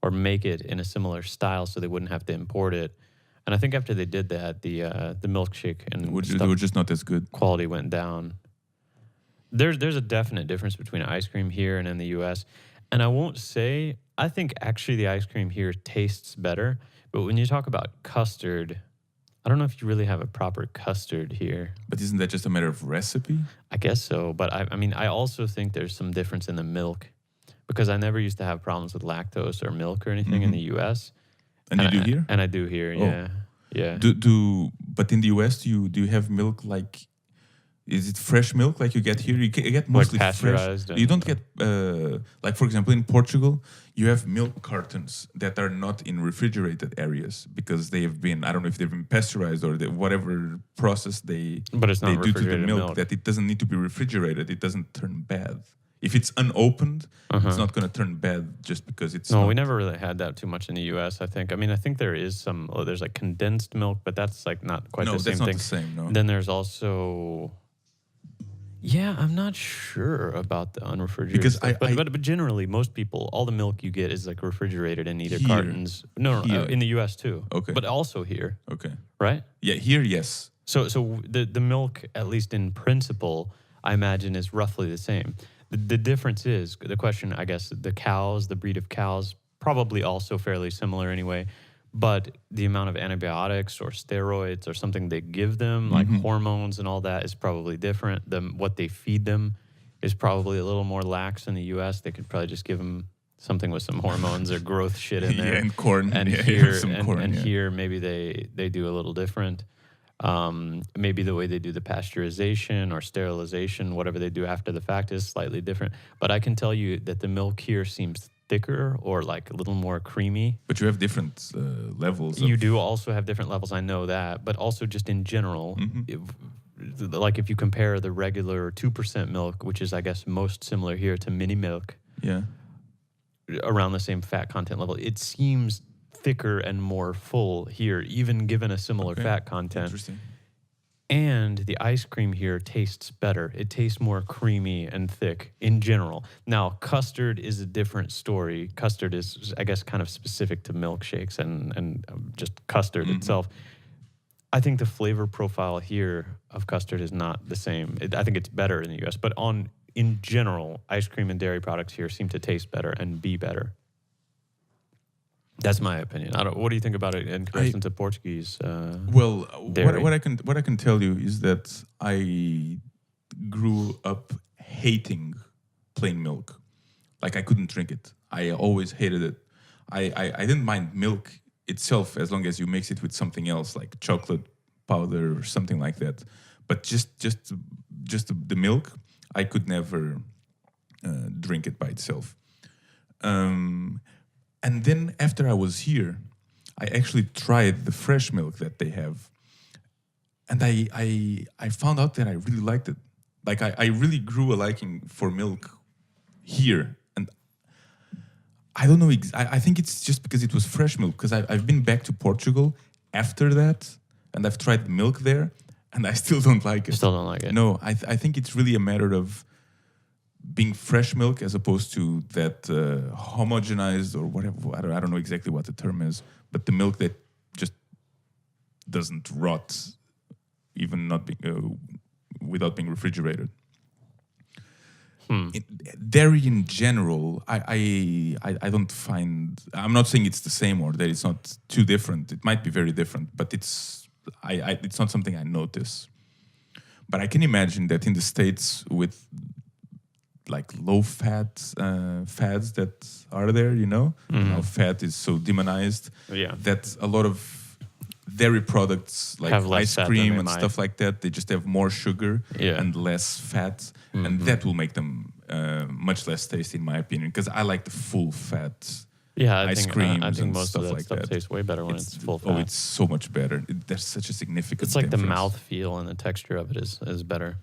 Speaker 1: or make it in a similar style so they wouldn't have to import it. And I think after they did that, the milkshake and
Speaker 2: they
Speaker 1: stuff
Speaker 2: were just not as good.
Speaker 1: quality went down. There's a definite difference between ice cream here and in the U.S. And I won't say, I think actually the ice cream here tastes better. But when you talk about custard, I don't know if you really have a proper custard here.
Speaker 2: But isn't that just a matter of recipe?
Speaker 1: I guess so. But I mean, I also think there's some difference in the milk because I never used to have problems with lactose or milk or anything in the U.S.
Speaker 2: And you do here?
Speaker 1: And I do here,
Speaker 2: Oh.
Speaker 1: yeah. Yeah.
Speaker 2: But in the US, do you have milk like? Is it fresh milk like you get here? You get mostly fresh.
Speaker 1: pasteurized
Speaker 2: You don't
Speaker 1: and-
Speaker 2: get like, for example, in Portugal, you have milk cartons that are not in refrigerated areas because they have been, I don't know if they've been pasteurized or whatever process
Speaker 1: But it's not
Speaker 2: they do to the
Speaker 1: refrigerated
Speaker 2: milk,
Speaker 1: milk.
Speaker 2: that it doesn't need to be refrigerated. It doesn't turn bad. If it's unopened,
Speaker 1: Uh-huh.
Speaker 2: it's not going to turn bad just because it's
Speaker 1: No,
Speaker 2: not.
Speaker 1: we never really had that too much in the U.S. I think. I mean, I think there is some. Oh, there's like condensed milk, but that's like not quite
Speaker 2: No,
Speaker 1: the
Speaker 2: that's
Speaker 1: same
Speaker 2: not
Speaker 1: thing.
Speaker 2: the same. No.
Speaker 1: Then there's also. Yeah, I'm not sure about the unrefrigerated
Speaker 2: Because
Speaker 1: stuff, but generally most people, all the milk you get is like refrigerated in either
Speaker 2: Here.
Speaker 1: cartons. No,
Speaker 2: Here.
Speaker 1: in the U.S. too.
Speaker 2: Okay.
Speaker 1: But also here,
Speaker 2: Okay.
Speaker 1: right?
Speaker 2: Yeah, here, yes.
Speaker 1: So the milk, at least in principle, I imagine is roughly the same. The difference is the question. I guess the cows, the breed of cows, probably also fairly similar anyway. But the amount of antibiotics or steroids or something they give them, like hormones and all that, is probably different. What they feed them is probably a little more lax in the U.S. They could probably just give them something with some hormones or growth shit in there.
Speaker 2: Yeah, and corn.
Speaker 1: And
Speaker 2: yeah,
Speaker 1: here,
Speaker 2: some corn,
Speaker 1: and
Speaker 2: yeah.
Speaker 1: here, maybe they do a little different. Maybe the way they do the pasteurization or sterilization, whatever they do after the fact, is slightly different. But I can tell you that the milk here seems thicker or like a little more creamy.
Speaker 2: But you have different levels.
Speaker 1: You do also have different levels. I know that, but also just in general, like if you compare the regular 2% milk, which is I guess most similar here to mini milk,
Speaker 2: Yeah.
Speaker 1: around the same fat content level, it seems thicker and more full here, even given a similar fat content.
Speaker 2: Interesting.
Speaker 1: And the ice cream here tastes better. It tastes more creamy and thick in general. Now, custard is a different story. Custard is, I guess, kind of specific to milkshakes and just custard itself. I think the flavor profile here of custard is not the same. I think it's better in the U.S., but in general, ice cream and dairy products here seem to taste better and be better. That's my opinion. What do you think about it in comparison to Portuguese?
Speaker 2: Well,
Speaker 1: dairy?
Speaker 2: what I can tell you is that I grew up hating plain milk. Like I couldn't drink it. I always hated it. I didn't mind milk itself as long as you mix it with something else like chocolate powder or something like that. But just the milk, I could never drink it by itself. And then after I was here, I actually tried the fresh milk that they have. And I found out that I really liked it. Like I really grew a liking for milk here. And I don't know, I think it's just because it was fresh milk. Because I've been back to Portugal after that. And I've tried milk there. And I still don't like it.
Speaker 1: Still don't like it?
Speaker 2: No, I think it's really a matter of being fresh milk as opposed to that homogenized or whatever. I don't know exactly what the term is, but the milk that just doesn't rot, even not being without being refrigerated. Dairy in general, I don't find. I'm not saying it's the same or that it's not too different. It might be very different, but it's not something I notice. But I can imagine that in the States with like low fat fads that are there, how fat is so demonized, that a lot of dairy products like
Speaker 1: have less
Speaker 2: ice cream and
Speaker 1: might.
Speaker 2: stuff like that, they just have more sugar and less fat, and that will make them much less tasty in my opinion, because I like the full fat ice cream.
Speaker 1: I think
Speaker 2: and
Speaker 1: most
Speaker 2: stuff
Speaker 1: of that
Speaker 2: like
Speaker 1: stuff
Speaker 2: that.
Speaker 1: tastes way better when it's full fat.
Speaker 2: Oh, it's so much better. There's such a significant
Speaker 1: It's like the
Speaker 2: difference.
Speaker 1: mouth feel and the texture of it is better.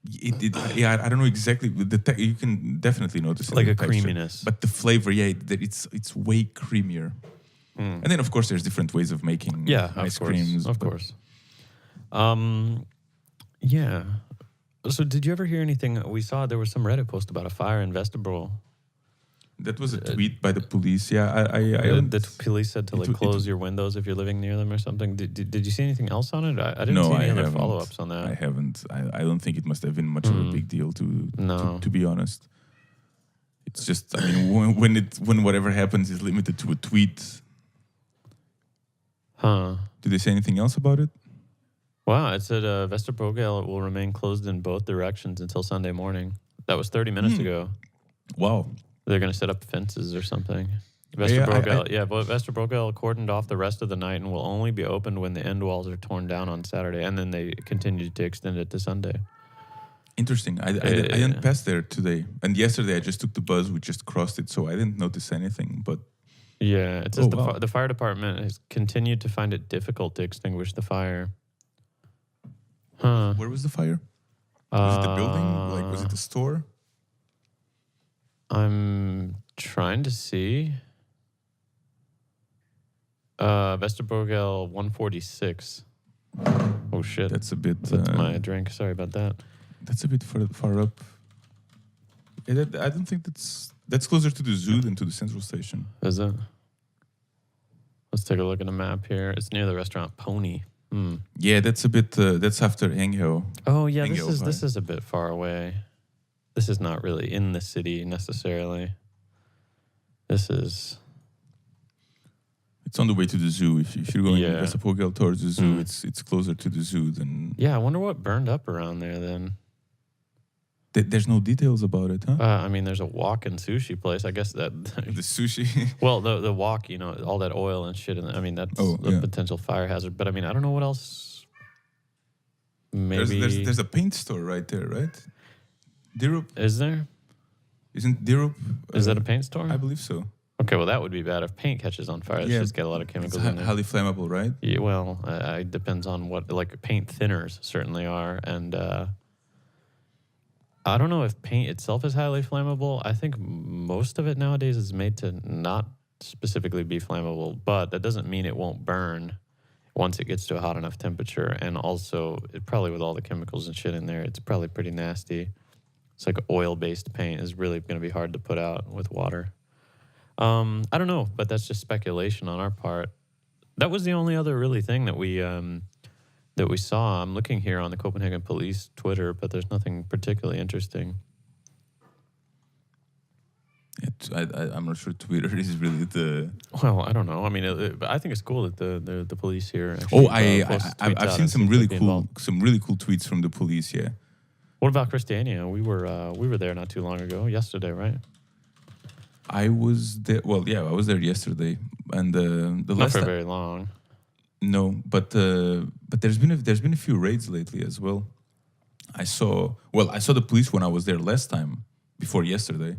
Speaker 2: I don't know exactly. You can definitely notice it
Speaker 1: Like
Speaker 2: in
Speaker 1: a
Speaker 2: the texture.
Speaker 1: creaminess.
Speaker 2: But the flavor, it's way creamier. And then of course there's different ways of making ice creams.
Speaker 1: Of course. Yeah. So did you ever hear anything? We saw there was some Reddit post about a fire in Vesterbrogge.
Speaker 2: That was a tweet by the police. Yeah, I
Speaker 1: The police said to close your windows if you're living near them or something. Did you see anything else on it? I didn't see any other follow-ups on that.
Speaker 2: I haven't. I don't think it must have been much of a big deal to be honest. It's just, I mean, when whatever happens is limited to a tweet.
Speaker 1: Huh.
Speaker 2: Did they say anything else about it?
Speaker 1: Wow, it said Vesterbrogge will remain closed in both directions until Sunday morning. That was 30 minutes ago.
Speaker 2: Wow.
Speaker 1: They're going to set up fences or something. Vesterbrogge cordoned off the rest of the night and will only be opened when the end walls are torn down on Saturday, and then they continued to extend it to Sunday.
Speaker 2: Interesting. I didn't pass there today, and yesterday I just took the bus. We just crossed it, so I didn't notice anything. But
Speaker 1: yeah, it says the fire department has continued to find it difficult to extinguish the fire. Huh?
Speaker 2: Where was the fire? Was it the building? Like, was it the store?
Speaker 1: I'm trying to see. Vesterborgel 146. Oh shit.
Speaker 2: That's a bit.
Speaker 1: That's my drink. Sorry about that.
Speaker 2: That's a bit far up. I don't think that's closer to the zoo than to the central station.
Speaker 1: Is it? Let's take a look at a map here. It's near the restaurant Pony.
Speaker 2: Yeah, that's a bit. That's after Hengyo.
Speaker 1: Oh yeah,
Speaker 2: Hengyo
Speaker 1: this is a bit far away. This is not really in the city necessarily. This is.
Speaker 2: It's on the way to the zoo. If you're going
Speaker 1: Yeah.
Speaker 2: Vesterborgel towards the zoo, it's closer to the zoo than.
Speaker 1: Yeah, I wonder what burned up around there then.
Speaker 2: There's no details about it, huh?
Speaker 1: I mean, there's a wok and sushi place. I guess that.
Speaker 2: The sushi.
Speaker 1: Well, the wok, you know, all that oil and shit. I mean, that's a potential fire hazard. But I mean, I don't know what else. Maybe
Speaker 2: there's a paint store right there, right? Dirup.
Speaker 1: Is there?
Speaker 2: Isn't Dirup?
Speaker 1: Is that a paint store?
Speaker 2: I believe so.
Speaker 1: Okay, well, that would be bad if paint catches on fire. It's just got a lot of
Speaker 2: It's
Speaker 1: chemicals in there.
Speaker 2: highly flammable, right?
Speaker 1: Yeah, well, it depends on what, like paint thinners certainly are. And I don't know if paint itself is highly flammable. I think most of it nowadays is made to not specifically be flammable, but that doesn't mean it won't burn once it gets to a hot enough temperature. And also, it probably with all the chemicals and shit in there, it's probably pretty nasty. It's like oil-based paint is really going to be hard to put out with water. I don't know, but that's just speculation on our part. That was the only other really thing that we saw. I'm looking here on the Copenhagen police Twitter, but there's nothing particularly interesting.
Speaker 2: I'm not sure Twitter is really the.
Speaker 1: Well, I don't know. I mean, I think it's cool that the police here.
Speaker 2: I've seen some really cool tweets from the police. Yeah.
Speaker 1: What about Christiania? We were there not too long ago. Yesterday, right?
Speaker 2: I was there. Well, yeah, I was there yesterday, and the
Speaker 1: Not
Speaker 2: last
Speaker 1: for very long.
Speaker 2: No, but there's been a few raids lately as well. I saw the police when I was there last time before yesterday,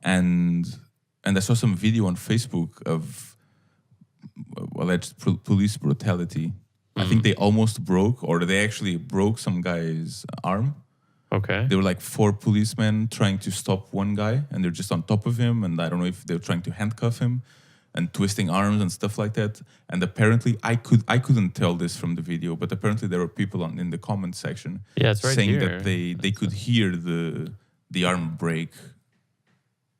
Speaker 2: and I saw some video on Facebook of alleged police brutality. I think they almost broke, or they actually broke some guy's arm.
Speaker 1: Okay.
Speaker 2: There were like 4 policemen trying to stop one guy, and they're just on top of him, and I don't know if they're trying to handcuff him and twisting arms and stuff like that. And apparently, I couldn't tell this from the video, but apparently there were people in the comment section saying
Speaker 1: here.
Speaker 2: that they could hear the arm break.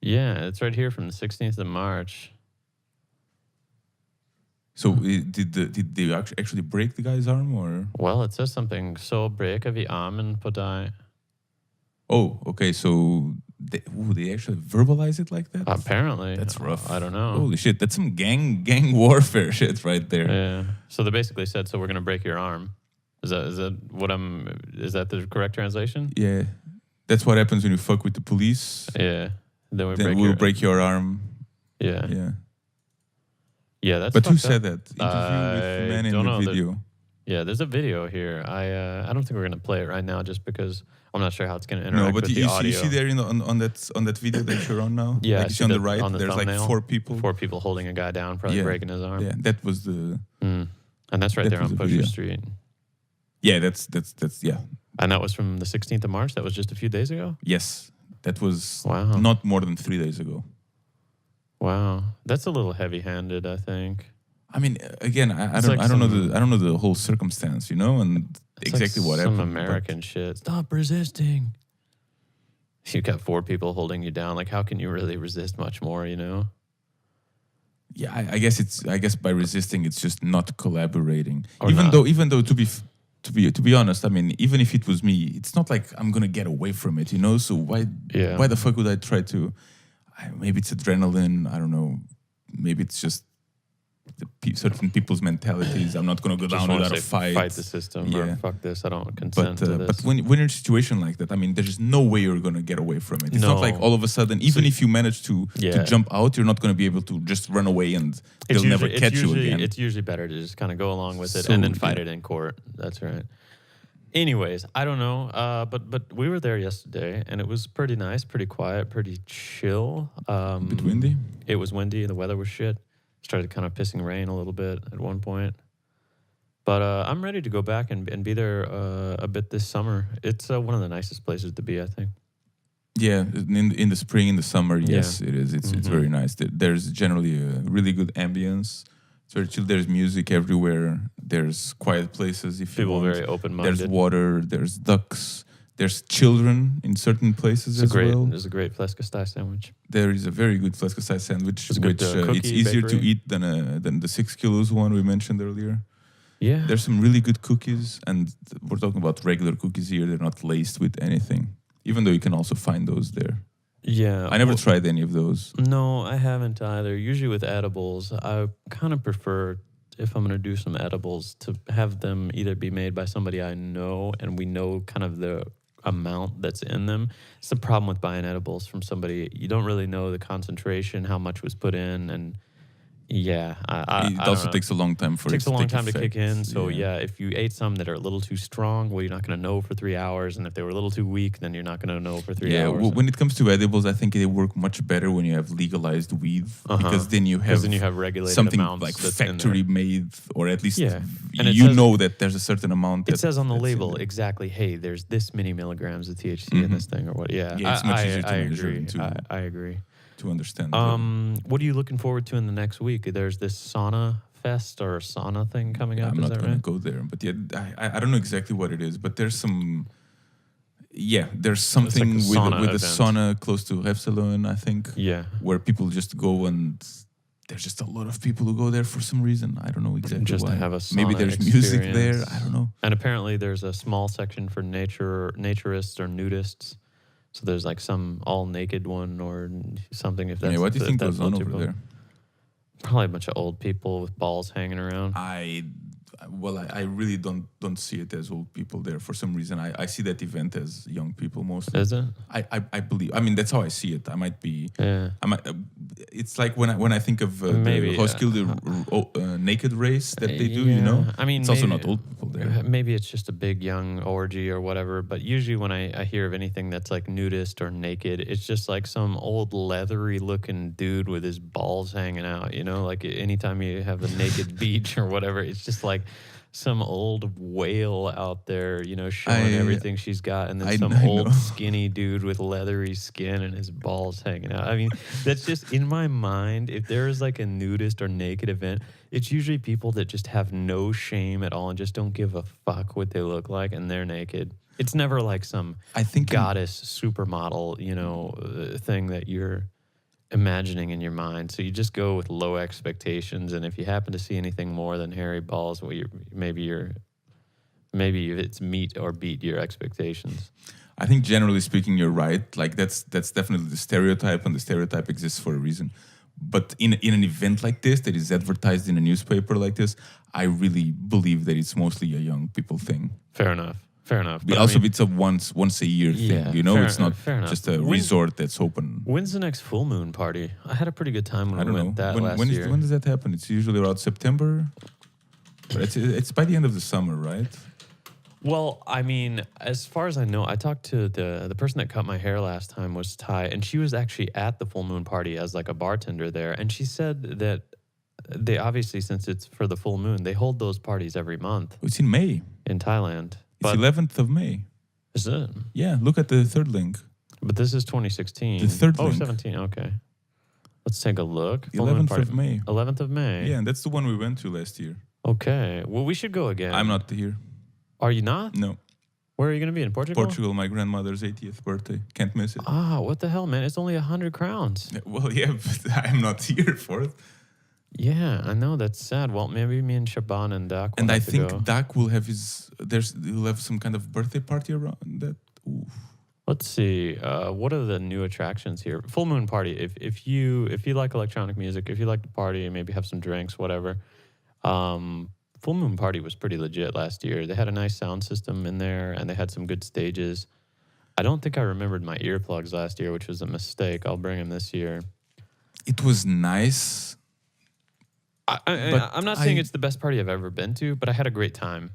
Speaker 1: Yeah, it's right here from the 16th of March.
Speaker 2: So did they actually break the guy's arm, or?
Speaker 1: Well, it says something. Så breaker vi armen på dig.
Speaker 2: Oh, okay. So they actually verbalize it like that?
Speaker 1: Apparently.
Speaker 2: That's rough.
Speaker 1: I don't know.
Speaker 2: Holy shit, that's some gang warfare shit right there.
Speaker 1: Yeah. So they basically said, "So we're gonna break your arm." Is that the correct translation?
Speaker 2: Yeah, that's what happens when you fuck with the police.
Speaker 1: Yeah. Then
Speaker 2: we'll break your arm.
Speaker 1: Yeah.
Speaker 2: Yeah.
Speaker 1: Yeah, that's.
Speaker 2: But who
Speaker 1: fucked
Speaker 2: said
Speaker 1: up.
Speaker 2: that? Interview with the man in
Speaker 1: don't
Speaker 2: the
Speaker 1: know.
Speaker 2: video.
Speaker 1: Yeah, there's a video here. I don't think we're gonna play it right now, just because I'm not sure how it's gonna interact
Speaker 2: No, but
Speaker 1: with
Speaker 2: you
Speaker 1: the audio.
Speaker 2: see there on that video that you're on now.
Speaker 1: Yeah,
Speaker 2: like you see on the right.
Speaker 1: on the
Speaker 2: there's
Speaker 1: thumbnail,
Speaker 2: like 4 people.
Speaker 1: 4 people holding a guy down, probably breaking his arm.
Speaker 2: Yeah, that was the.
Speaker 1: And that's right there on
Speaker 2: the
Speaker 1: Pusher
Speaker 2: video.
Speaker 1: Street.
Speaker 2: Yeah, that's yeah.
Speaker 1: And that was from the 16th of March. That was just a few days ago.
Speaker 2: Yes, that was
Speaker 1: Wow.
Speaker 2: not more than 3 days ago.
Speaker 1: Wow, that's a little heavy-handed, I think.
Speaker 2: I mean, again, I don't know the whole circumstance, you know, and exactly
Speaker 1: like
Speaker 2: what
Speaker 1: some
Speaker 2: happened.
Speaker 1: American shit. Stop resisting. You got 4 people holding you down. Like, how can you really resist much more? You know?
Speaker 2: Yeah, I guess by resisting, it's just not collaborating.
Speaker 1: Or
Speaker 2: even
Speaker 1: not.
Speaker 2: though to be honest, I mean, even if it was me, it's not like I'm gonna get away from it, you know. So why the fuck would I try to? Maybe it's adrenaline. I don't know. Maybe it's just certain people's mentalities. I'm not going to go down without a fight.
Speaker 1: Fight the system.
Speaker 2: Yeah.
Speaker 1: Or fuck this. I don't consent to this.
Speaker 2: But when you're in a situation like that, I mean, there's no way you're going to get away from it. It's not like all of a sudden, even if you manage to jump out, you're not going to be able to just run away and they'll never catch you again.
Speaker 1: It's usually better to just kind of go along with it and then fight it in court. That's right. Anyways, I don't know, but we were there yesterday, and it was pretty nice, pretty quiet, pretty chill.
Speaker 2: A bit windy?
Speaker 1: It was windy. The weather was shit. Started kind of pissing rain a little bit at one point. But I'm ready to go back and be there a bit this summer. It's one of the nicest places to be, I think.
Speaker 2: Yeah, in the spring, in the summer,
Speaker 1: Yeah.
Speaker 2: yes, it is. It's
Speaker 1: Mhm.
Speaker 2: very nice. There's generally a really good ambience. It's very chill. There's music everywhere. There's quiet places if you
Speaker 1: People
Speaker 2: want.
Speaker 1: very
Speaker 2: There's
Speaker 1: open-minded.
Speaker 2: water. There's ducks. There's children in certain places as well.
Speaker 1: It's a great Flaeskesteg sandwich.
Speaker 2: There is a very good Flaeskesteg sandwich,
Speaker 1: It's a good
Speaker 2: which it's
Speaker 1: cookie
Speaker 2: easier to
Speaker 1: bakery.
Speaker 2: eat than the 6 kilos one we mentioned earlier.
Speaker 1: Yeah.
Speaker 2: There's some really good cookies, and we're talking about regular cookies here. They're not laced with anything, even though you can also find those there.
Speaker 1: Yeah.
Speaker 2: I never tried any of those.
Speaker 1: No, I haven't either. Usually with edibles, I kind of prefer, if I'm going to do some edibles, to have them either be made by somebody I know and we know kind of the amount that's in them. It's the problem with buying edibles from somebody. You don't really know the concentration, how much was put in, and yeah,
Speaker 2: It
Speaker 1: I don't
Speaker 2: also
Speaker 1: know.
Speaker 2: takes a long time for
Speaker 1: Takes
Speaker 2: it
Speaker 1: a
Speaker 2: to
Speaker 1: long
Speaker 2: take
Speaker 1: time to kick
Speaker 2: effect.
Speaker 1: in. So yeah, if you ate some that are a little too strong, well, you're not going to know for 3 hours. And if they were a little too weak, then you're not going to know for 3
Speaker 2: Yeah,
Speaker 1: hours.
Speaker 2: when it comes to edibles, I think they work much better when you have legalized weed because then you have
Speaker 1: regulated
Speaker 2: something
Speaker 1: amounts
Speaker 2: like
Speaker 1: that's in there.
Speaker 2: factory made, or at least
Speaker 1: Yeah. And it
Speaker 2: you
Speaker 1: says-
Speaker 2: know that there's a certain amount.
Speaker 1: It says on the
Speaker 2: that's in
Speaker 1: label
Speaker 2: there.
Speaker 1: exactly, hey, there's this many milligrams of THC in this thing or what. Yeah,
Speaker 2: Yeah, it's much easier to
Speaker 1: I
Speaker 2: measure
Speaker 1: agree.
Speaker 2: and to-
Speaker 1: I agree.
Speaker 2: to understand.
Speaker 1: What are you looking forward to in the next week? There's this sauna fest or sauna thing coming up.
Speaker 2: I'm
Speaker 1: Is
Speaker 2: not
Speaker 1: that
Speaker 2: going
Speaker 1: right?
Speaker 2: to go there, but yeah, I don't know exactly what it is, but there's some. Yeah, there's something
Speaker 1: a
Speaker 2: with
Speaker 1: sauna
Speaker 2: with a
Speaker 1: event.
Speaker 2: sauna close to Repsalon, I think.
Speaker 1: Yeah.
Speaker 2: Where people just go and there's just a lot of people who go there for some reason. I don't know exactly
Speaker 1: Just
Speaker 2: why.
Speaker 1: to have a
Speaker 2: Maybe
Speaker 1: sauna
Speaker 2: there's music there.
Speaker 1: experience.
Speaker 2: I don't know.
Speaker 1: And apparently there's a small section for naturists or nudists. So there's like some all naked one or something. If that's
Speaker 2: Yeah, what do you
Speaker 1: if
Speaker 2: think
Speaker 1: that's
Speaker 2: goes on
Speaker 1: what you
Speaker 2: over
Speaker 1: call-
Speaker 2: there?
Speaker 1: Probably a bunch of old people with balls hanging around.
Speaker 2: I really don't see it as old people there for some reason. I see that event as young people mostly.
Speaker 1: Is it?
Speaker 2: I believe. I mean, that's how I see it. I might be.
Speaker 1: Yeah.
Speaker 2: I might. It's like when I think of
Speaker 1: Maybe,
Speaker 2: the Roskilde naked race that they do. You
Speaker 1: Yeah.
Speaker 2: know,
Speaker 1: I mean,
Speaker 2: it's also
Speaker 1: maybe-
Speaker 2: not old people there.
Speaker 1: Maybe it's just a big young orgy or whatever. But usually when I hear of anything that's like nudist or naked, it's just like some old leathery looking dude with his balls hanging out. You know, like anytime you have a naked beach or whatever, it's just like some old whale out there, you know, showing everything she's got, and then
Speaker 2: I
Speaker 1: some
Speaker 2: know.
Speaker 1: old skinny dude with leathery skin and his balls hanging out. I mean, that's just in my mind. If there is like a nudist or naked event, it's usually people that just have no shame at all and just don't give a fuck what they look like, and they're naked. It's never like some
Speaker 2: I think
Speaker 1: goddess supermodel, you know, thing that you're imagining in your mind. So you just go with low expectations, and if you happen to see anything more than hairy balls, well, maybe it's meet or beat your expectations.
Speaker 2: I think generally speaking, you're right. Like that's definitely the stereotype, and the stereotype exists for a reason. But in an event like this that is advertised in a newspaper like this, I really believe that it's mostly a young people thing.
Speaker 1: Fair enough. But
Speaker 2: But also, it's a once a year thing.
Speaker 1: Yeah,
Speaker 2: You know, it's not
Speaker 1: fair enough.
Speaker 2: just a resort that's open.
Speaker 1: When's the next full moon party? I had a pretty good time when
Speaker 2: I
Speaker 1: we
Speaker 2: don't know.
Speaker 1: went that last year.
Speaker 2: When does that happen? It's usually around September. But it's by the end of the summer, right?
Speaker 1: Well, I mean, as far as I know, I talked to the person that cut my hair last time was Ty, and she was actually at the full moon party as like a bartender there, and she said that they obviously, since it's for the full moon, they hold those parties every month
Speaker 2: It's in May.
Speaker 1: in Thailand.
Speaker 2: It's 11th of May.
Speaker 1: Is it?
Speaker 2: Yeah, look at the third link.
Speaker 1: But this is 2016.
Speaker 2: The third link.
Speaker 1: 17. Okay. Let's take a look.
Speaker 2: The
Speaker 1: Full moon
Speaker 2: 11th
Speaker 1: party.
Speaker 2: of May.
Speaker 1: 11th of May.
Speaker 2: Yeah, and that's the one we went to last year.
Speaker 1: Okay. Well, we should go again.
Speaker 2: I'm not here.
Speaker 1: Are you not?
Speaker 2: No.
Speaker 1: Where are you going to be? In Portugal?
Speaker 2: Portugal, my grandmother's 80th birthday. Can't miss it.
Speaker 1: Ah, what the hell, man? It's only 100 crowns.
Speaker 2: Well, yeah, but I'm not here for it.
Speaker 1: Yeah, I know. That's sad. Well, maybe me and Shaban and Dak will
Speaker 2: And I
Speaker 1: have to
Speaker 2: think
Speaker 1: go.
Speaker 2: Dak will have he'll have some kind of birthday party around that. Oof.
Speaker 1: Let's see. What are the new attractions here? Full Moon Party. If you like electronic music, if you like to party and maybe have some drinks, whatever. Full Moon Party was pretty legit last year. They had a nice sound system in there, and they had some good stages. I don't think I remembered my earplugs last year, which was a mistake. I'll bring them this year.
Speaker 2: It was nice.
Speaker 1: I'm not saying it's the best party I've ever been to, but I had a great time.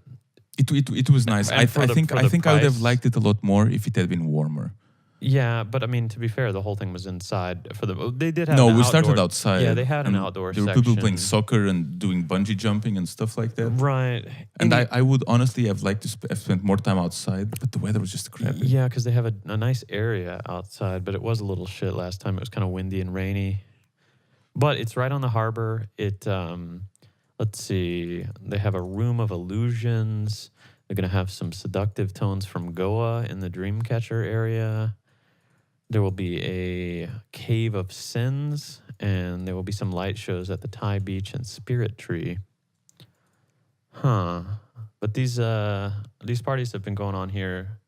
Speaker 2: It was nice.
Speaker 1: And
Speaker 2: I
Speaker 1: for the
Speaker 2: think I would have
Speaker 1: price-
Speaker 2: liked it a lot more if it had been warmer.
Speaker 1: Yeah, but I mean, to be fair, the whole thing was inside. They did have
Speaker 2: No,
Speaker 1: an
Speaker 2: we started
Speaker 1: outdoor.
Speaker 2: outside.
Speaker 1: Yeah, they had an
Speaker 2: and
Speaker 1: outdoor
Speaker 2: there were
Speaker 1: section.
Speaker 2: people playing soccer and doing bungee jumping and stuff like that.
Speaker 1: Right.
Speaker 2: And I would honestly have liked to have spent more time outside, but the weather was just crappy.
Speaker 1: Yeah, because they have a nice area outside, but it was a little shit last time. It was kind of windy and rainy. But it's right on the harbor. Let's see. They have a room of illusions. They're going to have some seductive tones from Goa in the Dreamcatcher area. There will be a cave of sins, and there will be some light shows at the Thai Beach and Spirit Tree. Huh. But these parties have been going on here,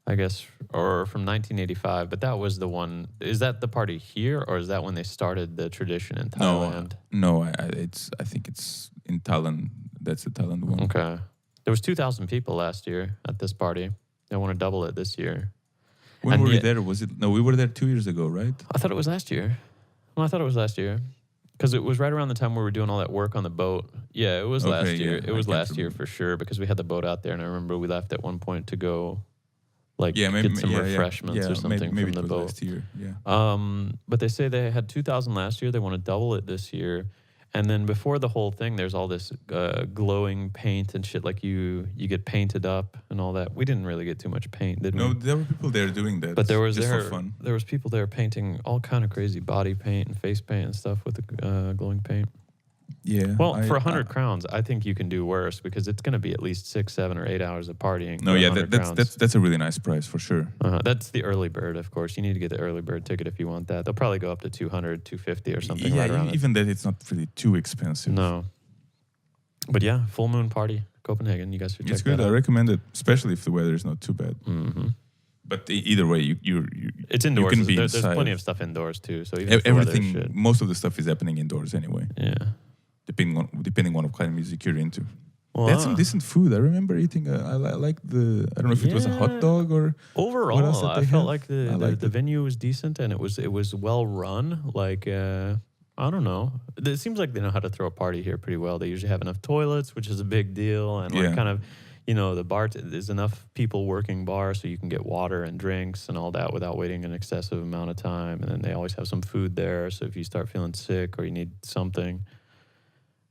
Speaker 1: I guess, or from 1985. But that was the one. Is that the party here, or is that when they started the tradition in Thailand?
Speaker 2: No. I think it's in Thailand. That's the Thailand one.
Speaker 1: Okay. There was 2,000 people last year at this party. They want to double it this year.
Speaker 2: When were we there? Was it? No, we were there 2 years ago, right?
Speaker 1: I thought it was last year. Well, I thought it was last year. Because it was right around the time where we were doing all that work on the boat. Yeah, it was last year.
Speaker 2: Yeah,
Speaker 1: it was last year for sure, because we had the boat out there, and I remember we left at one point to go, get some refreshments or something
Speaker 2: maybe
Speaker 1: from the
Speaker 2: it was
Speaker 1: boat.
Speaker 2: last year. Yeah.
Speaker 1: But they say they had 2,000 last year. They want to double it this year. And then before the whole thing, there's all this glowing paint and shit. Like you get painted up and all that. We didn't really get too much paint, did we?
Speaker 2: No, there were people there doing that.
Speaker 1: But there was
Speaker 2: just for fun.
Speaker 1: There was people there painting all kind of crazy body paint and face paint and stuff with the glowing paint.
Speaker 2: Yeah.
Speaker 1: Well, for 100 crowns, I think you can do worse, because it's going to be at least 6, 7, or 8 hours of partying.
Speaker 2: No, yeah, that's a really nice price for sure.
Speaker 1: That's the early bird, of course. You need to get the early bird ticket if you want that. They'll probably go up to 200, 250 or something right around
Speaker 2: even that, it's not really too expensive.
Speaker 1: No. But yeah, full moon party, Copenhagen. You guys should check
Speaker 2: it's good.
Speaker 1: that out.
Speaker 2: I recommend it, especially if the weather is not too bad.
Speaker 1: Mm-hmm.
Speaker 2: But either way,
Speaker 1: it's indoors.
Speaker 2: You can be
Speaker 1: there's
Speaker 2: inside.
Speaker 1: plenty of stuff indoors too. So even if
Speaker 2: everything, most of the stuff is happening indoors anyway.
Speaker 1: Yeah.
Speaker 2: Depending on what kind of music you're into.
Speaker 1: Well,
Speaker 2: they had some decent food. I remember eating. I like the. I don't know if it was a hot dog or.
Speaker 1: Overall, I felt like the venue was decent, and it was well run. Like I don't know. It seems like they know how to throw a party here pretty well. They usually have enough toilets, which is a big deal, and kind of. The bar, there's enough people working bar so you can get water and drinks and all that without waiting an excessive amount of time. And then they always have some food there. So if you start feeling sick or you need something,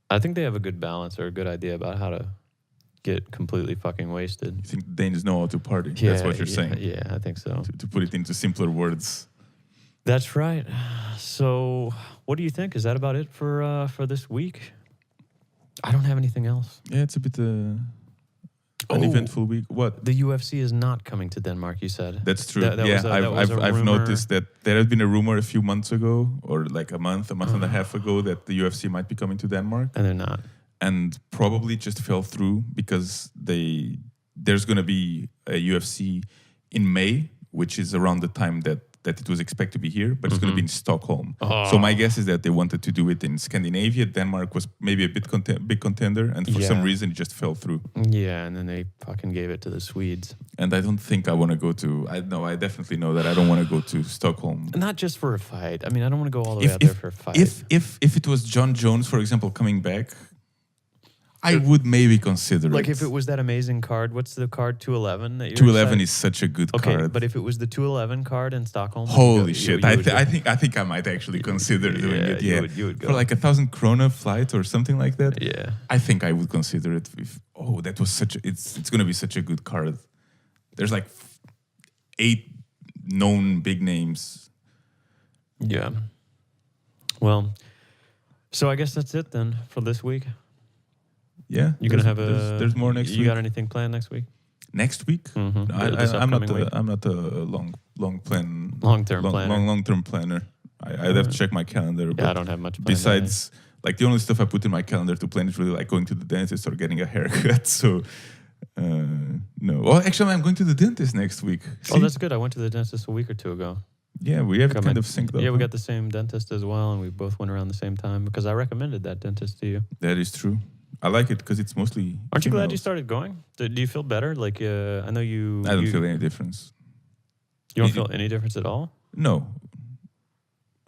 Speaker 1: I think they have a good balance or a good idea about how to get completely fucking wasted.
Speaker 2: You think Danes know how to party? Yeah, that's what you're saying.
Speaker 1: Yeah, I think so.
Speaker 2: To put it into simpler words.
Speaker 1: That's right. So what do you think? Is that about it for this week? I don't have anything else.
Speaker 2: Yeah, it's a bit... An eventful week. What?
Speaker 1: The UFC is not coming to Denmark, you said.
Speaker 2: That's true. I've noticed that there had been a rumor a few months ago, or like a month and a half ago, that the UFC might be coming to Denmark.
Speaker 1: And they're not.
Speaker 2: And probably just fell through because there's going to be a UFC in May, which is around the time that it was expected to be here, but it's going to be in Stockholm. Oh. So my guess is that they wanted to do it in Scandinavia. Denmark was maybe a big contender, and for some reason it just fell through.
Speaker 1: Yeah, and then they fucking gave it to the Swedes.
Speaker 2: And I don't think I want to go to... I definitely know that I don't want to go to Stockholm.
Speaker 1: Not just for a fight. I mean, I don't want to go all the way out there for a fight.
Speaker 2: If it was John Jones, for example, coming back... I would maybe consider it.
Speaker 1: Like if it was that amazing card, what's the card, 211? That
Speaker 2: 211 is such a good card.
Speaker 1: Okay, but if it was the 211 card in Stockholm...
Speaker 2: Holy shit, I think I might actually consider doing it. Yeah,
Speaker 1: you would go.
Speaker 2: For like 1,000 krona flight or something like that.
Speaker 1: Yeah.
Speaker 2: I think I would consider it. That was it's going to be such a good card. There's like 8 known big names.
Speaker 1: Yeah. Well, so I guess that's it then for this week.
Speaker 2: Yeah,
Speaker 1: you're gonna have
Speaker 2: there's more next week.
Speaker 1: You got anything planned next week?
Speaker 2: Next week?
Speaker 1: Mm-hmm.
Speaker 2: I'm not a long-term planner. I'd have to check my calendar.
Speaker 1: Yeah, I don't have much.
Speaker 2: Besides, like the only stuff I put in my calendar to plan is really like going to the dentist or getting a haircut. So no. Well, actually, I'm going to the dentist next week. See?
Speaker 1: Oh, that's good. I went to the dentist a week or two ago.
Speaker 2: Yeah, we have kind of synced up.
Speaker 1: Yeah, we got the same dentist as well, and we both went around the same time because I recommended that dentist to you.
Speaker 2: That is true. I like it because it's mostly.
Speaker 1: Aren't you glad you started going? Do you feel better? Like, I know you.
Speaker 2: I don't feel any difference.
Speaker 1: You don't feel any difference at all?
Speaker 2: No.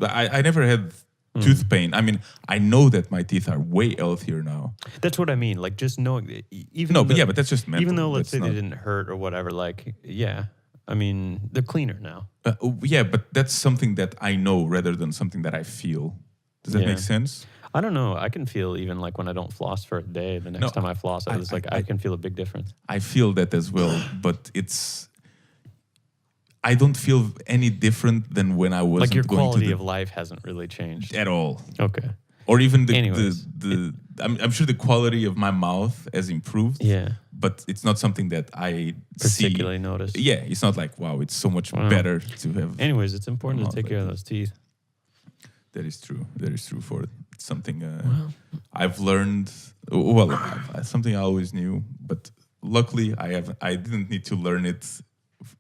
Speaker 2: I never had tooth pain. I mean, I know that my teeth are way healthier now.
Speaker 1: That's what I mean. Like, just knowing.
Speaker 2: But that's just mental.
Speaker 1: Even though, let's say they didn't hurt or whatever, like, yeah. I mean, they're cleaner now.
Speaker 2: Yeah, but that's something that I know rather than something that I feel. Does that
Speaker 1: Yeah.
Speaker 2: make sense?
Speaker 1: I don't know. I can feel even like when I don't floss for a day, the next
Speaker 2: No,
Speaker 1: time I floss, I can feel a big difference.
Speaker 2: I feel that as well, but I don't feel any different than when I wasn't
Speaker 1: Like your
Speaker 2: going to
Speaker 1: quality
Speaker 2: the
Speaker 1: of life hasn't really changed.
Speaker 2: at all.
Speaker 1: Okay.
Speaker 2: Or even
Speaker 1: Anyways,
Speaker 2: I'm sure the quality of my mouth has improved.
Speaker 1: Yeah.
Speaker 2: But it's not something that I
Speaker 1: Particularly
Speaker 2: see.
Speaker 1: notice.
Speaker 2: Yeah, it's not like, wow, it's so much
Speaker 1: Wow.
Speaker 2: better to have.
Speaker 1: Anyways, it's important to
Speaker 2: mouth
Speaker 1: take
Speaker 2: like
Speaker 1: care of
Speaker 2: that.
Speaker 1: those teeth.
Speaker 2: That is true. That is true for it. It's something I've learned. Well, something I always knew, but luckily I didn't need to learn it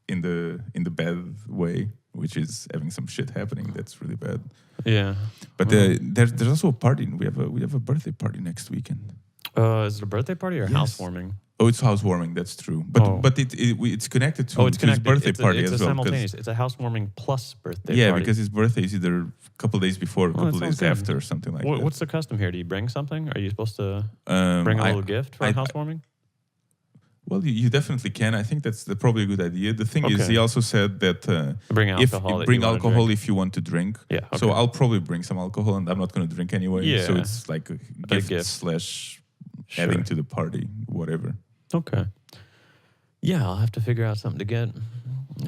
Speaker 2: in the bad way, which is having some shit happening that's really bad.
Speaker 1: Yeah.
Speaker 2: But there's also a party. We have a birthday party next weekend.
Speaker 1: Is it a birthday party or
Speaker 2: Yes.
Speaker 1: housewarming?
Speaker 2: Oh, it's housewarming. That's true. But
Speaker 1: Oh.
Speaker 2: but it's connected to,
Speaker 1: It's
Speaker 2: to his
Speaker 1: connected.
Speaker 2: birthday
Speaker 1: It's
Speaker 2: party
Speaker 1: it's
Speaker 2: as
Speaker 1: a
Speaker 2: well.
Speaker 1: simultaneous. It's a housewarming plus birthday
Speaker 2: Yeah,
Speaker 1: party.
Speaker 2: because his birthday is either a couple days before, or a
Speaker 1: Oh,
Speaker 2: couple
Speaker 1: that
Speaker 2: days
Speaker 1: sounds good.
Speaker 2: after, or something like that.
Speaker 1: What's the custom here? Do you bring something? Are you supposed to
Speaker 2: Um,
Speaker 1: bring a
Speaker 2: I-
Speaker 1: little gift for
Speaker 2: I-
Speaker 1: a housewarming?
Speaker 2: Well, you definitely can. I think that's probably a good idea. The thing is,
Speaker 1: Okay.
Speaker 2: he also said that
Speaker 1: Bring
Speaker 2: if
Speaker 1: alcohol.
Speaker 2: bring
Speaker 1: that you wanna
Speaker 2: alcohol
Speaker 1: drink.
Speaker 2: if you want to drink.
Speaker 1: Yeah. Okay.
Speaker 2: So I'll probably bring some alcohol, and I'm not going to drink anyway. So
Speaker 1: Yeah.
Speaker 2: it's like a
Speaker 1: gift.
Speaker 2: gift slash
Speaker 1: Sure.
Speaker 2: adding to the party, whatever.
Speaker 1: Okay. Yeah, I'll have to figure out something to get,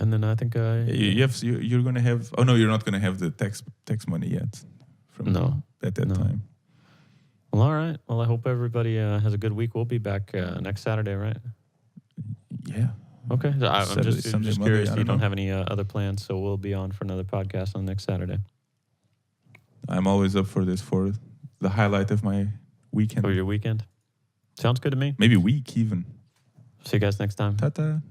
Speaker 1: and then I think
Speaker 2: You're going to have. Oh no, you're not going to have the tax money yet. From
Speaker 1: No.
Speaker 2: at that
Speaker 1: No.
Speaker 2: time.
Speaker 1: Well, all right. Well, I hope everybody has a good week. We'll be back next Saturday, right?
Speaker 2: Yeah.
Speaker 1: Okay. So I'm
Speaker 2: Saturday,
Speaker 1: just
Speaker 2: Sunday,
Speaker 1: just
Speaker 2: Monday,
Speaker 1: curious
Speaker 2: I
Speaker 1: if you
Speaker 2: don't
Speaker 1: don't
Speaker 2: know.
Speaker 1: have any other plans, so we'll be on for another podcast on next Saturday.
Speaker 2: I'm always up for this, for the highlight of my weekend.
Speaker 1: For your weekend. Sounds good to me.
Speaker 2: Maybe week even.
Speaker 1: See you guys next time.
Speaker 2: Ta-ta.